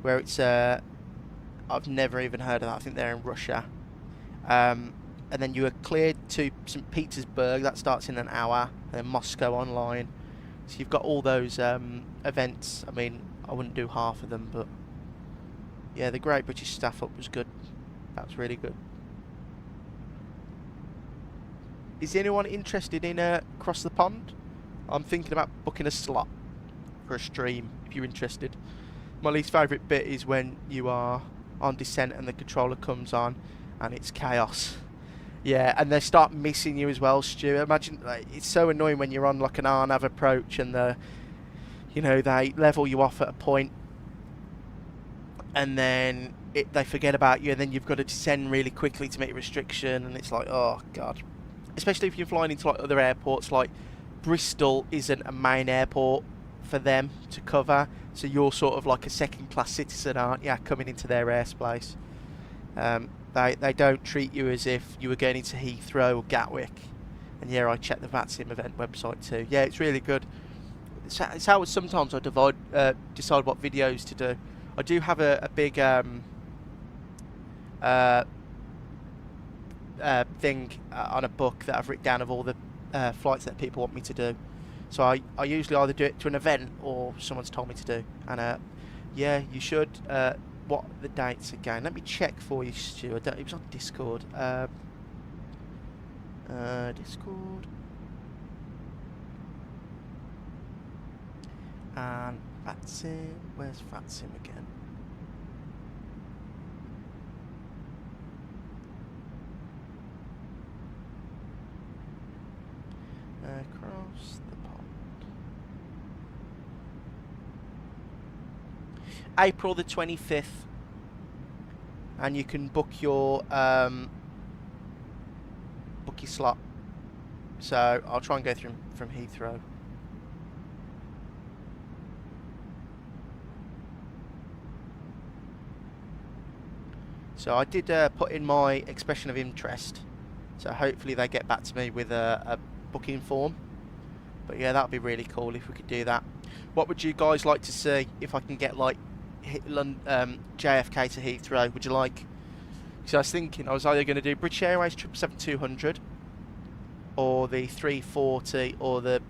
where it's, I've never even heard of that, I think they're in Russia. And then you are cleared to St. Petersburg, that starts in an hour, and then Moscow online. So you've got all those events. I mean, I wouldn't do half of them, but yeah, the Great British Staff Up was good. That was really good. Is anyone interested in Across the Pond? I'm thinking about booking a slot for a stream, if you're interested. My least favourite bit is when you are on descent and the controller comes on and it's chaos. Yeah, and they start missing you as well, Stu. Imagine, like, it's so annoying when you're on like an RNAV approach and they level you off at a point, and then they forget about you, and then you've got to descend really quickly to meet a restriction, and it's like, oh god. Especially if you're flying into like other airports, like Bristol isn't a main airport for them to cover, so you're sort of like a second class citizen, aren't you, coming into their airspace. They don't treat you as if you were going into Heathrow or Gatwick. And yeah, I checked the VATSIM event website too. Yeah, it's really good. It's how sometimes I decide what videos to do. I do have a big thing on a book that I've written down of all the flights that people want me to do. So I usually either do it to an event or someone's told me to do. And yeah, you should. What are the dates again? Let me check for you, Stu. It was on Discord. Discord. And VATSIM. Where's VATSIM again? Across the pond. April the 25th. And you can book your slot. So I'll try and go through from Heathrow. So I did put in my expression of interest, so hopefully they get back to me with a booking form. But yeah, that would be really cool if we could do that. What would you guys like to see if I can get like JFK to Heathrow? Would you like? Because I was thinking I was either going to do British Airways 777-200 or the 340 or the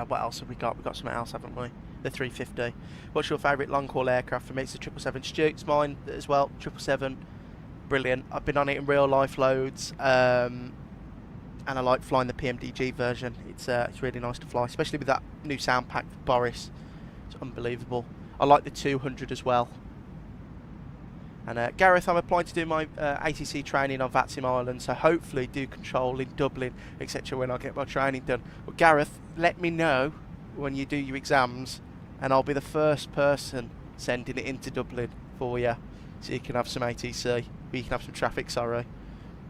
what else have we got? We've got something else, haven't we? The 350. What's your favourite long-haul aircraft? For me, it's the 777. Stu's mine as well. 777, brilliant. I've been on it in real life loads, and I like flying the PMDG version. It's really nice to fly, especially with that new sound pack for Boris. It's unbelievable. I like the 200 as well. And Gareth, I'm applying to do my ATC training on VATSIM Ireland, so hopefully do control in Dublin, etc. when I get my training done. But Gareth, let me know when you do your exams, and I'll be the first person sending it into Dublin for you, so you can have some ATC, you can have some traffic, sorry.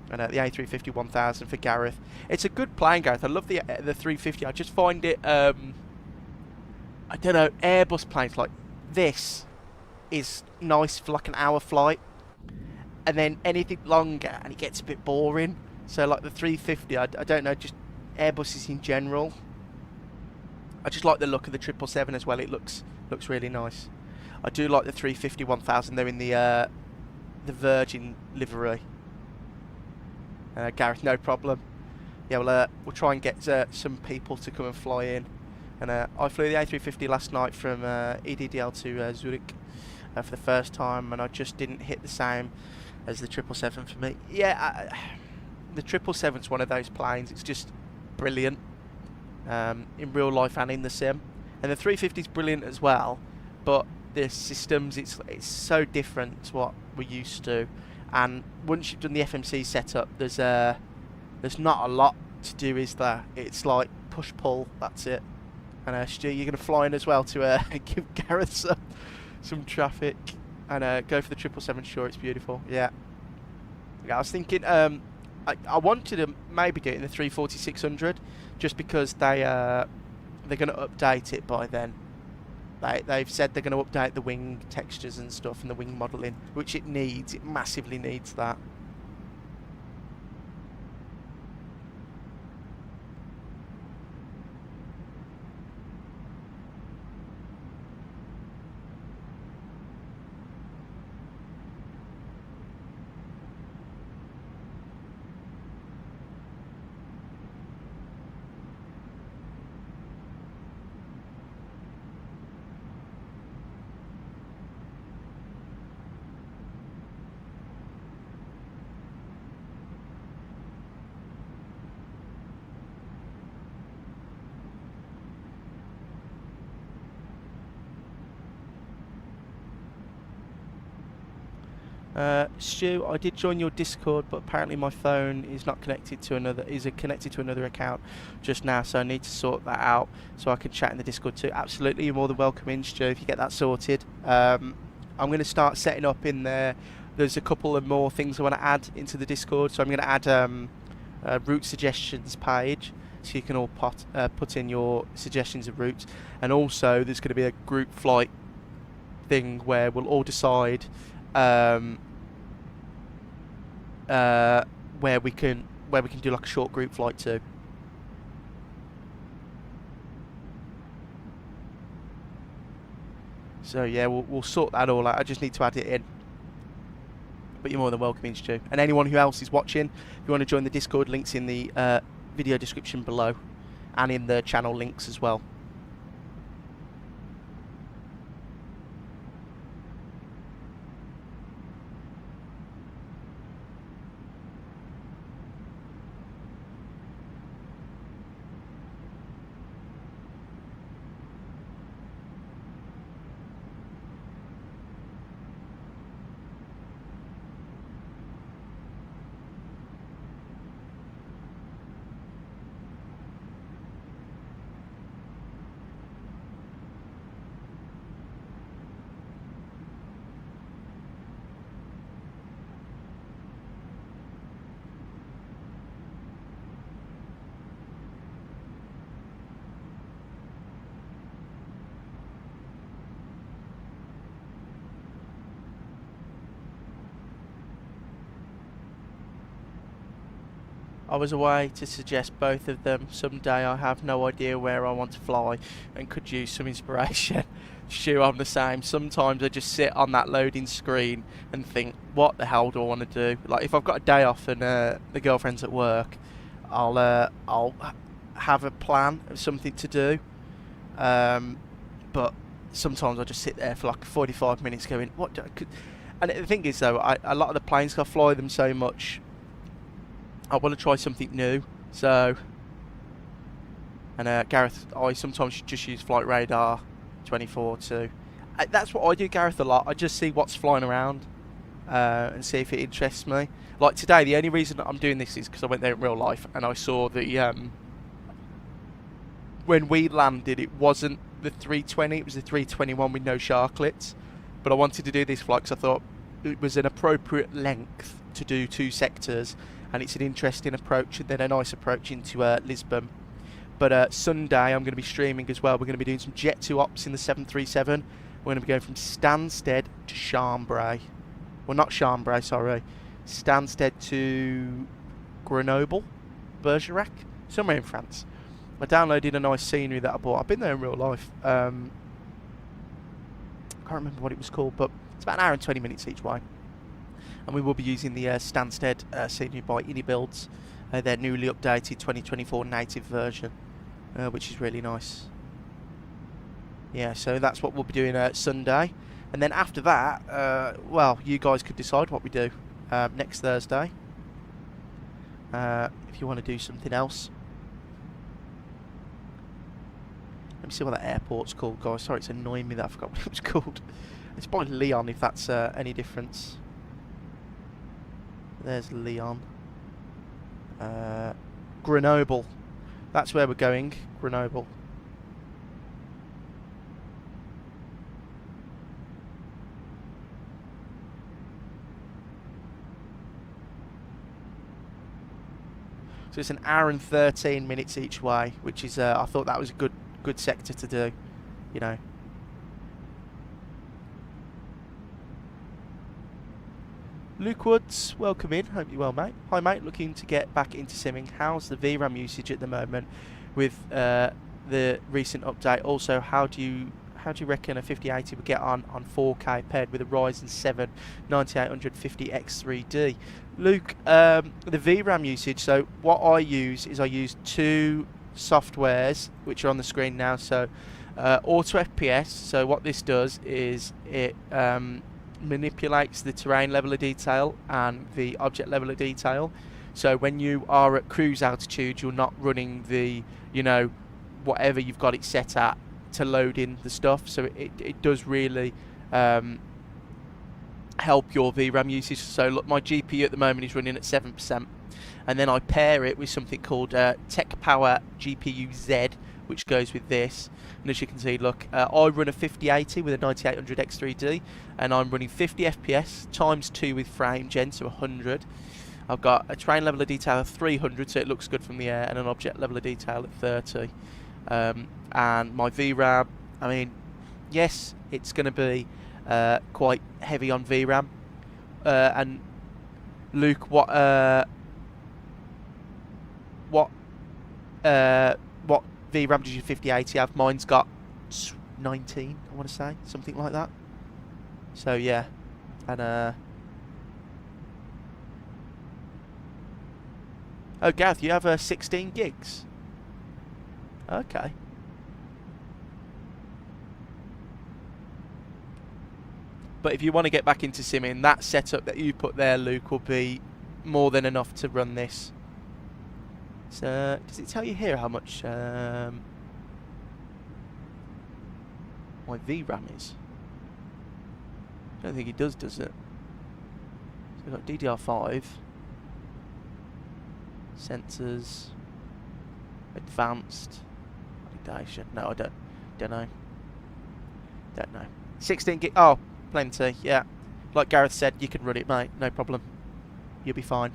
And the A350-1000 for Gareth. It's a good plane, Gareth. I love the 350. I just find it, I don't know, Airbus planes like this is nice for like an hour flight, and then anything longer and it gets a bit boring. So like the 350, I don't know, just Airbuses in general. I just like the look of the 777 as well. It looks really nice. I do like the 350-1000. They're in the Virgin livery. Gareth, no problem. Yeah, we'll try and get some people to come and fly in. And I flew the A350 last night from EDDL to Zurich for the first time, and I just didn't hit the same as the 777 for me. Yeah, the 777's one of those planes. It's just brilliant in real life and in the sim. And the 350's brilliant as well, but the systems, it's so different to what we're used to. And once you've done the FMC setup, there's not a lot to do, is there? It's like push-pull, that's it. And Stu, you're going to fly in as well to give Gareth some traffic and go for the 777. Sure, it's beautiful. Yeah. I was thinking I wanted to maybe do it in the 340-600 just because they're going to update it by then. They've said they're going to update the wing textures and stuff and the wing modelling, which it needs. It massively needs that. Stu, I did join your Discord, but apparently my phone is not connected to another account just now, so I need to sort that out so I can chat in the Discord too. Absolutely, you're more than welcome in, Stu, if you get that sorted. I'm going to start setting up in there. There's a couple of more things I want to add into the Discord, so I'm going to add a route suggestions page, so you can all put in your suggestions of routes, and also there's going to be a group flight thing where we'll all decide where we can do like a short group flight too. So yeah, we'll sort that all out. I just need to add it in. But you're more than welcome in, Stu. And anyone who else is watching, if you want to join the Discord, links in the video description below and in the channel links as well. I was away to suggest both of them. Someday I have no idea where I want to fly and could use some inspiration. Stu, I'm the same. Sometimes I just sit on that loading screen and think, what the hell do I want to do? Like if I've got a day off and the girlfriend's at work, I'll have a plan of something to do. But sometimes I just sit there for like 45 minutes going, what do I could... And the thing is though, a lot of the planes, I fly them so much, I want to try something new. So, and Gareth, I sometimes just use Flight Radar 24 too. That's what I do, Gareth, a lot. I just see what's flying around and see if it interests me. Like today, the only reason that I'm doing this is because I went there in real life and I saw the when we landed, it wasn't the 320, it was the 321 with no sharklets. But I wanted to do this flight because I thought it was an appropriate length to do 2 sectors, and it's an interesting approach and then a nice approach into Lisbon. But Sunday I'm going to be streaming as well. We're going to be doing some Jet 2 ops in the 737. We're going to be going from Stansted to Chambray. Well, not Chambray, sorry. Stansted to Grenoble, Bergerac, somewhere in France. I downloaded a nice scenery that I bought. I've been there in real life. I can't remember what it was called, but it's about an hour and 20 minutes each way. And we will be using the Stansted scenery by Builds, their newly updated 2024 native version, which is really nice. Yeah, so that's what we'll be doing Sunday. And then after that, well, you guys could decide what we do next Thursday. If you want to do something else. Let me see what that airport's called, guys. Sorry, it's annoying me that I forgot what it was called. It's by Leon, if that's any difference. There's Leon. Grenoble. That's where we're going. Grenoble. So it's an hour and 13 minutes each way, which is I thought that was a good sector to do, you know. Luke Woods, welcome in. Hope you're well, mate. Hi, mate. Looking to get back into simming. How's the VRAM usage at the moment with the recent update? Also, how do you reckon a 5080 would get on 4K paired with a Ryzen 7 9850X3D? Luke, the VRAM usage. So what I use is I use two softwares which are on the screen now. So Auto FPS. So what this does is it manipulates the terrain level of detail and the object level of detail. So when you are at cruise altitude, you're not running the, you know, whatever you've got it set at to load in the stuff. So it does really help your VRAM usage. So look, my GPU at the moment is running at 7%, and then I pair it with something called Tech Power GPU Z, which goes with this. And as you can see, look, I run a 5080 with a 9800X3D, and I'm running 50 FPS times 2 with frame gen, so 100. I've got a terrain level of detail of 300, so it looks good from the air, and an object level of detail at 30. And my VRAM, I mean, yes, it's going to be quite heavy on VRAM. And Luke, what VRAM does your 5080 have? Mine's got 19, I want to say, something like that. So yeah, and oh, Gareth, you have 16 gigs. Okay. But if you want to get back into simming, that setup that you put there, Luke, will be more than enough to run this. So, does it tell you here how much my VRAM is? I don't think it does it? So we've got DDR5, sensors, advanced, validation. No, I don't know. Don't know. 16 gig. Oh, plenty. Yeah, like Gareth said, you can run it, mate. No problem. You'll be fine.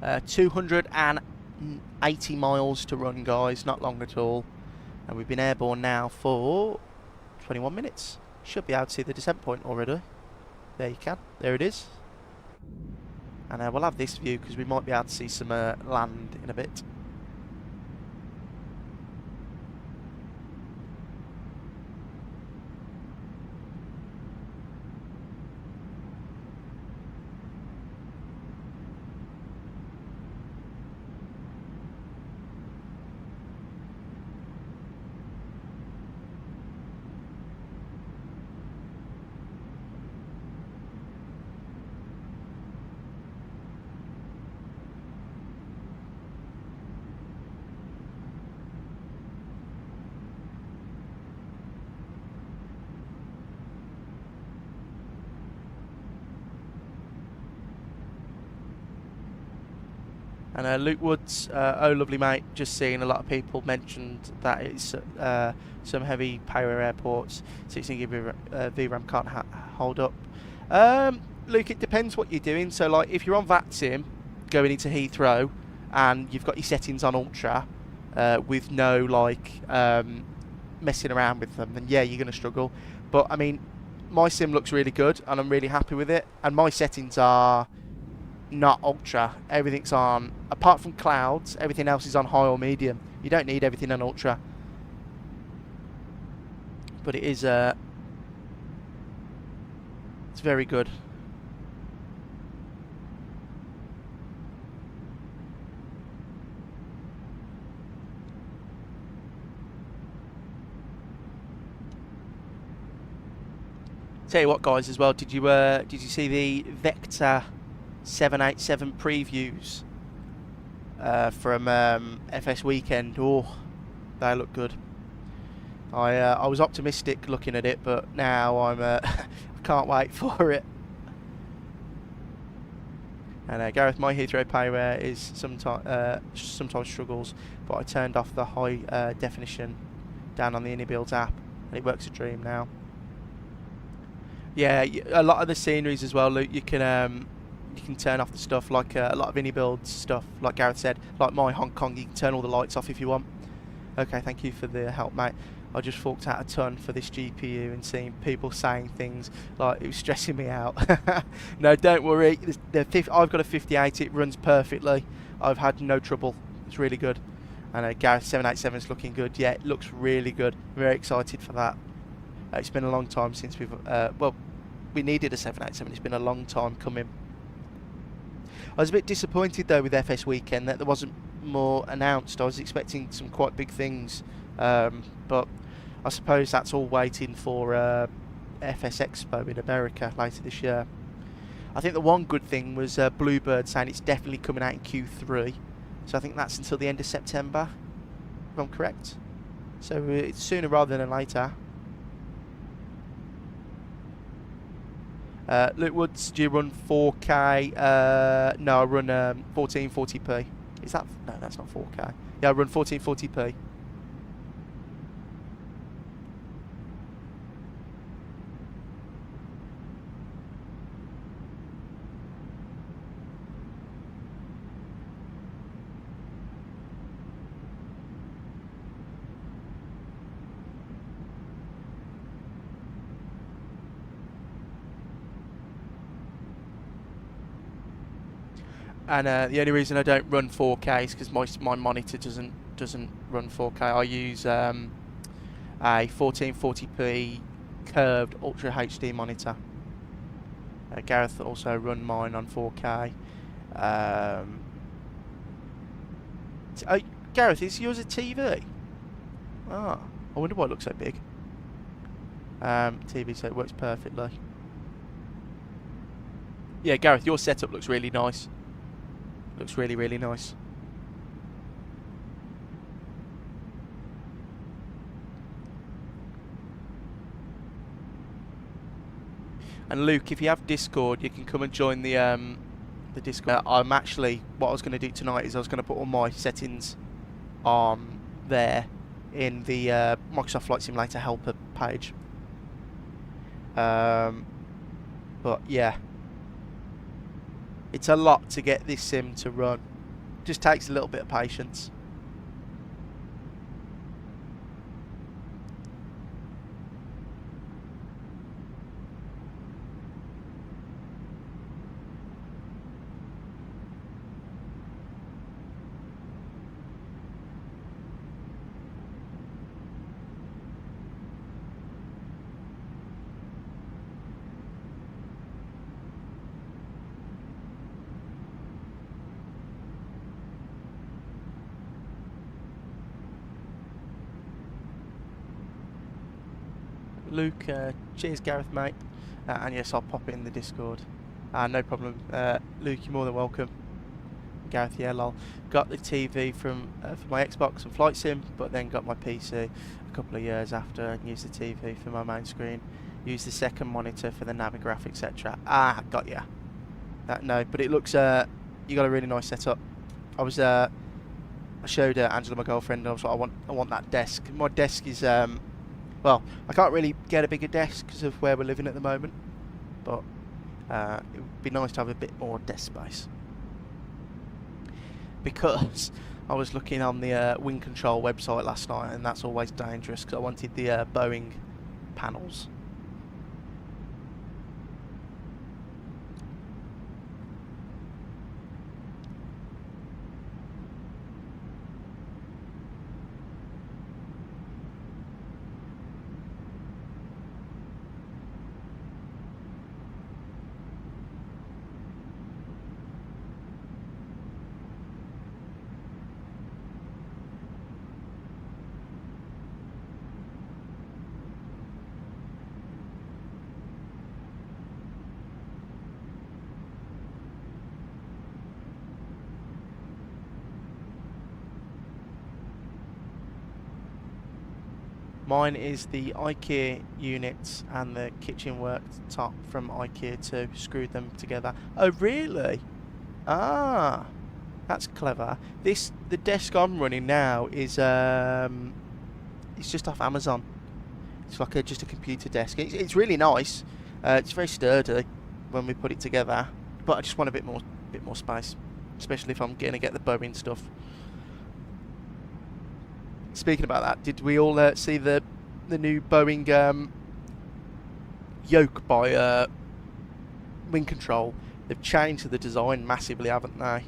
Uh, 280 miles to run, guys, not long at all. And we've been airborne now for 21 minutes. Should be able to see the descent point already. There you can. There it is. And we'll have this view because we might be able to see some land in a bit. And Luke Woods, oh lovely mate, just seeing a lot of people mentioned that it's some heavy power airports, 16 GB VRAM can't hold up. Luke, it depends what you're doing. So, like, if you're on VATSIM going into Heathrow and you've got your settings on Ultra with no, like, messing around with them, then yeah, you're going to struggle. But, I mean, my sim looks really good and I'm really happy with it. And my settings are not Ultra. Everything's on, apart from clouds, everything else is on high or medium. You don't need everything on Ultra. But it is, it's very good. Tell you what, guys, as well, did you see the Vector 787 previews from FS Weekend? Oh, they look good. I was optimistic looking at it, but now I'm I can't wait for it. And Gareth, my Heathrow payware is sometimes struggles, but I turned off the high definition down on the InnyBuilds app, and it works a dream now. Yeah, a lot of the sceneries as well, Luke, you can turn off the stuff, like a lot of InnyBuilds stuff, like Gareth said, like my Hong Kong, you can turn all the lights off if you want. Okay, thank you for the help, mate. I just forked out a ton for this GPU and seeing people saying things like it was stressing me out. No, don't worry. I've got a 58. It runs perfectly. I've had no trouble. It's really good. And Gareth 787 is looking good. Yeah, it looks really good. Very excited for that. It's been a long time since we've well, we needed a 787. It's been a long time coming. I was a bit disappointed though with FS Weekend that there wasn't more announced. I was expecting some quite big things, but I suppose that's all waiting for FS Expo in America later this year. I think the one good thing was Bluebird saying it's definitely coming out in Q3, so I think that's until the end of September, if I'm correct. So it's sooner rather than later. Luke Woods, do you run 4K? No, I run 1440p. Is that? No, that's not 4K. Yeah, I run 1440p. And the only reason I don't run 4K is because my monitor doesn't run 4K. I use a 1440p curved Ultra HD monitor. Gareth also run mine on 4K. Gareth, is yours a TV? Ah, I wonder why it looks so big. TV, so it works perfectly. Yeah, Gareth, your setup looks really nice. Looks really, really nice. And Luke, if you have Discord, you can come and join the Discord. I'm actually, what I was going to do tonight is I was going to put all my settings on there in the Microsoft Flight Simulator helper page. But yeah. It's a lot to get this sim to run. Just takes a little bit of patience. Luke, cheers Gareth, mate. And yes, I'll pop it in the Discord. No problem. Luke, you're more than welcome. Gareth, yeah, lol. Got the TV for my Xbox and Flight Sim, but then got my PC a couple of years after and used the TV for my main screen. Used the second monitor for the Navigraph, etc. Ah, got ya. No, but it looks, you got a really nice setup. I showed Angela, my girlfriend, and I was like, I want that desk. My desk is, well, I can't really get a bigger desk because of where we're living at the moment, but It would be nice to have a bit more desk space. Because I was looking on the wind control website last night, and that's always dangerous because I wanted the Boeing panels. Mine is the IKEA units and the kitchen worktop from IKEA too. Screwed them together. Oh really? Ah, that's clever. The desk I'm running now is it's just off Amazon. It's like just a computer desk. It's really nice. It's very sturdy when we put it together. But I just want a bit more space, especially if I'm going to get the Boeing stuff. Speaking about that, did we all see the new Boeing yoke by Wind Control? They've changed the design massively, haven't they?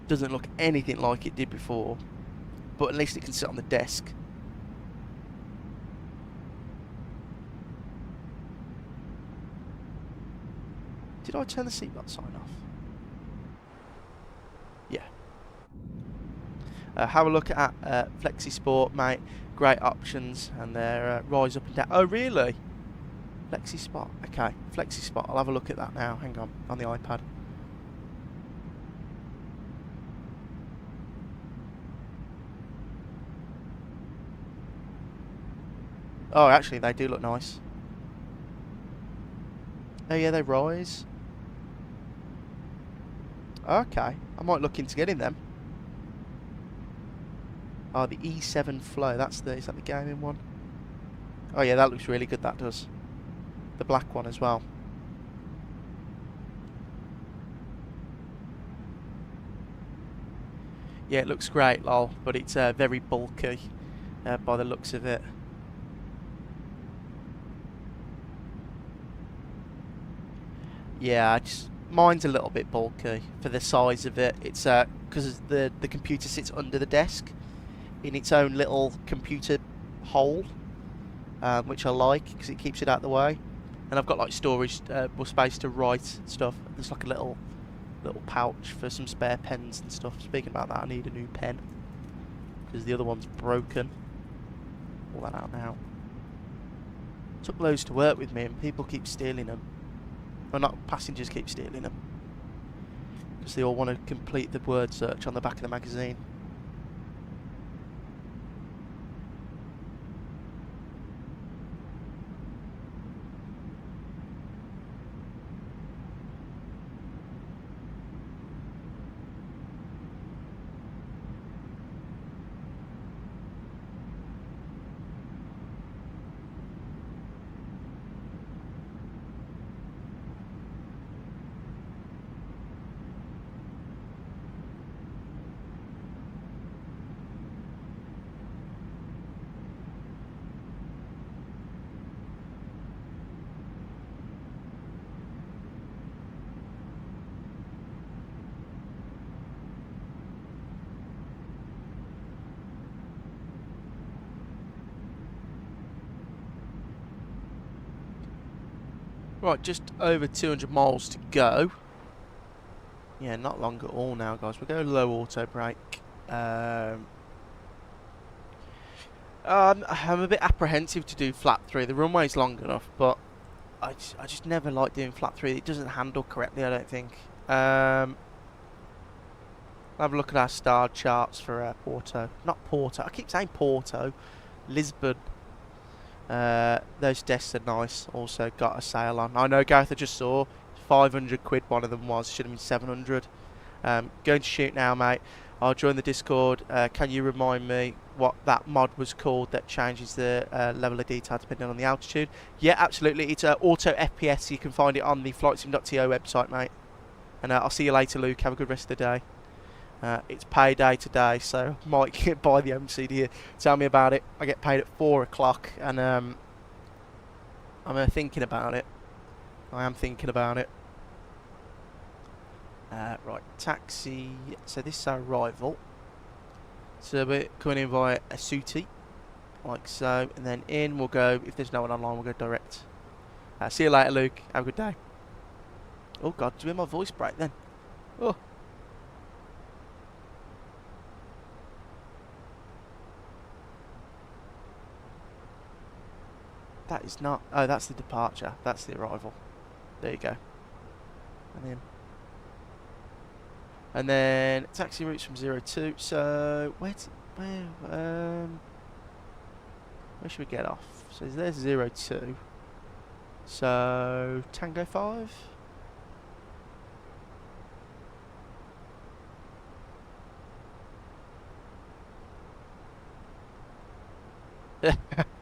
Doesn't look anything like it did before, but at least it can sit on the desk. Did I turn the seatbelt sign off? Yeah. Have a look at Flexi Sport, mate. Great options, and they're rise up and down. Oh, really? Flexi Spot. Okay, Flexi Spot. I'll have a look at that now. Hang on the iPad. Oh, actually, they do look nice. Oh, yeah, they rise. Okay, I might look into getting them. Oh, the E7 Flow. Is that the gaming one? Oh yeah, that looks really good. That does. The black one as well. Yeah, it looks great, lol. But it's very bulky by the looks of it. Yeah, mine's a little bit bulky for the size of it. It's because the computer sits under the desk in its own little computer hole, which I like because it keeps it out of the way. And I've got like storage or space to write stuff. There's like a little pouch for some spare pens and stuff. Speaking about that, I need a new pen because the other one's broken. Pull that out now. Took loads to work with me, and people keep stealing them. Well, not passengers keep stealing them because they all want to complete the word search on the back of the magazine. Right, just over 200 miles to go. Yeah, not long at all now, guys. We're going low auto brake. I'm a bit apprehensive to do flat 3. The runway's long enough, but I just never like doing flat 3. It doesn't handle correctly, I don't think. Have a look at our star charts for Porto. Not Porto. I keep saying Porto. Lisbon. Those desks are nice. Also got a sale on. I know, Gareth, I just saw 500 quid one of them was. Should have been 700. Going to shoot now, mate. I'll join the Discord. Can you remind me what that mod was called that changes the level of detail depending on the altitude. Yeah, absolutely. It's auto FPS. You can find it on the flightsim.to website, mate. And I'll see you later, Luke. Have a good rest of the day. It's payday today, so might get by the MCD. Tell me about it. I get paid at 4 o'clock, and I'm thinking about it. I am thinking about it. Right, taxi. So this is our arrival. So we're coming in via a Suti, like so, and then in we'll go. If there's no one online, we'll go direct. See you later, Luke. Have a good day. Oh God, do you hear my voice break then? Oh. That is not. Oh, that's the departure. That's the arrival. There you go. And then taxi routes from 02. So where should we get off? So there's 02. So Tango 5.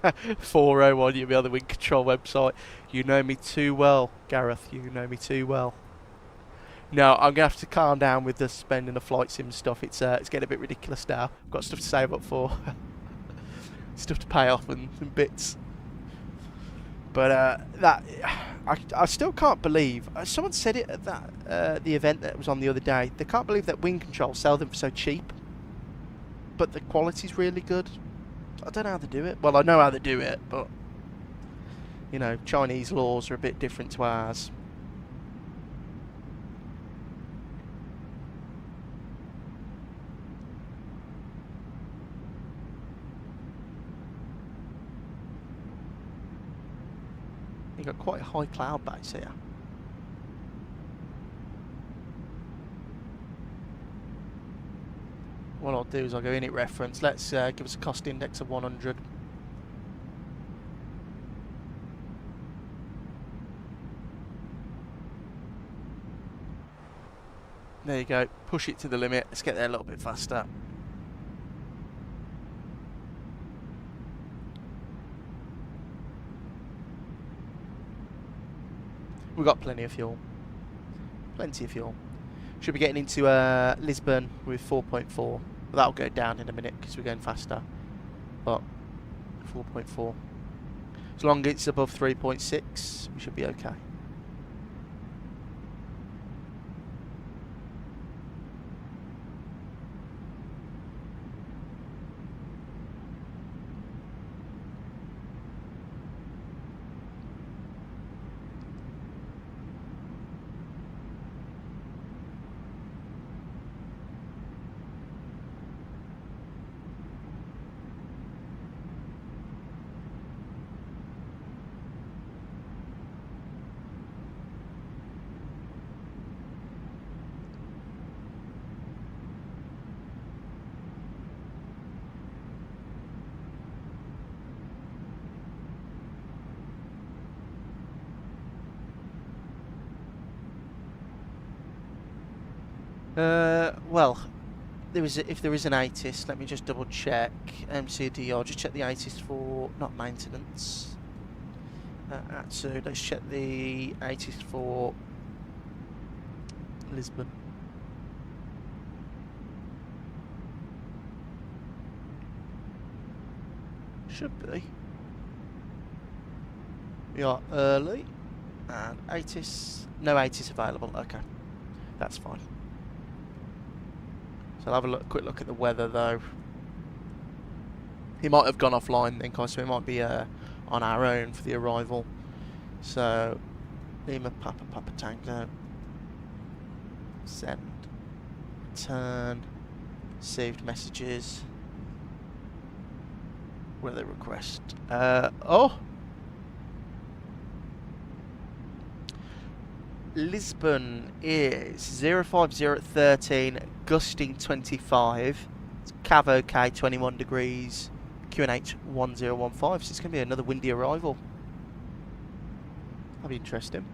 $401, you'll be on the Wind Control website. You know me too well, Gareth. You know me too well. No, I'm gonna have to calm down with the spending the flight sim stuff. It's getting a bit ridiculous now. I've got stuff to save up for, stuff to pay off and bits. But I still can't believe. Someone said it at that the event that was on the other day. They can't believe that Wind Control sell them for so cheap, but the quality's really good. I don't know how they do it. Well, I know how they do it, but you know, Chinese laws are a bit different to ours. You've got quite a high cloud base here. What I'll do is I'll go init reference. Let's give us a cost index of 100. There you go. Push it to the limit. Let's get there a little bit faster. We've got plenty of fuel. Plenty of fuel. Should be getting into Lisbon with 4.4. That'll go down in a minute because we're going faster. But 4.4. As long as it's above 3.6, we should be okay. Well, if there is an ATIS, let me just double check. MCD, I'll just check the ATIS for not maintenance. So let's check the ATIS for Lisbon. Should be. We are early, and ATIS, no ATIS available. Okay, that's fine. So I'll have a quick look at the weather though. He might have gone offline then, guys, so it might be on our own for the arrival. So, Lima Papa Papa Tango. Send. Return. Saved messages. Weather request. Oh! Lisbon is 05013, gusting 25. It's Cav OK, 21 degrees, QNH 1015. So it's going to be another windy arrival. That'll be interesting.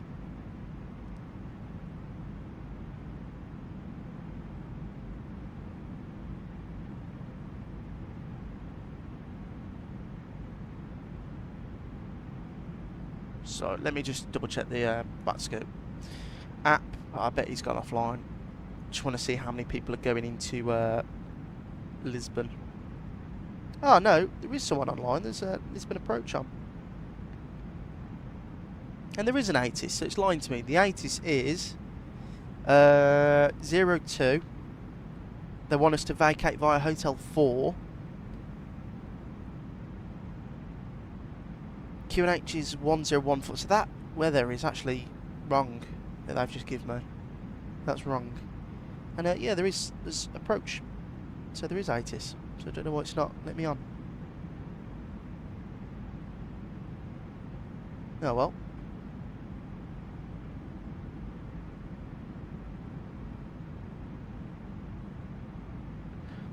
So let me just double check the VATScope app. I bet he's gone offline. Just want to see how many people are going into Lisbon. Oh no, there is someone online. There's a Lisbon approach on. And there is an ATIS, so it's lying to me. The ATIS is 02. They want us to vacate via Hotel 4. QNH is 1014. So that weather is actually wrong that they've just given me. That's wrong. And yeah, there's approach. So there is ATIS. So I don't know why it's not let me on. Oh well.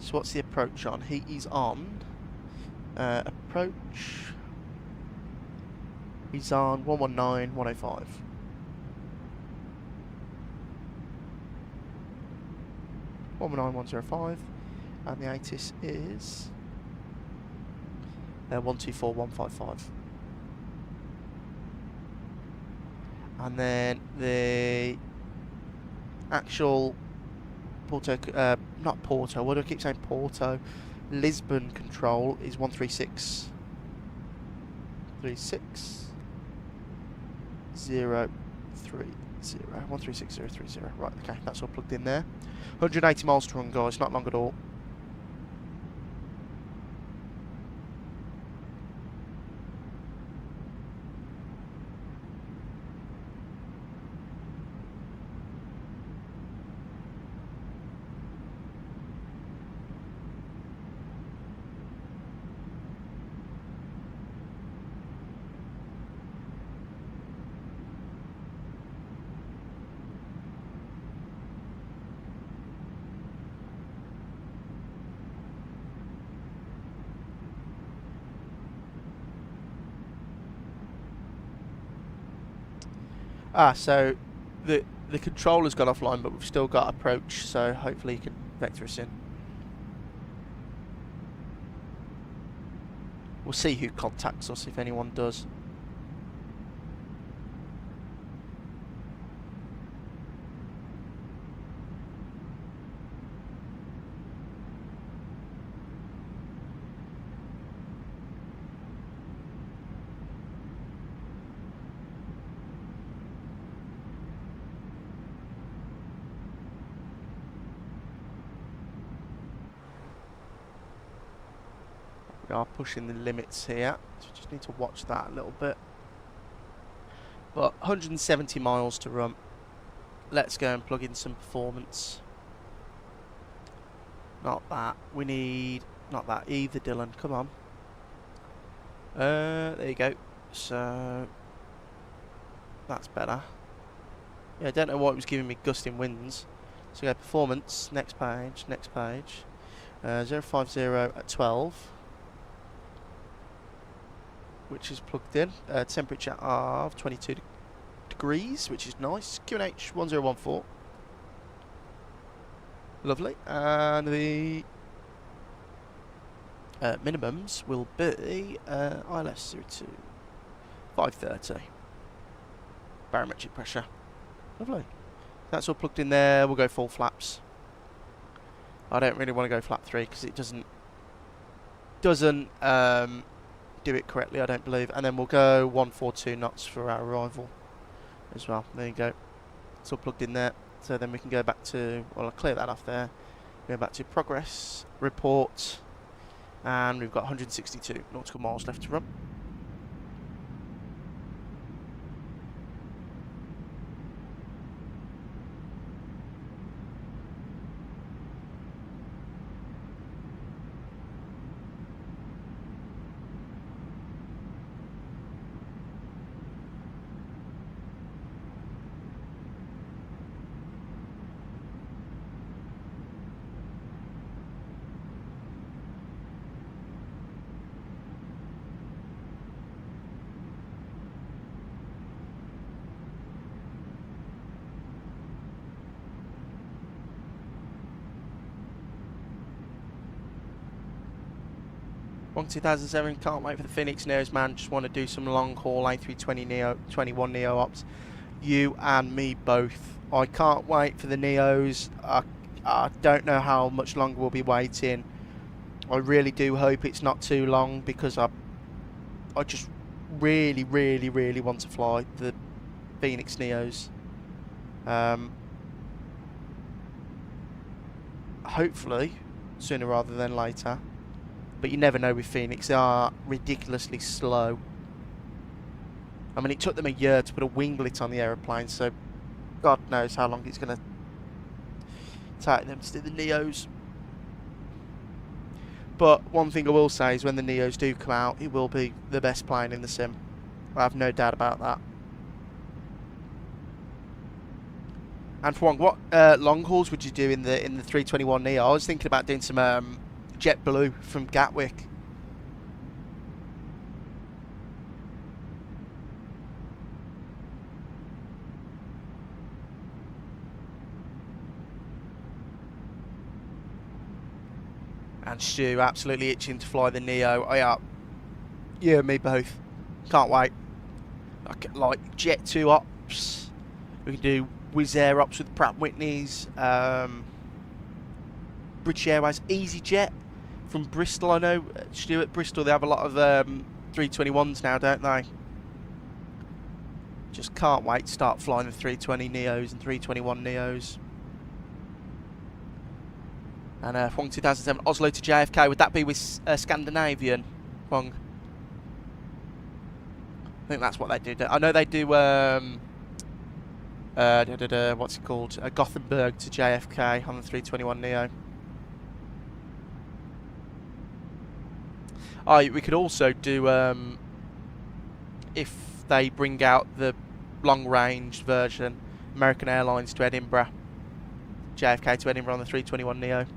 So what's the approach on? He is on approach. He's on 119.105. And the ATIS is 124.155. And then the actual Porto, not Porto, what do I keep saying Porto? Lisbon control is 136. 136.030. Right, okay, that's all plugged in there. 180 miles to run, guys, not long at all. So the controller's gone offline, but we've still got approach, so hopefully you can vector us in. We'll see who contacts us, if anyone does. We are pushing the limits here, so we just need to watch that a little bit. But 170 miles to run. Let's go and plug in some performance. Not that. We need not that either, Dillon. Come on. There you go. So that's better. Yeah, I don't know why it was giving me gusting winds. So go performance. Next page. 050 at 12. Which is plugged in. Temperature of 22 degrees, which is nice. QNH 1014. Lovely. And the minimums will be ILS 02 530. Barometric pressure. Lovely. That's all plugged in there. We'll go full flaps. I don't really want to go flap 3 because it doesn't do it correctly, I don't believe. And then we'll go 142 knots for our arrival as well. There you go. It's all plugged in there. So then we can go back to, well, I'll clear that off there. Go back to progress, report, and we've got 162 nautical miles left to run. F1 2007, can't wait for the Fenix Neos, man. Just want to do some long haul A321 neo ops. You and me both. I can't wait for the Neos. I don't know how much longer we'll be waiting. I really do hope it's not too long, because I just really want to fly the Fenix Neos. Hopefully sooner rather than later, but you never know with Fenix. They are ridiculously slow. I mean, it took them a year to put a winglet on the aeroplane, so God knows how long it's going to take them to do the Neos. But one thing I will say is when the Neos do come out, it will be the best plane in the sim. I have no doubt about that. And for one, what long hauls would you do in the 321neo? I was thinking about doing some JetBlue from Gatwick. And Stu absolutely itching to fly the Neo. Oh yeah, you and me both. Can't wait. Like Jet 2 ops. We can do Wizz Air ops with Pratt Whitney's. British Airways EasyJet from Bristol. I know Stuart, Bristol, they have a lot of 321s now, don't they? Just can't wait to start flying the 320 Neos and 321 Neos. And Huang 2007 Oslo to JFK, would that be with Scandinavian, Huang? I think that's what they do. I know they do, what's it called? Gothenburg to JFK on the 321neo. Oh, we could also do, if they bring out the long-range version, American Airlines to Edinburgh, JFK to Edinburgh on the 321neo.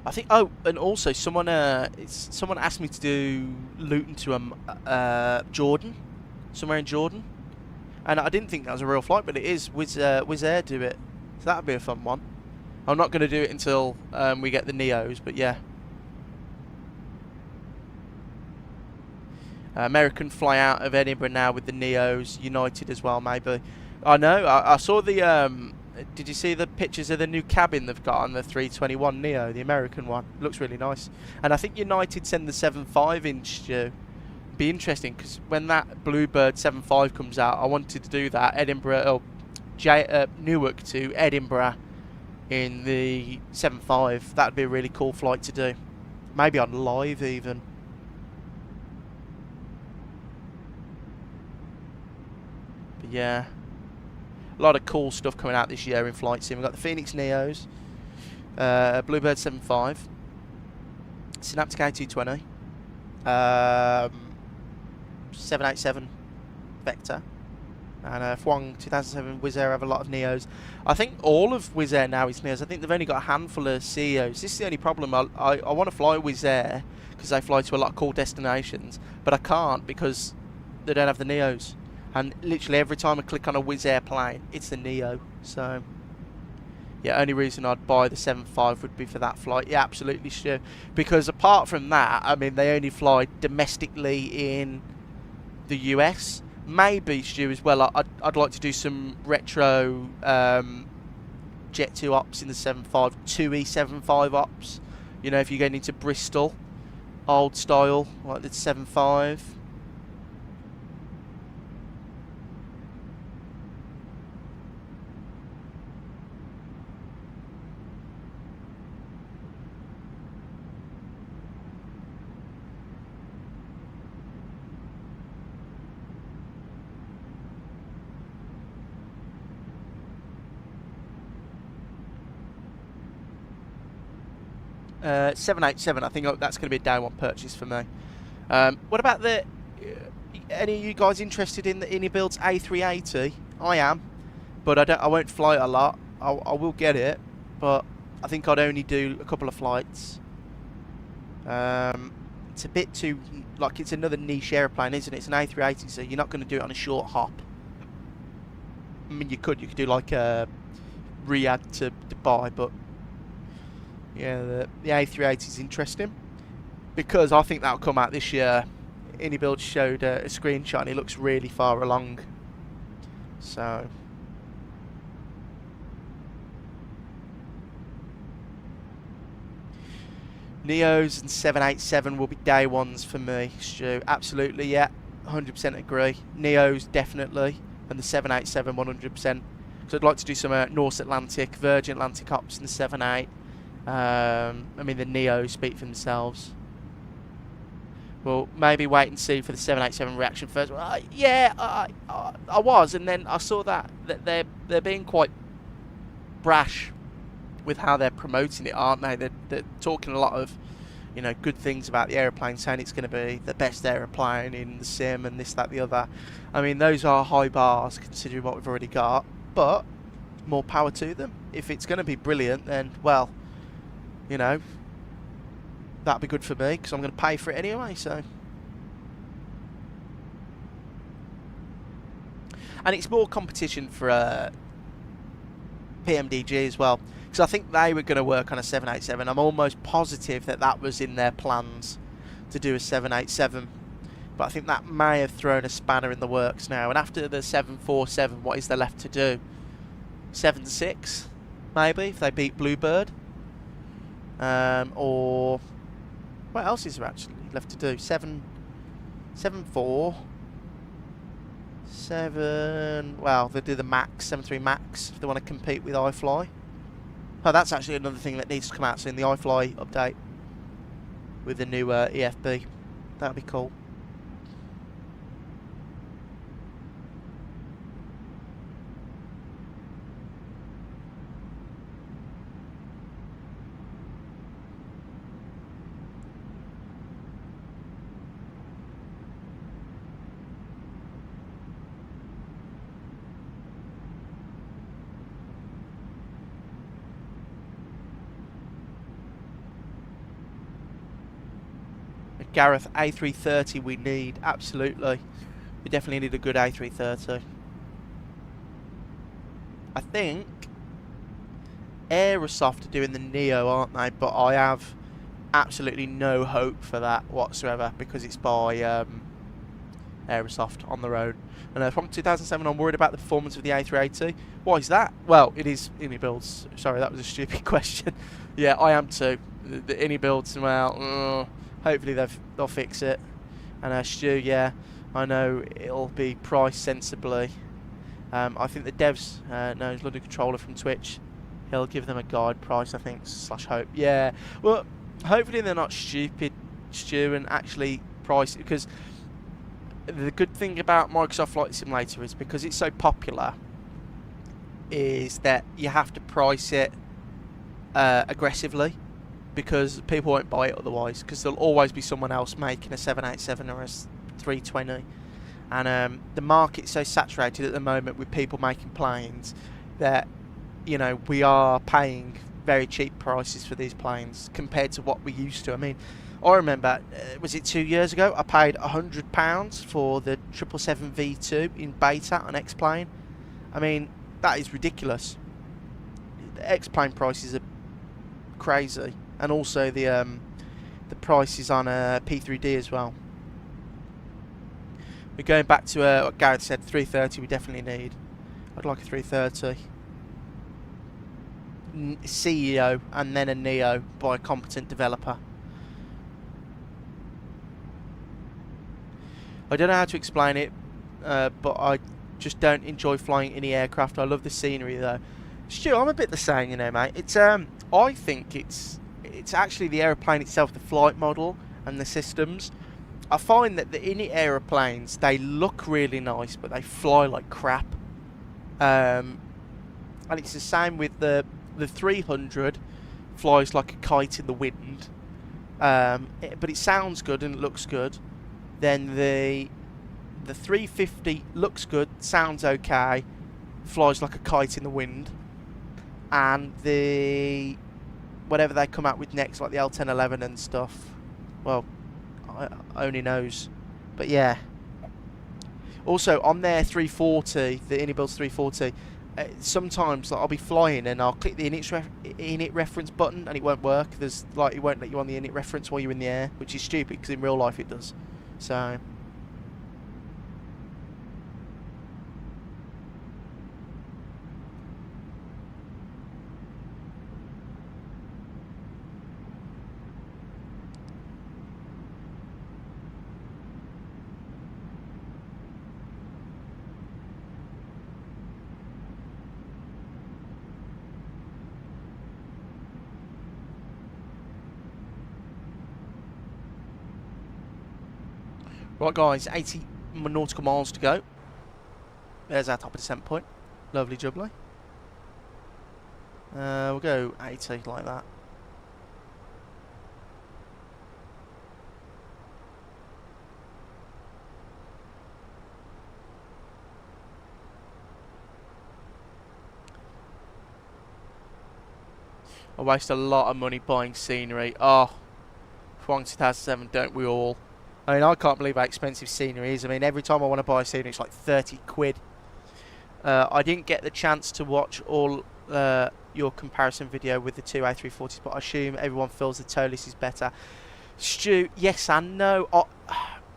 I think. Oh, and also someone asked me to do Luton to Jordan, somewhere in Jordan, and I didn't think that was a real flight, but it is. Wizz Air do it, so that'd be a fun one. I'm not going to do it until we get the Neos, but yeah. American fly out of Edinburgh now with the Neos. United as well, maybe. I know. I saw the. Did you see the pictures of the new cabin they've got on the 321neo, the American one? Looks really nice. And I think United send the 7.5-inch. Be interesting, because when that Bluebird 7.5 comes out, I wanted to do that Edinburgh or Newark to Edinburgh in the 7.5. That'd be a really cool flight to do. Maybe on live even. But yeah. A lot of cool stuff coming out this year in flight sim. We've got the Fenix Neos, Bluebird 7.5, Synaptic A320, 787 Vector, and Huang 2007 Wizz Air have a lot of Neos. I think all of Wizz Air now is Neos. I think they've only got a handful of CEOs. This is the only problem. I want to fly Wizz Air because they fly to a lot of cool destinations, but I can't because they don't have the Neos. And literally every time I click on a Wizz Air plane, it's the Neo. So, yeah, only reason I'd buy the 7.5 would be for that flight. Yeah, absolutely, Stu. Because apart from that, I mean, they only fly domestically in the US. Maybe, Stu, as well, I'd like to do some retro Jet 2 ops in the 7.5, 2E75 ops. You know, if you're going into Bristol, old style, like the 7.5. $787, I think that's going to be a day one purchase for me. What about the... any of you guys interested in the Builds A380? I am, but I won't fly it a lot. I will get it, but I think I'd only do a couple of flights. It's a bit too... like, it's another niche airplane, isn't it? It's an A380, so you're not going to do it on a short hop. I mean, you could do like a Riyadh to Dubai, but yeah, the A380 is interesting because I think that'll come out this year. Anybuild showed a screenshot and it looks really far along. So Neos and 787 will be day ones for me, Stu. Absolutely, yeah, 100% agree. Neos definitely, and the 787 100%. So I'd like to do some North Atlantic, Virgin Atlantic ops in the 78. I mean, the Neos speak for themselves. Well, maybe wait and see for the 787 reaction first. Well, yeah, I was, and then I saw that they're being quite brash with how they're promoting it, aren't they? They're talking a lot of, you know, good things about the aeroplane, saying it's going to be the best aeroplane in the sim and this, that, the other. I mean, those are high bars considering what we've already got, but more power to them. If it's going to be brilliant, then, well, you know, that'd be good for me because I'm going to pay for it anyway. So, and it's more competition for PMDG as well, because I think they were going to work on a 787. I'm almost positive that was in their plans to do a 787, but I think that may have thrown a spanner in the works now. And after the 747, what is there left to do? 7-6 maybe if they beat Bluebird, or what else is there actually left to do? 7-4, 7. Well, they do the Max 73 Max if they want to compete with iFly. Oh, that's actually another thing that needs to come out soon. The iFly update with the new EFB. That'd be cool. Gareth, A330 we need, absolutely. We definitely need a good A330. I think Aerosoft are doing the Neo, aren't they? But I have absolutely no hope for that whatsoever because it's by Aerosoft on their own. And from 2007 I'm worried about the performance of the A380. Why is that? Well, it is INI builds. Sorry, that was a stupid question. Yeah, I am too. The INI builds, well, hopefully they'll fix it. And Stu, yeah, I know it'll be priced sensibly. I think the devs knows London Controller from Twitch. He'll give them a guide price, I think, / hope. Yeah, well, hopefully they're not stupid, Stu, and actually price it, because the good thing about Microsoft Flight Simulator is because it's so popular is that you have to price it aggressively, because people won't buy it otherwise, because there'll always be someone else making a 787 or a 320, and the market's so saturated at the moment with people making planes that, you know, we are paying very cheap prices for these planes compared to what we used to. I mean, I remember, was it 2 years ago, I paid £100 for the 777V2 in beta on X-Plane. I mean, that is ridiculous. The X-Plane prices are crazy. And also the prices on P3D as well. We're going back to what Gareth said, 330 we definitely need. I'd like a 330. CEO and then a Neo by a competent developer. I don't know how to explain it, but I just don't enjoy flying any aircraft. I love the scenery though. Stu, I'm a bit the same, you know, mate. It's I think it's actually the aeroplane itself, the flight model and the systems. I find that the INI aeroplanes, they look really nice, but they fly like crap. And it's the same with the 300, flies like a kite in the wind. But it sounds good and it looks good. Then the 350 looks good, sounds okay, flies like a kite in the wind. And the whatever they come out with next, like the L1011 and stuff, well, I only knows. But yeah, Also, on their 340, the Unibuild's 340, sometimes like, I'll be flying and I'll click the init reference button and it won't work. There's like, it won't let you on the init reference while you're in the air, which is stupid because in real life it does. So. Right guys, 80 nautical miles to go. There's our top of descent point. Lovely jubbly. We'll go 80 like that. I waste a lot of money buying scenery. Oh, Huang 2007, don't we all? I mean, I can't believe how expensive scenery is. I mean, every time I want to buy scenery, it's like 30 quid. I didn't get the chance to watch all your comparison video with the two A340s, but I assume everyone feels the tow list is better. Stu, yes and no.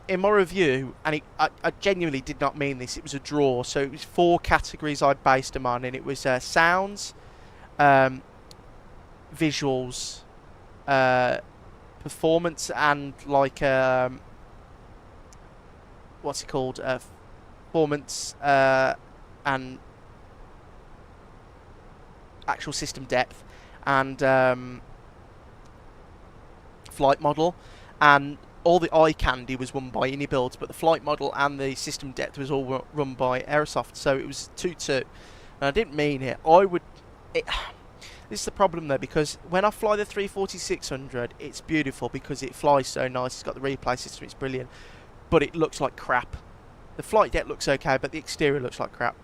In my review, and I genuinely did not mean this, it was a draw. So it was 4 categories I based them on, and it was sounds, visuals, performance, and like what's it called? Performance and actual system depth, and flight model. And all the eye candy was run by Unibuild, but the flight model and the system depth was all run by Aerosoft. So it was 2-2. And I didn't mean it. This is the problem though, because when I fly the 340-600, it's beautiful because it flies so nice. It's got the replay system. It's brilliant. But it looks like crap. The flight deck looks okay, but the exterior looks like crap.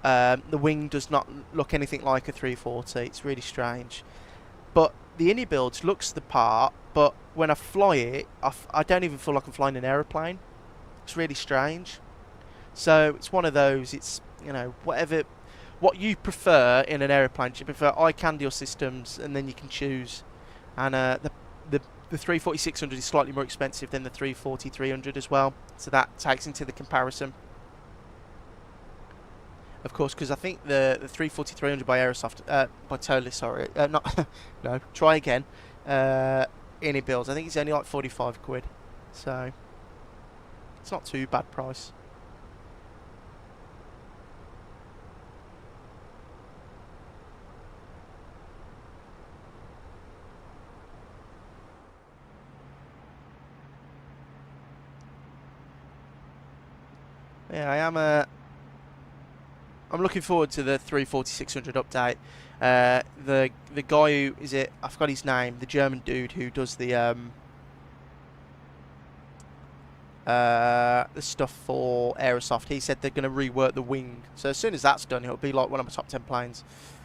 The wing does not look anything like a 340. It's really strange. But the Unibuild looks the part, but when I fly it, I don't even feel like I'm flying an aeroplane. It's really strange. So it's one of those, it's, you know, what you prefer in an aeroplane. Do you prefer eye candy or systems, and then you can choose. And the 340-600 is slightly more expensive than the 340-300 as well, so that takes into the comparison. Of course, because I think the 340-300 by Aerosoft, by Tolis, sorry, not, no, try again, Unibuilds, I think it's only like 45 quid, so it's not too bad price. Yeah, I'm looking forward to the 340-600 update. The guy who is it? I forgot his name. The German dude who does the stuff for Aerosoft. He said they're going to rework the wing. So as soon as that's done, it'll be like one of my top 10 planes.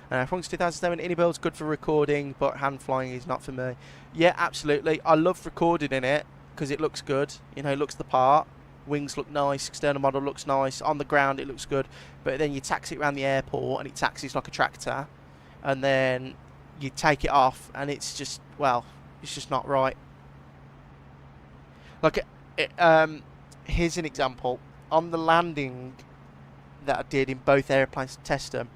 From 2007, Unibuild's good for recording, but hand flying is not for me. Yeah, absolutely. I love recording in it because it looks good. You know, it looks the part. Wings look nice, external model looks nice, on the ground it looks good, but then you taxi it around the airport and it taxis like a tractor, and then you take it off and it's just, well, it's just not right. Like, here's an example. On the landing that I did in both airplanes to test them,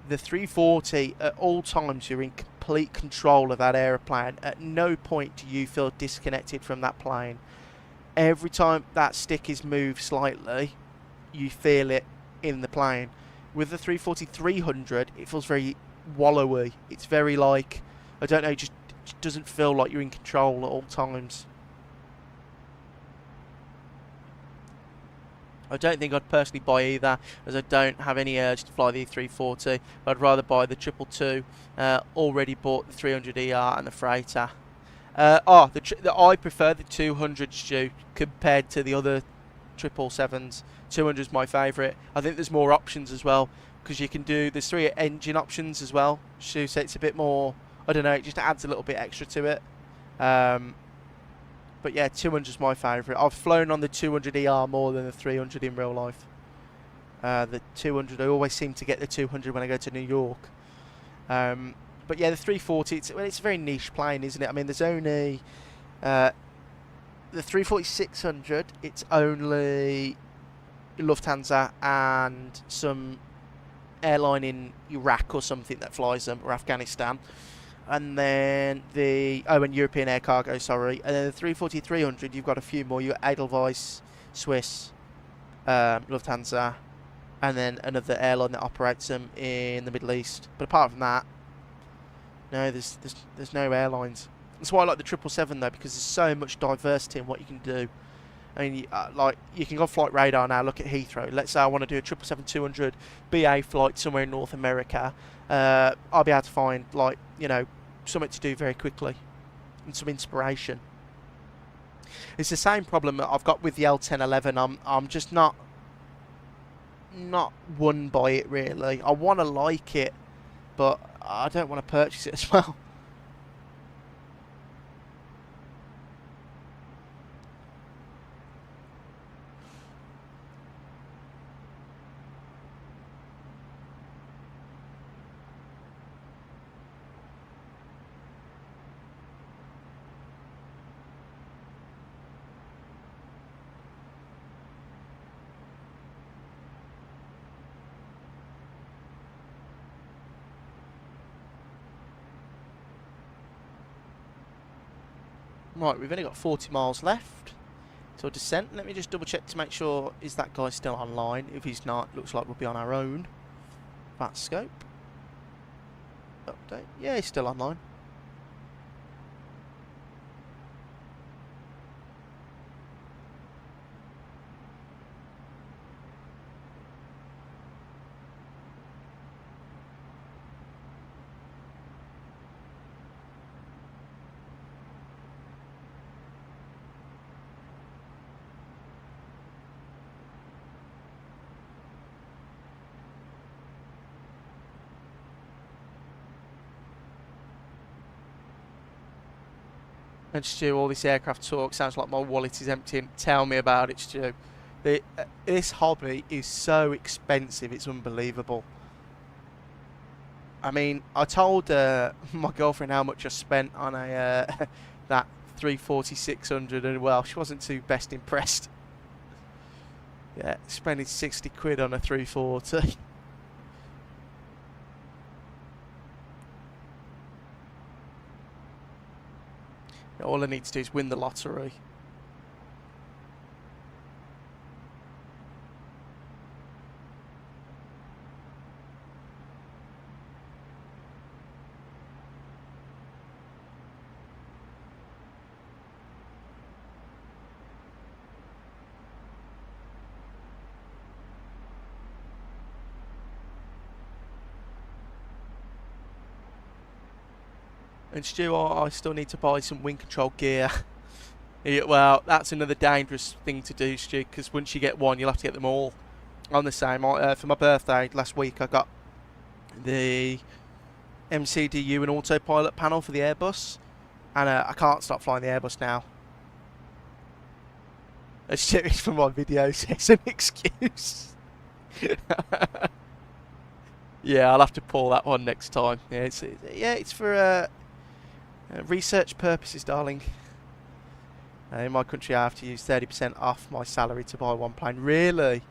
the 340, at all times you're in complete control of that airplane. At no point do you feel disconnected from that plane. Every time that stick is moved slightly, you feel it in the plane. With the 340-300, it feels very wallowy. It's very like, I don't know, just doesn't feel like you're in control at all times. I don't think I'd personally buy either, as I don't have any urge to fly the 340. I'd rather buy the 222. Already bought the 300ER and the Freighter. I prefer the 200, Stu, compared to the other 777s. 200 is my favourite. I think there's more options as well, because there's 3 engine options as well, Stu, so it's a bit more, I don't know, it just adds a little bit extra to it. But yeah, 200 is my favourite. I've flown on the 200ER more than the 300 in real life. The 200, I always seem to get the 200 when I go to New York. But yeah, the 340, it's a very niche plane, isn't it? I mean, there's only the 340-600. It's only Lufthansa and some airline in Iraq or something that flies them, or Afghanistan. And then and European Air Cargo, sorry. And then the 340-300, you've got a few more. You've got Edelweiss, Swiss, Lufthansa, and then another airline that operates them in the Middle East. But apart from that, no, there's no airlines. That's why I like the 777 though, because there's so much diversity in what you can do. I mean, you can go on Flight Radar now, look at Heathrow. Let's say I want to do a 777-200 BA flight somewhere in North America. I'll be able to find, like, you know, something to do very quickly and some inspiration. It's the same problem that I've got with the L1011. I'm just not won by it really. I want to like it, but I don't want to purchase it as well. Right, we've only got 40 miles left till descent. Let me just double check to make sure, is that guy still online? If he's not, looks like we'll be on our own. That scope. Update. Yeah, he's still online. And Stu, all this aircraft talk sounds like my wallet is empty. Tell me about it, Stu. This hobby is so expensive, it's unbelievable. I mean, I told my girlfriend how much I spent on a that 340-600, and well, she wasn't too best impressed. Yeah, spending 60 quid on a 340. All I need to do is win the lottery. And Stu, I still need to buy some wing control gear. Yeah, well, that's another dangerous thing to do, Stu, because once you get one, you'll have to get them all. I'm the same. For my birthday last week, I got the MCDU and autopilot panel for the Airbus, and I can't stop flying the Airbus now. It's for my videos. It's an excuse. Yeah, I'll have to pull that one next time. Yeah, it's for research purposes, darling. In my country, I have to use 30% off my salary to buy one plane. Really?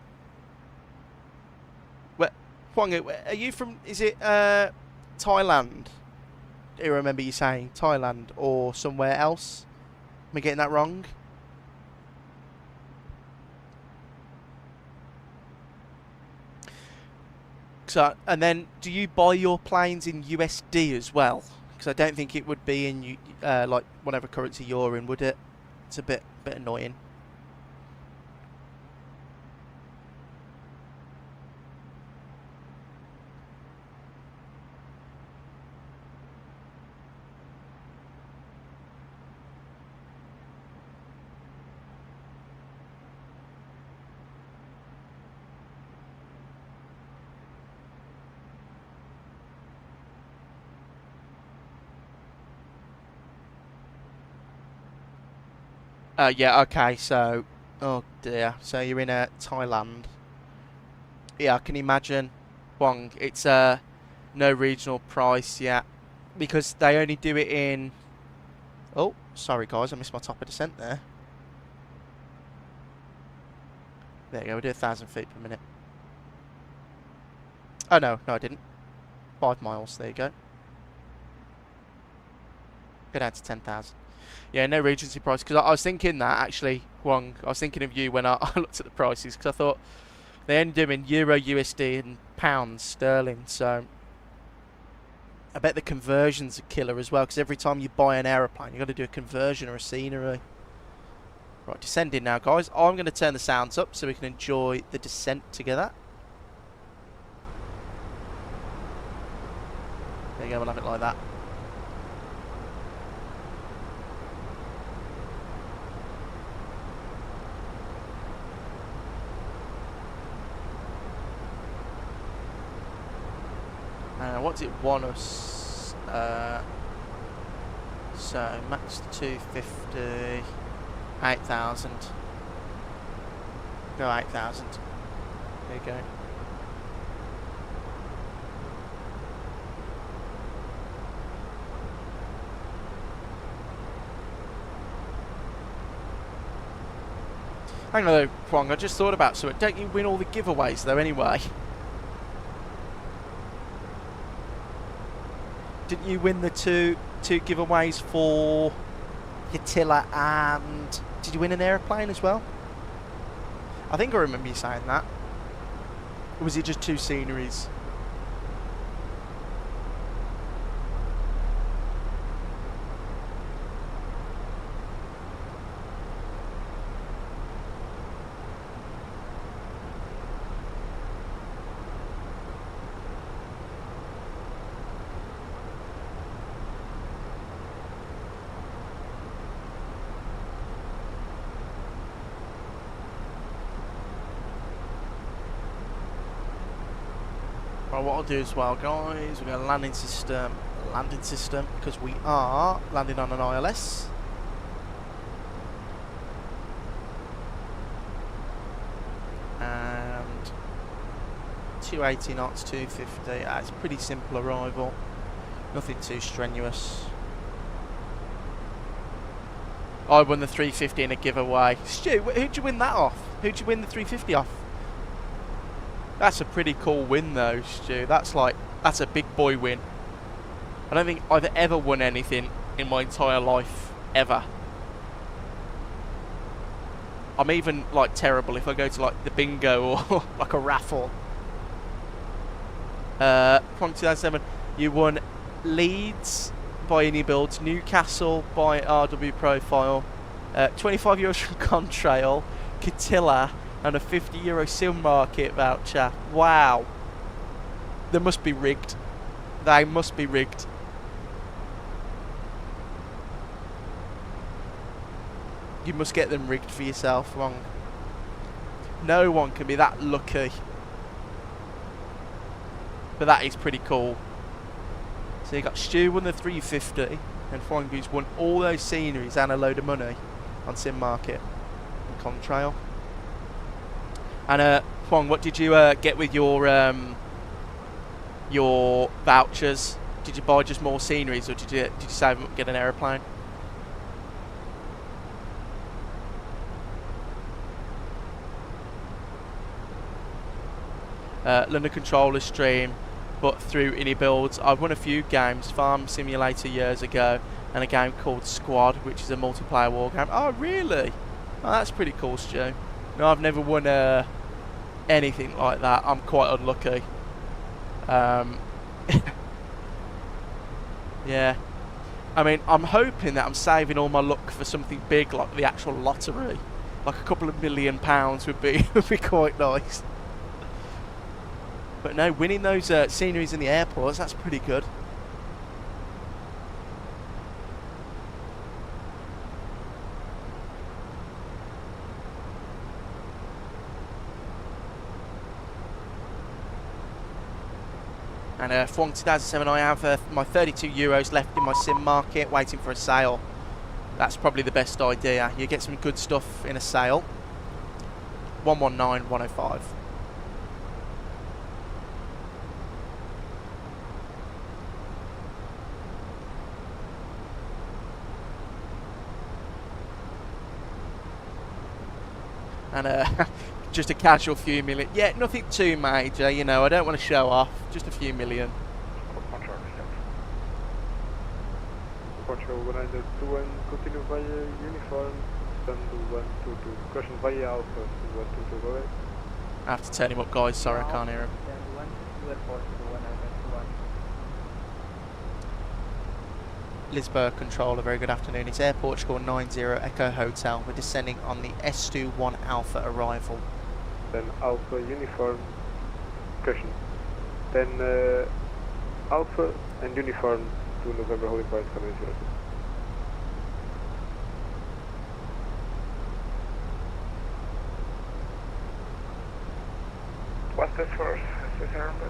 Huang, are you from? Is it Thailand? Do you remember you saying Thailand or somewhere else? Am I getting that wrong? So, and then, do you buy your planes in USD as well? Because I don't think it would be in like whatever currency you're in, would it? It's a bit annoying. Yeah, okay, so... Oh, dear. So you're in Thailand. Yeah, I can imagine. Wong, it's no regional price yet. Because they only do it in... Oh, sorry, guys. I missed my top of descent there. There you go. We do 1,000 feet per minute. Oh, no. No, I didn't. 5 miles. There you go. Go down to 10,000. Yeah, no Regency price. Because I was thinking that, actually, Wong. I was thinking of you when I looked at the prices. Because I thought they only do in Euro, USD, and pounds sterling. So I bet the conversion's a killer as well. Because every time you buy an aeroplane, you've got to do a conversion or a scenery. Right, descending now, guys. I'm going to turn the sounds up so we can enjoy the descent together. There you go, we'll have it like that. What does it want us? So, max 250, 8,000. Go 8,000. There you go. Hang on though, Kwong, I just thought about something. Don't you win all the giveaways though anyway? Didn't you win the two giveaways for Hitilla and... Did you win an aeroplane as well? I think I remember you saying that. Or was it just 2 sceneries? What I'll do as well, guys, we're going to landing system, because we are landing on an ILS. And 280 knots, 250. It's a pretty simple arrival, nothing too strenuous. I won the 350 in a giveaway. Stu, who'd you win that off? Who'd you win the 350 off? That's a pretty cool win though, Stu. That's a big boy win. I don't think I've ever won anything in my entire life, ever. I'm even like terrible if I go to like the bingo or like a raffle. From 2007, you won Leeds by Any Builds, Newcastle by RW Profile, €25 from Contrail, Catilla, and a €50 SIM market voucher. Wow. They must be rigged. They must be rigged. You must get them rigged for yourself, Wrong. No one can be that lucky. But that is pretty cool. So you got Stu won the 350 and Flying won all those sceneries and a load of money on Sim Market and Contrail. And Huang, what did you get with your vouchers? Did you buy just more sceneries, or did you save up, get an aeroplane? London Controller stream, but through Any Builds. I've won a few games, Farm Simulator years ago, and a game called Squad, which is a multiplayer war game. Oh, really? Oh, that's pretty cool, Stu. No, I've never won anything like that. I'm quite unlucky. Yeah. I mean, I'm hoping that I'm saving all my luck for something big, like the actual lottery. Like a couple of £1 million would be quite nice. But no, winning those sceneries in the airports, that's pretty good. And Fuang 2007, I have my €32 left in my sim market, waiting for a sale. That's probably the best idea. You get some good stuff in a sail. 119, 105. And just a casual few million. Yeah, nothing too major, you know. I don't want to show off. Just a few million. Portugal 121, continue via uniform, stand 122. Caution via Alpha 122, go ahead. I have to turn him up, guys. Sorry, I can't hear him. Lisbon controller, very good afternoon. It's Air Portugal 90 Echo Hotel. We're descending on the S21 Alpha arrival. Then Alpha uniform, caution. Then Alpha and uniform to November holding point 780. What's this for? Assembly.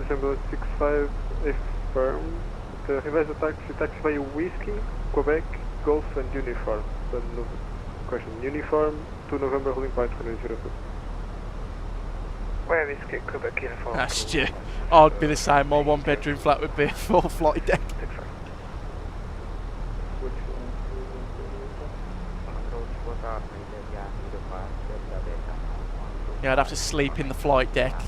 Assembly 65 F firm. The revised taxi via Whiskey, Quebec, Golf and uniform. Then question, uniform to November holding point 702. Where Whiskey, Quebec uniform? That's just, I'd be the same. My one bedroom flat would be a full flight deck. Yeah, I'd have to sleep in the flight deck.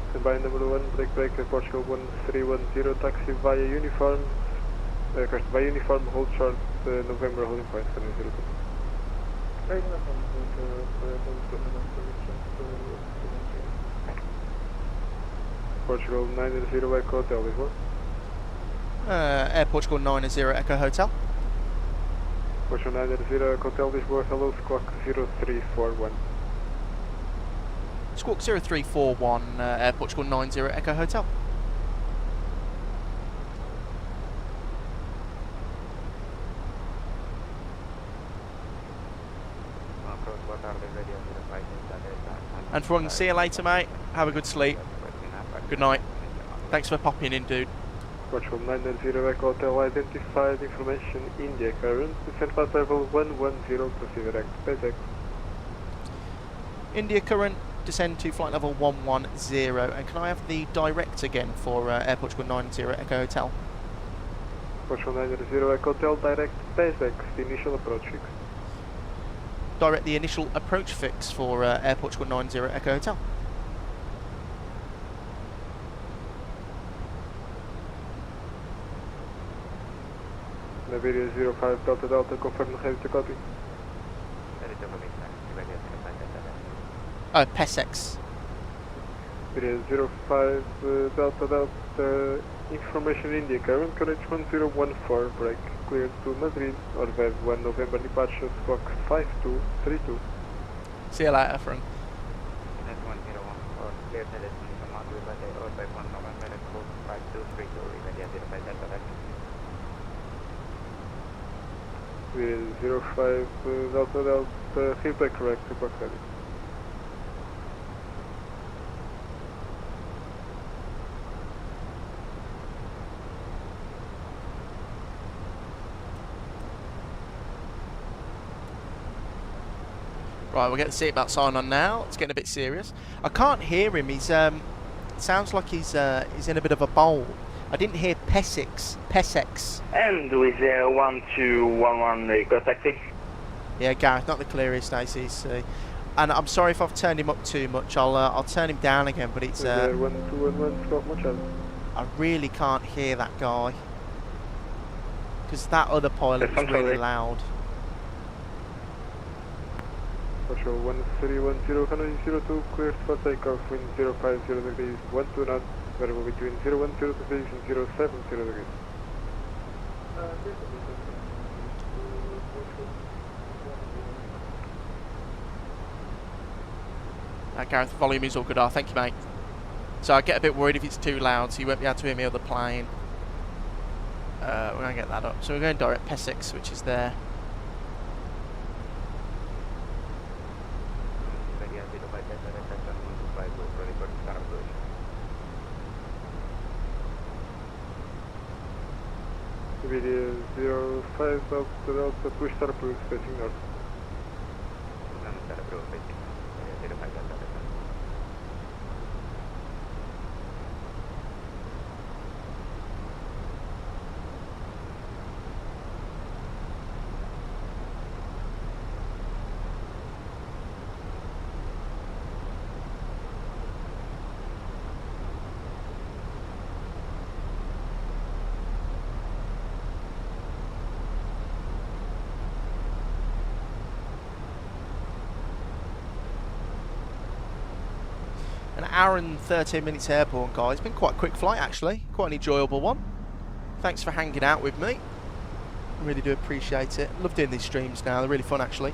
Standby number 1, break Portugal 1310, taxi via uniform, via uniform, hold short, November holding point 702. Portugal 90 Echo Hotel, this one. Air Portugal 90 Echo Hotel. Portugal 90 Echo Hotel, Lisboa, hello, squawk 0341. Squawk 0341, Air Portugal 90 Echo Hotel. And for one, see you later, mate. Have a good sleep. Good night. Thanks for popping in, dude. Portugal 90 Echo Hotel, identified information, India current, descent flight level 110, proceed direct, PSX. India current, descend to flight level 110. And can I have the direct again for Air Portugal 90 Echo Hotel? Portugal 90 Echo Hotel, direct, PSX, the initial approach fix. Direct the initial approach fix for Air Portugal 90 Echo Hotel. Navigator 05 Delta Delta, confirm ready to copy. Oh, PESEX. Navigator 05 Delta Delta, information India, current courage 1014, break, cleared to Madrid, or VEV 1 November departure, squawk 5232. See you later, Frank. With 05 Delta Delta, replay correct, report ready. Right, we'll get the seatbelt sign on now. It's getting a bit serious. I can't hear him. He's sounds like he's in a bit of a bowl. I didn't hear PESEX. PESEX. And with 1211 Echo Taxi. Yeah, Gareth, not the clearest ACC. And I'm sorry if I've turned him up too much. I'll turn him down again, but it's I really can't hear that guy because that other pilot was really loud. Portugal 1310, Hanoi 02, cleared for takeoff, wind 050 degrees, 12 knots, variable between 010 degrees and 070 degrees. Gareth, the volume is all good. Thank you, mate. So I get a bit worried if it's too loud, so you won't be able to hear me on the plane. We're going to get that up. So we're going direct PESEX, which is there. Iberia 05 Delta, push start approach facing north. An hour and 13 minutes airborne, guys. It's been quite a quick flight, actually. Quite an enjoyable one. Thanks for hanging out with me. I really do appreciate it. Love doing these streams now. They're really fun, actually.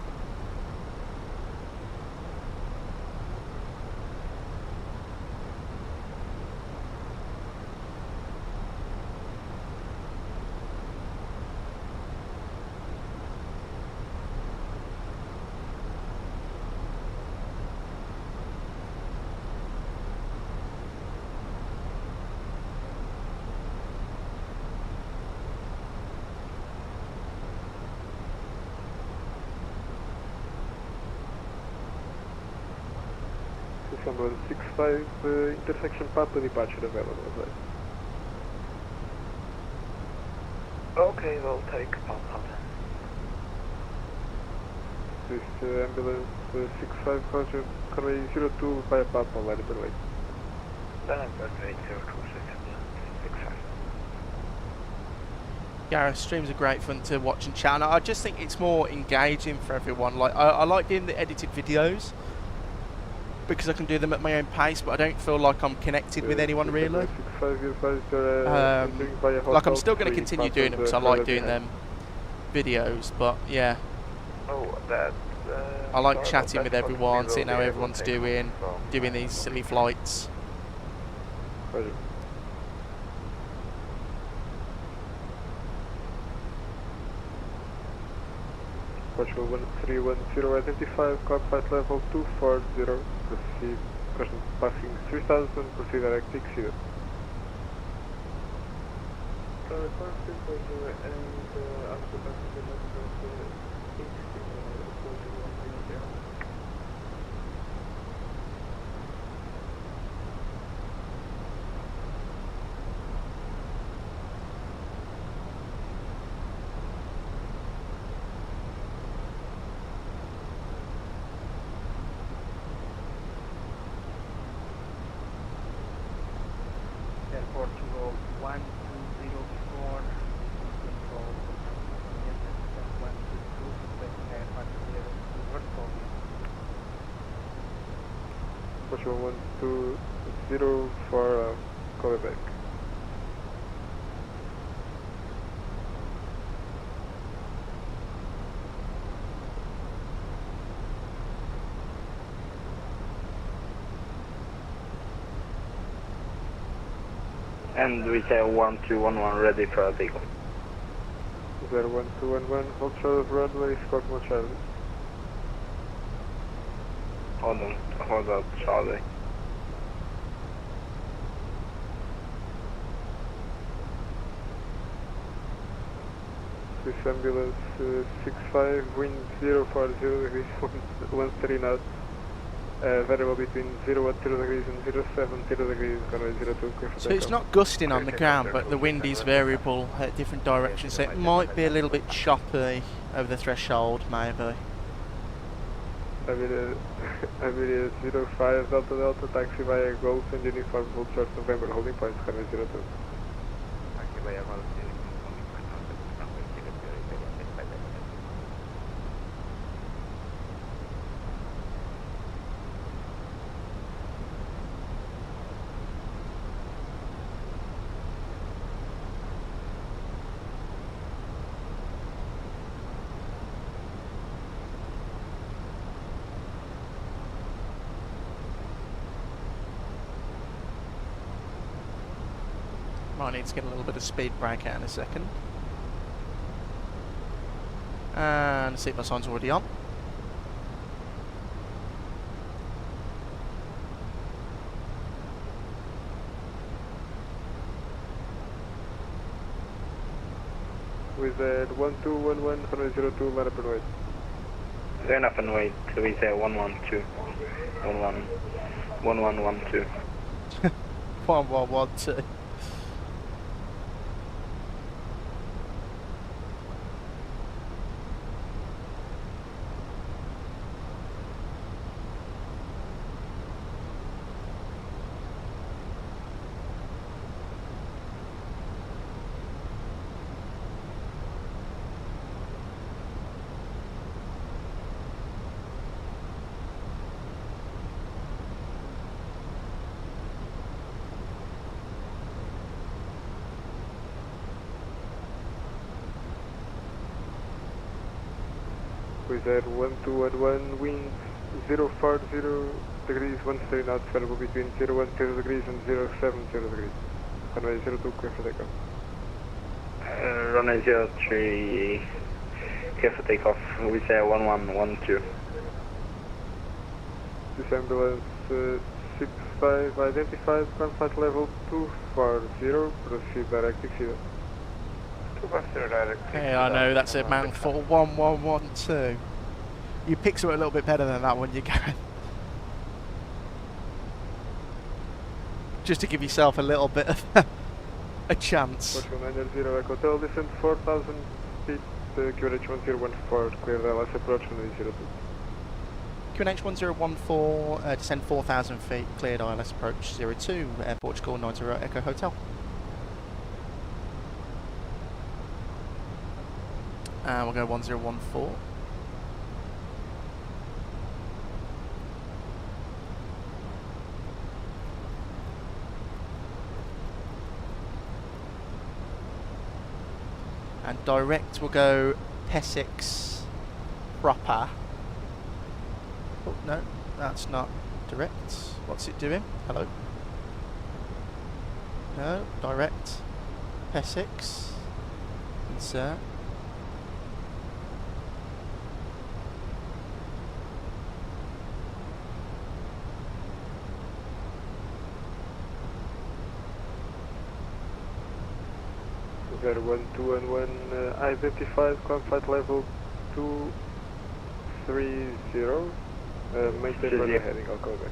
December 65, intersection Papa departure available. Okay, we'll take Papa. This ambulance 65 Roger, Conway 02 via Papa, line up and wait. Then I'm going to 65. Gareth, streams are great fun to watch and chat, and I just think it's more engaging for everyone. Like I like doing the edited videos because I can do them at my own pace, but I don't feel like I'm connected with anyone really. Like I'm still going to continue doing them because I like doing them videos, but yeah. Oh, that. I like chatting with everyone, seeing how everyone's doing these silly flights. Portugal 1310 identified, car flight level 240, proceed, question passing 3000, proceed direct exceeded. Portugal 1204, control MSFS 122, suspect airport clear to Varsovia. Portugal 120 for call back. And we say 1211 ready for a vehicle. 1211, hold short of runway, squawk more Charlie. Hold on, Charlie. This ambulance 65, wind 040 degrees, 130 knots. Variable between 010 degrees and 070 degrees, runway 02. So it's not gusting on the ground, but the wind is variable at different directions, so it might be a little bit choppy over the threshold, maybe. Iberia 05 Delta Delta, taxi via Golf and uniform, hold short November, holding points, runway 02. Taxi via Golf. Might need to get a little bit of speed brake out in a second. And the seatbelt sign's already on. With 1211, runway 02, line up and wait. Line up and wait with 112. 1112. 1112. With 1211, wind 040 degrees, 13 knots, variable between 010 degrees and 070 degrees. Runway 02, clear for takeoff. Runway 03, clear for takeoff with 1112. This ambulance 65 identified, ground flight level 240, proceed direct exceed. 240 direct. Hey, I know, that's it, man, for 1112. You pick something a little bit better than that one, you can. Just to give yourself a little bit of a chance. Portugal 900, Echo Hotel, descent 4,000 feet, QNH 1014, clear the LS approach, runway 02. QNH 1014, descend 4,000 feet, cleared ILS approach 02, Portugal 90 Echo Hotel. And we'll go 1014. And direct will go P6 proper. Oh, no, that's not direct. What's it doing? Hello? No, direct. P6. Insert. There 1211, identified, ground flight level 230. Maintain runway heading, I'll go back.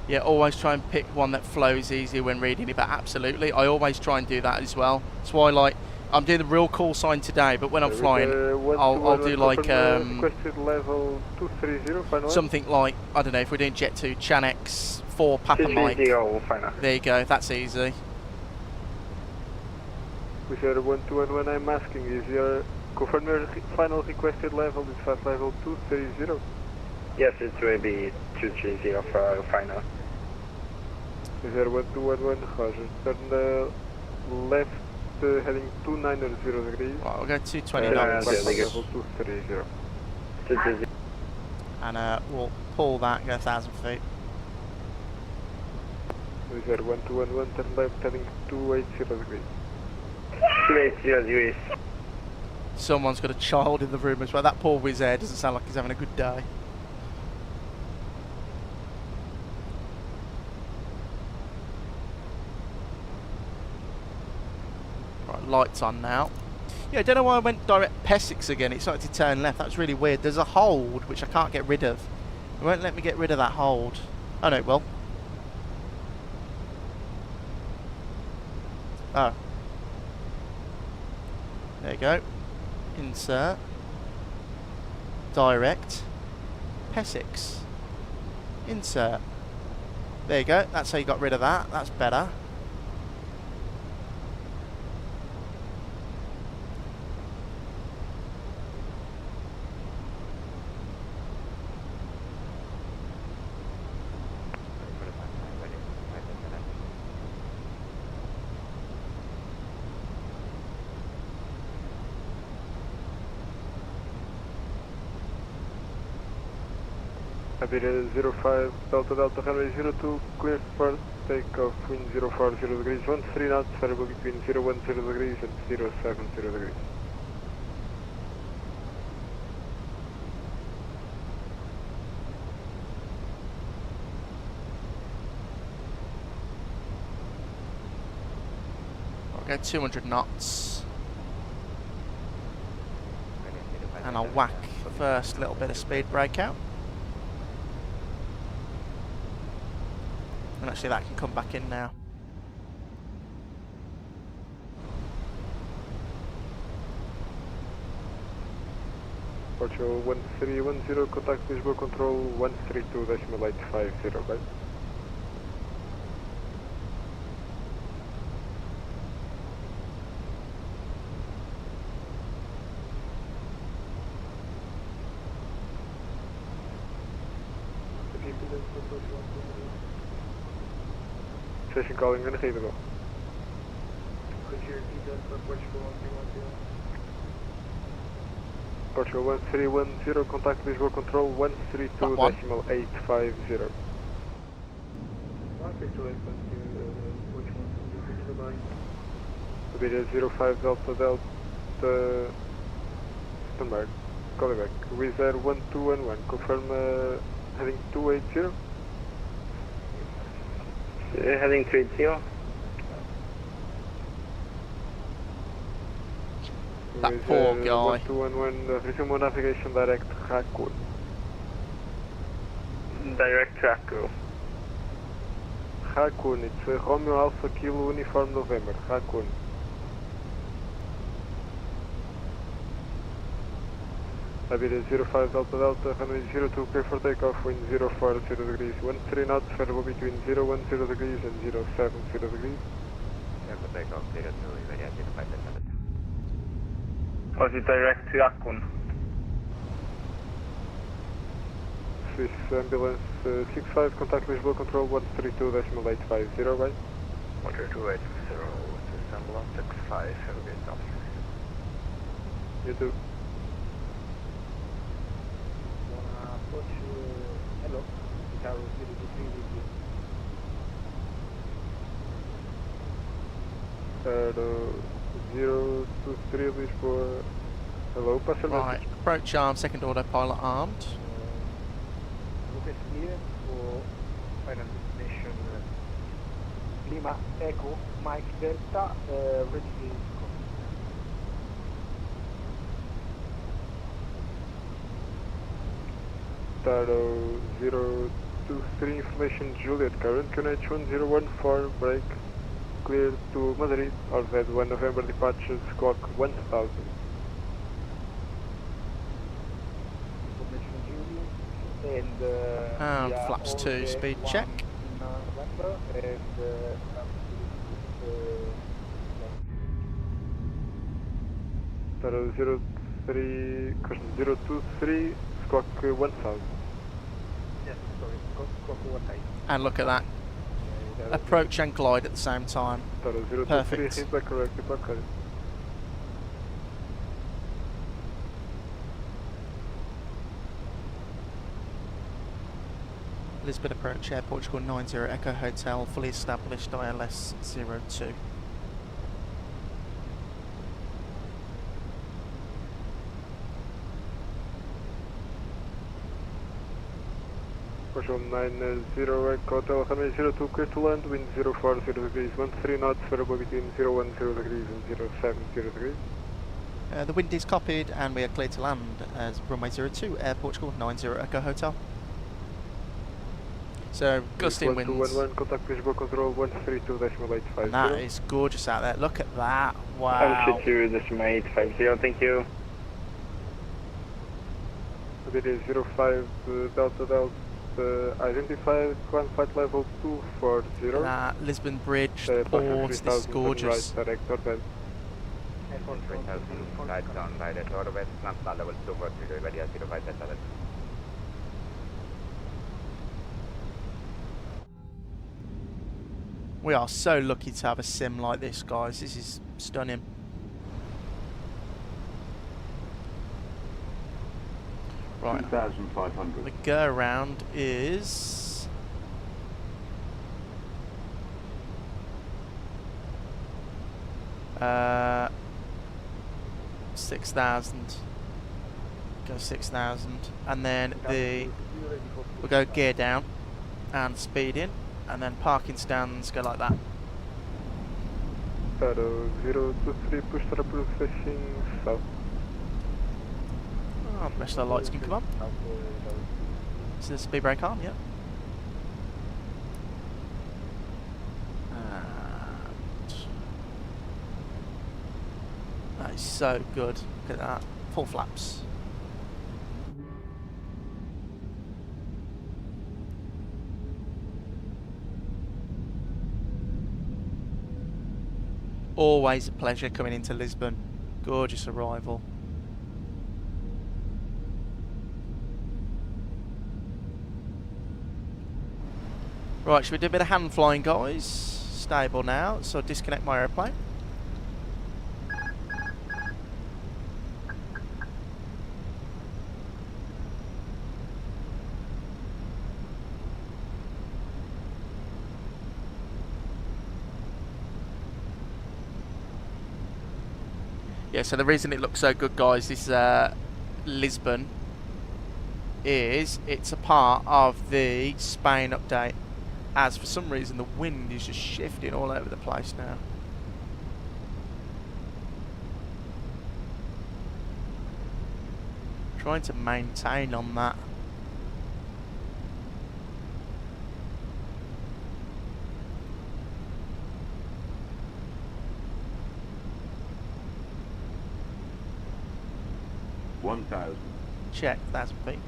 Yeah, always try and pick one that flows easy when reading it, but absolutely, I always try and do that as well. That's why, like, I'm doing the real call sign today, but when I'm flying, I'll do like requested level 230, final something like, I don't know, if we're doing Jet 2, Chanex 4 Papa Mike. There you go, that's easy. With your 1211, I'm asking, is your confirm your final requested level is flight level 230? Yes, it will be 230 for final. Is there 1211, Roger. Turn left, heading 290 degrees. Right, we'll go 220 knots. Level 230. 230. And we'll pull that, go 1,000 feet. Is there 1211, turn left, heading 280 degrees. 280 degrees. Someone's got a child in the room as well. That poor Wizz Air doesn't sound like he's having a good day. Right, lights on now. Yeah, I don't know why I went direct P6 again. It started to turn left. That's really weird. There's a hold which I can't get rid of. It won't let me get rid of that hold. Oh no, it will. Oh. There you go. Insert. Direct. P6. Insert. There you go. That's how you got rid of that. That's better. Iberia 05, Delta Delta runway 02, clear for takeoff, wind 040 degrees, 13 knots, variable between 010 degrees and 070 degrees. I'll go 200 knots. And I'll whack first little bit of speed brake out. And actually that can come back in now. Portugal 1310, contact Lisboa control 132.850, right? Station calling unreadable. Could you repeat that for Portugal 1310? Portugal 1310, contact Lisboa control 132.850. 132.850, Portugal, Aviation 05 Delta Delta Standard, call back. Wizz Air 1211, confirm heading 280. Heading 380. That poor guy. 1211, resume navigation direct Raccoon. Direct Raccoon. Raccoon, it's Romeo Alpha Kilo Uniform November, Raccoon. Aviation 05 Delta Delta, runway 02, clear for takeoff, wind 040 degrees, 13 knots, variable between 010 degrees and 070 degrees. Clear for takeoff, 02, Aviation 05 Delta Delta. Was it direct Raccoon? Swiss ambulance 65, contact Lisboa control 132.850, right? 132.850, Swiss ambulance 65, have a great afternoon. You too. Approach, hello, Tower 023 with you. 023 Lisboa, hello, passenger. Right, approach arm, second order, pilot armed. Look clear for final destination Lima Echo Mike Delta, ready to Taro 023 information Juliet, current QNH 1014, break, clear to Madrid, or Z1 November departures, clock 1000. information Juliet, and flaps 2, speed check. November, and Taro 03, question 023, clock 1000. yes, sorry, clock 1000. And look at that. Approach and glide at the same time. Taro 023, Perfect. hit back correct, hit back correct. Lisbon approach, Air Portugal 90 Echo Hotel, fully established ILS 02. Portugal 90 Echo Hotel, runway 02, clear to land, wind 040 degrees, 13 knots, variable between 010 degrees and 070 degrees. The wind is copied and we are clear to land as runway 02, Air Portugal 90 Echo Hotel. So, gusting winds. 1211, contact Lisboa control 132.850. And that is gorgeous out there. Look at that. Wow. 132.850, thank you. Aviation 05 Delta Delta, identified, climb flight level 240. Lisbon Bridge, the port, this is gorgeous. Right, direct orbit. Airport 3000, right down, right at orbit, climb flight level 240, Aviation 05 Delta Delta. We are so lucky to have a sim like this, guys. This is stunning. Right. 2,500. The go around is 6,000. Go 6,000, and then we'll go gear down and speed in, and then parking stands go like that. Taro 023, push to approve facing south. Oh, the rest of the lights can come on. Is the speed brake on? Yep. That is so good. Look at that. Full flaps. Always a pleasure coming into Lisbon. Gorgeous arrival. Right, should we do a bit of hand flying, guys? Stable now, so disconnect my airplane. Yeah, so the reason it looks so good, guys, is Lisbon is it's a part of the Spain update, as for some reason the wind is just shifting all over the place now. Trying to maintain on that. Check, that's big.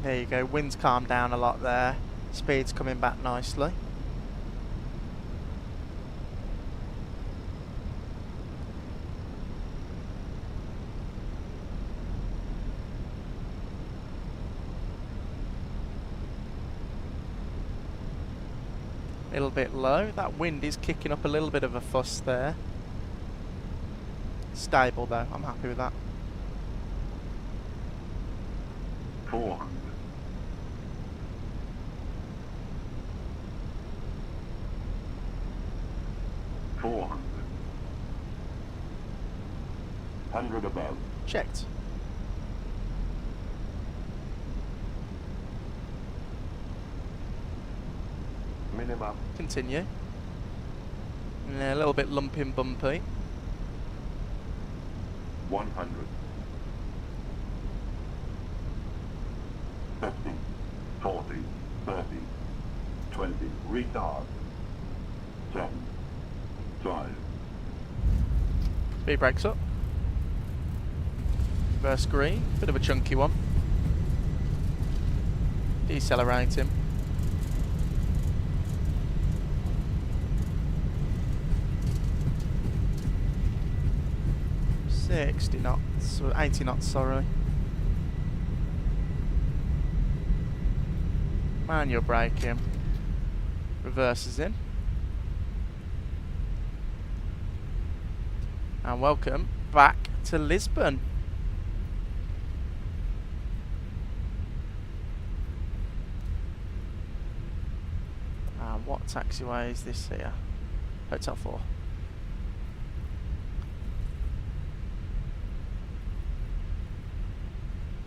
There you go, wind's calmed down a lot there. Speed's coming back nicely. A little bit low. That wind is kicking up a little bit of a fuss there. Stable though, I'm happy with that. 400. 400. 100 above. Checked. Minimum. Continue. Yeah, a little bit lumpy and bumpy. 100. 50. 40. 30. 20. Retard. 7. 5. Speed brakes up. Reverse green. Bit of a chunky one. Decelerating. $60 knots, or 80 knots, sorry. Manual braking. Reverses in. And welcome back to Lisbon. And what taxiway is this here? Hotel 4.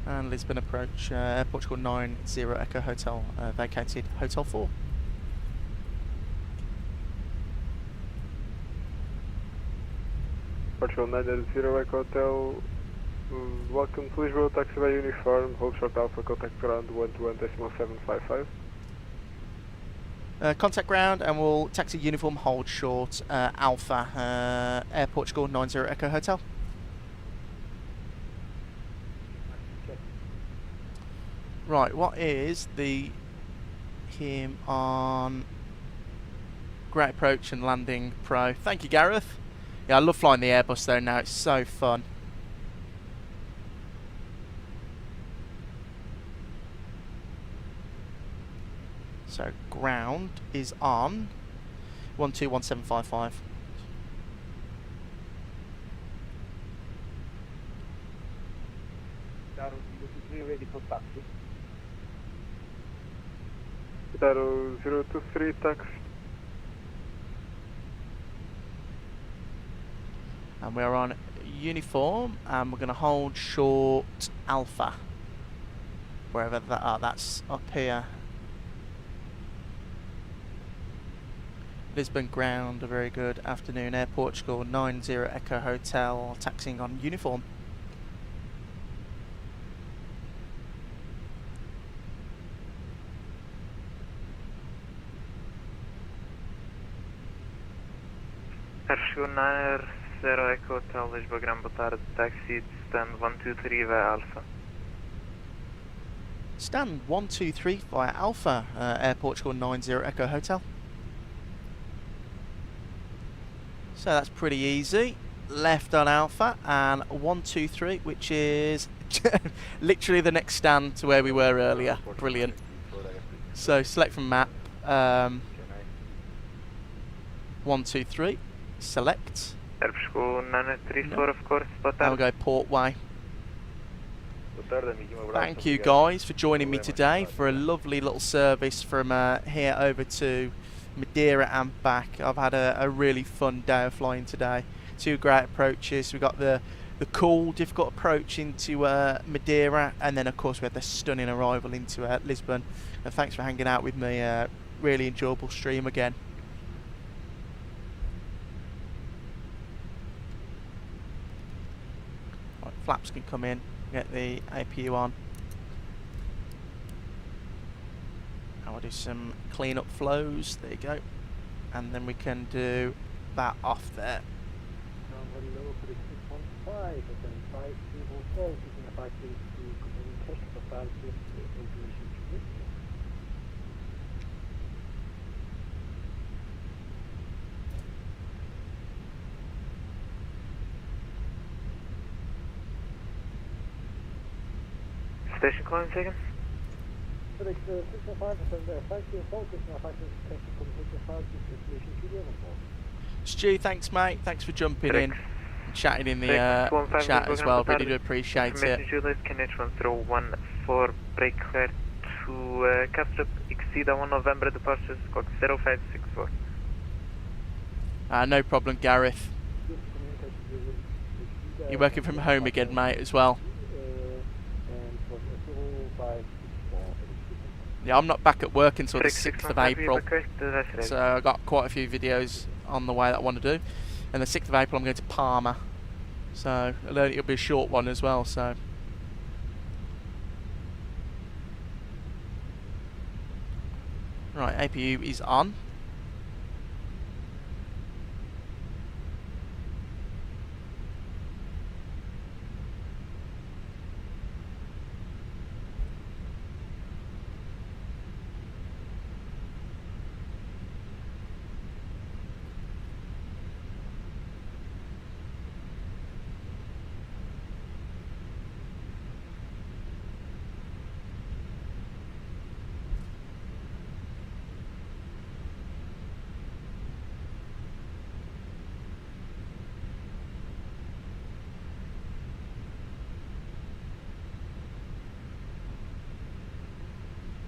And Lisbon approach, Portugal 90 Echo Hotel, vacated Hotel 4. Portugal 90 Echo Hotel, welcome to Lisbon, taxiway uniform, hold short alpha, contact ground 121.755. Contact ground and we'll taxi uniform, hold short, Alpha, Air Portugal 90 Echo Hotel. Right, what is the him on Great Approach and Landing Pro? Thank you, Gareth. Yeah, I love flying the Airbus though now, it's so fun. So ground is on 121755. Ready for taxi. 023 taxi. And we're on uniform and we're going to hold short Alpha. Wherever that, that's up here. Lisbon ground, a very good afternoon. Air Portugal 90 Echo Hotel, taxiing on uniform. Air Portugal 90 Echo Hotel, Lisbon ground, boa tarde. Taxi stand 123 via Alpha. Stand 123 via Alpha, Air Portugal 90 Echo Hotel. So that's pretty easy. Left on Alpha and 123, which is literally the next stand to where we were earlier. Brilliant. So select from map. 123. Select. Air Portugal 934, of course. Boa And we'll tarde. go port way. Thank you guys for joining me today for a lovely little service from here over to Madeira and back. I've had a really fun day of flying today. 2 great approaches. We got the cool, difficult approach into Madeira, and then of course we had the stunning arrival into Lisbon. And thanks for hanging out with me. Really enjoyable stream again. Right, flaps can come in. Get the APU on. And we'll do some clean up flows. There you go. And then we can do that off there. Station calling second. Stu, thanks mate. Thanks for jumping in and chatting in the chat as well. Really do appreciate it. Juliet, KNH 1014, break clear to Kastrup, exceed 1 November departures, code 0564. No problem, Gareth. You're working from home again, mate, as well. Yeah, I'm not back at work until the 6th of April, so I've got quite a few videos on the way that I want to do. And the 6th of April I'm going to Palma, so it'll be a short one as well. So right, APU is on.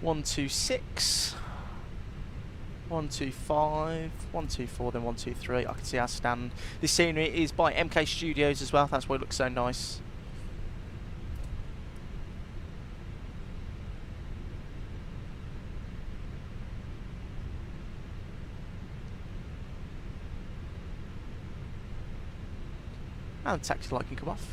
One, 2, 6, 1, 2, 5, 1, 2, 4, then 1, 2, 3. I can see our stand. This scenery is by MK Studios as well. That's why it looks so nice. And the taxi light can come off.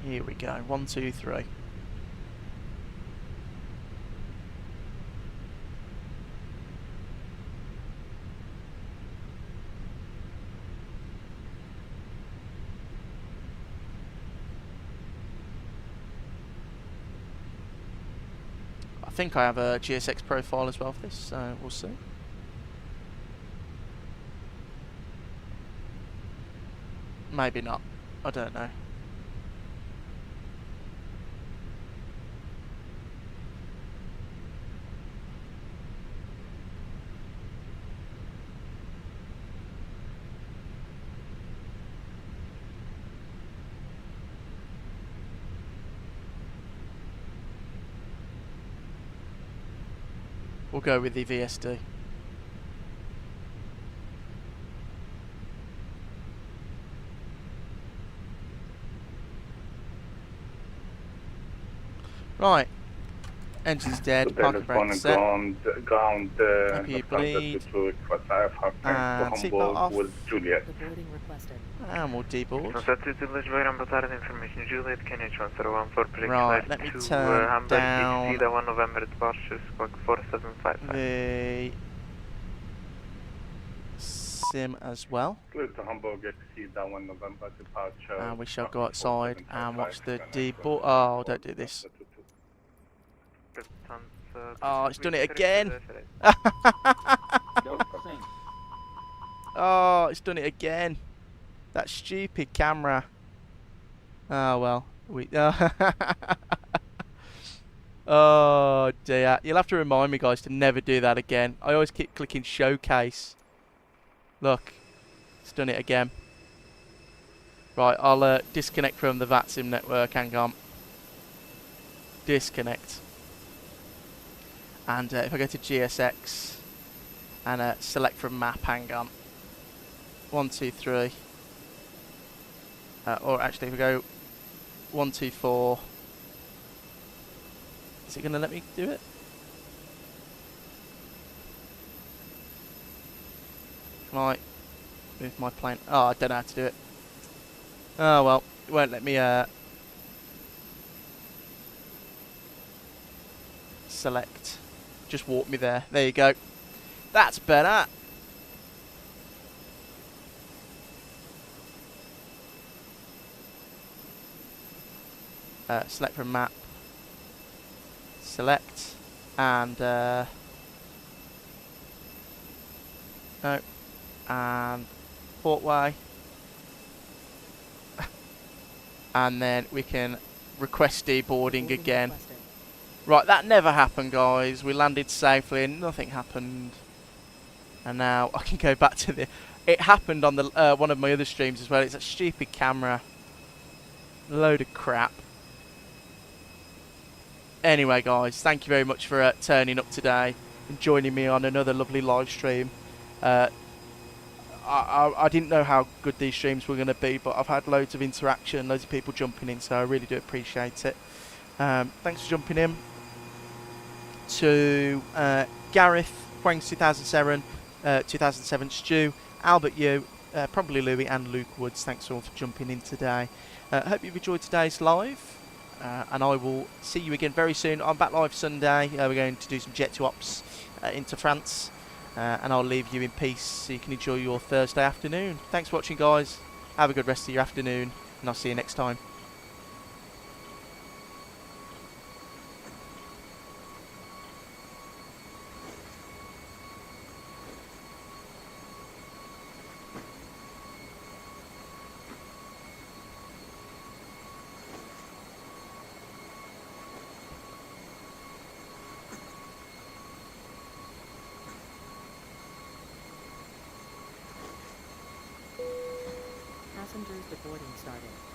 Here we go. 1, 2, 3. I think I have a GSX profile as well for this, so we'll see. Maybe not. I don't know. We'll go with the VSD. Right. Engine's dead. Parking brakes set. Ground Up you bleed. And seatbelt Hamburg off. with Juliet. Boarding requested. And we'll deboard. Right, let me turn down the 1 November departure, squawk 4755. the sim as well. Clear to Hamburg, exceed that 1 November departure. And we shall go outside and watch the deboard. Oh, don't do this. Oh, it's done it again. Oh, it's done it again. That stupid camera. Oh, well. Oh, dear. You'll have to remind me, guys, to never do that again. I always keep clicking showcase. Look. It's done it again. Right, I'll disconnect from the VATSIM network. Hang on. Disconnect. And if I go to GSX and select from map, hang on. 1, 2, 3. Or actually, if we go 1, 2, 4. Is it going to let me do it? Right. Move my plane. Oh, I don't know how to do it. Oh, well. It won't let me select. Just walk me there. There you go. That's better. Select from map. Select. And no. And portway. And then we can request deboarding again. Right, that never happened, guys. We landed safely and nothing happened. And now I can go back to the... It happened on the one of my other streams as well. It's a stupid camera. Load of crap. Anyway, guys, thank you very much for turning up today and joining me on another lovely live stream. I didn't know how good these streams were going to be, but I've had loads of interaction, loads of people jumping in, so I really do appreciate it. Thanks for jumping in. To Gareth, Quangs 2007, 2007, Stu, Albert Yu, probably Louis and Luke Woods. Thanks all for jumping in today. Hope you've enjoyed today's live, and I will see you again very soon. I'm back live Sunday. We're going to do some jet to ops into France, and I'll leave you in peace so you can enjoy your Thursday afternoon. Thanks for watching, guys. Have a good rest of your afternoon, and I'll see you next time. Passengers deboarding started.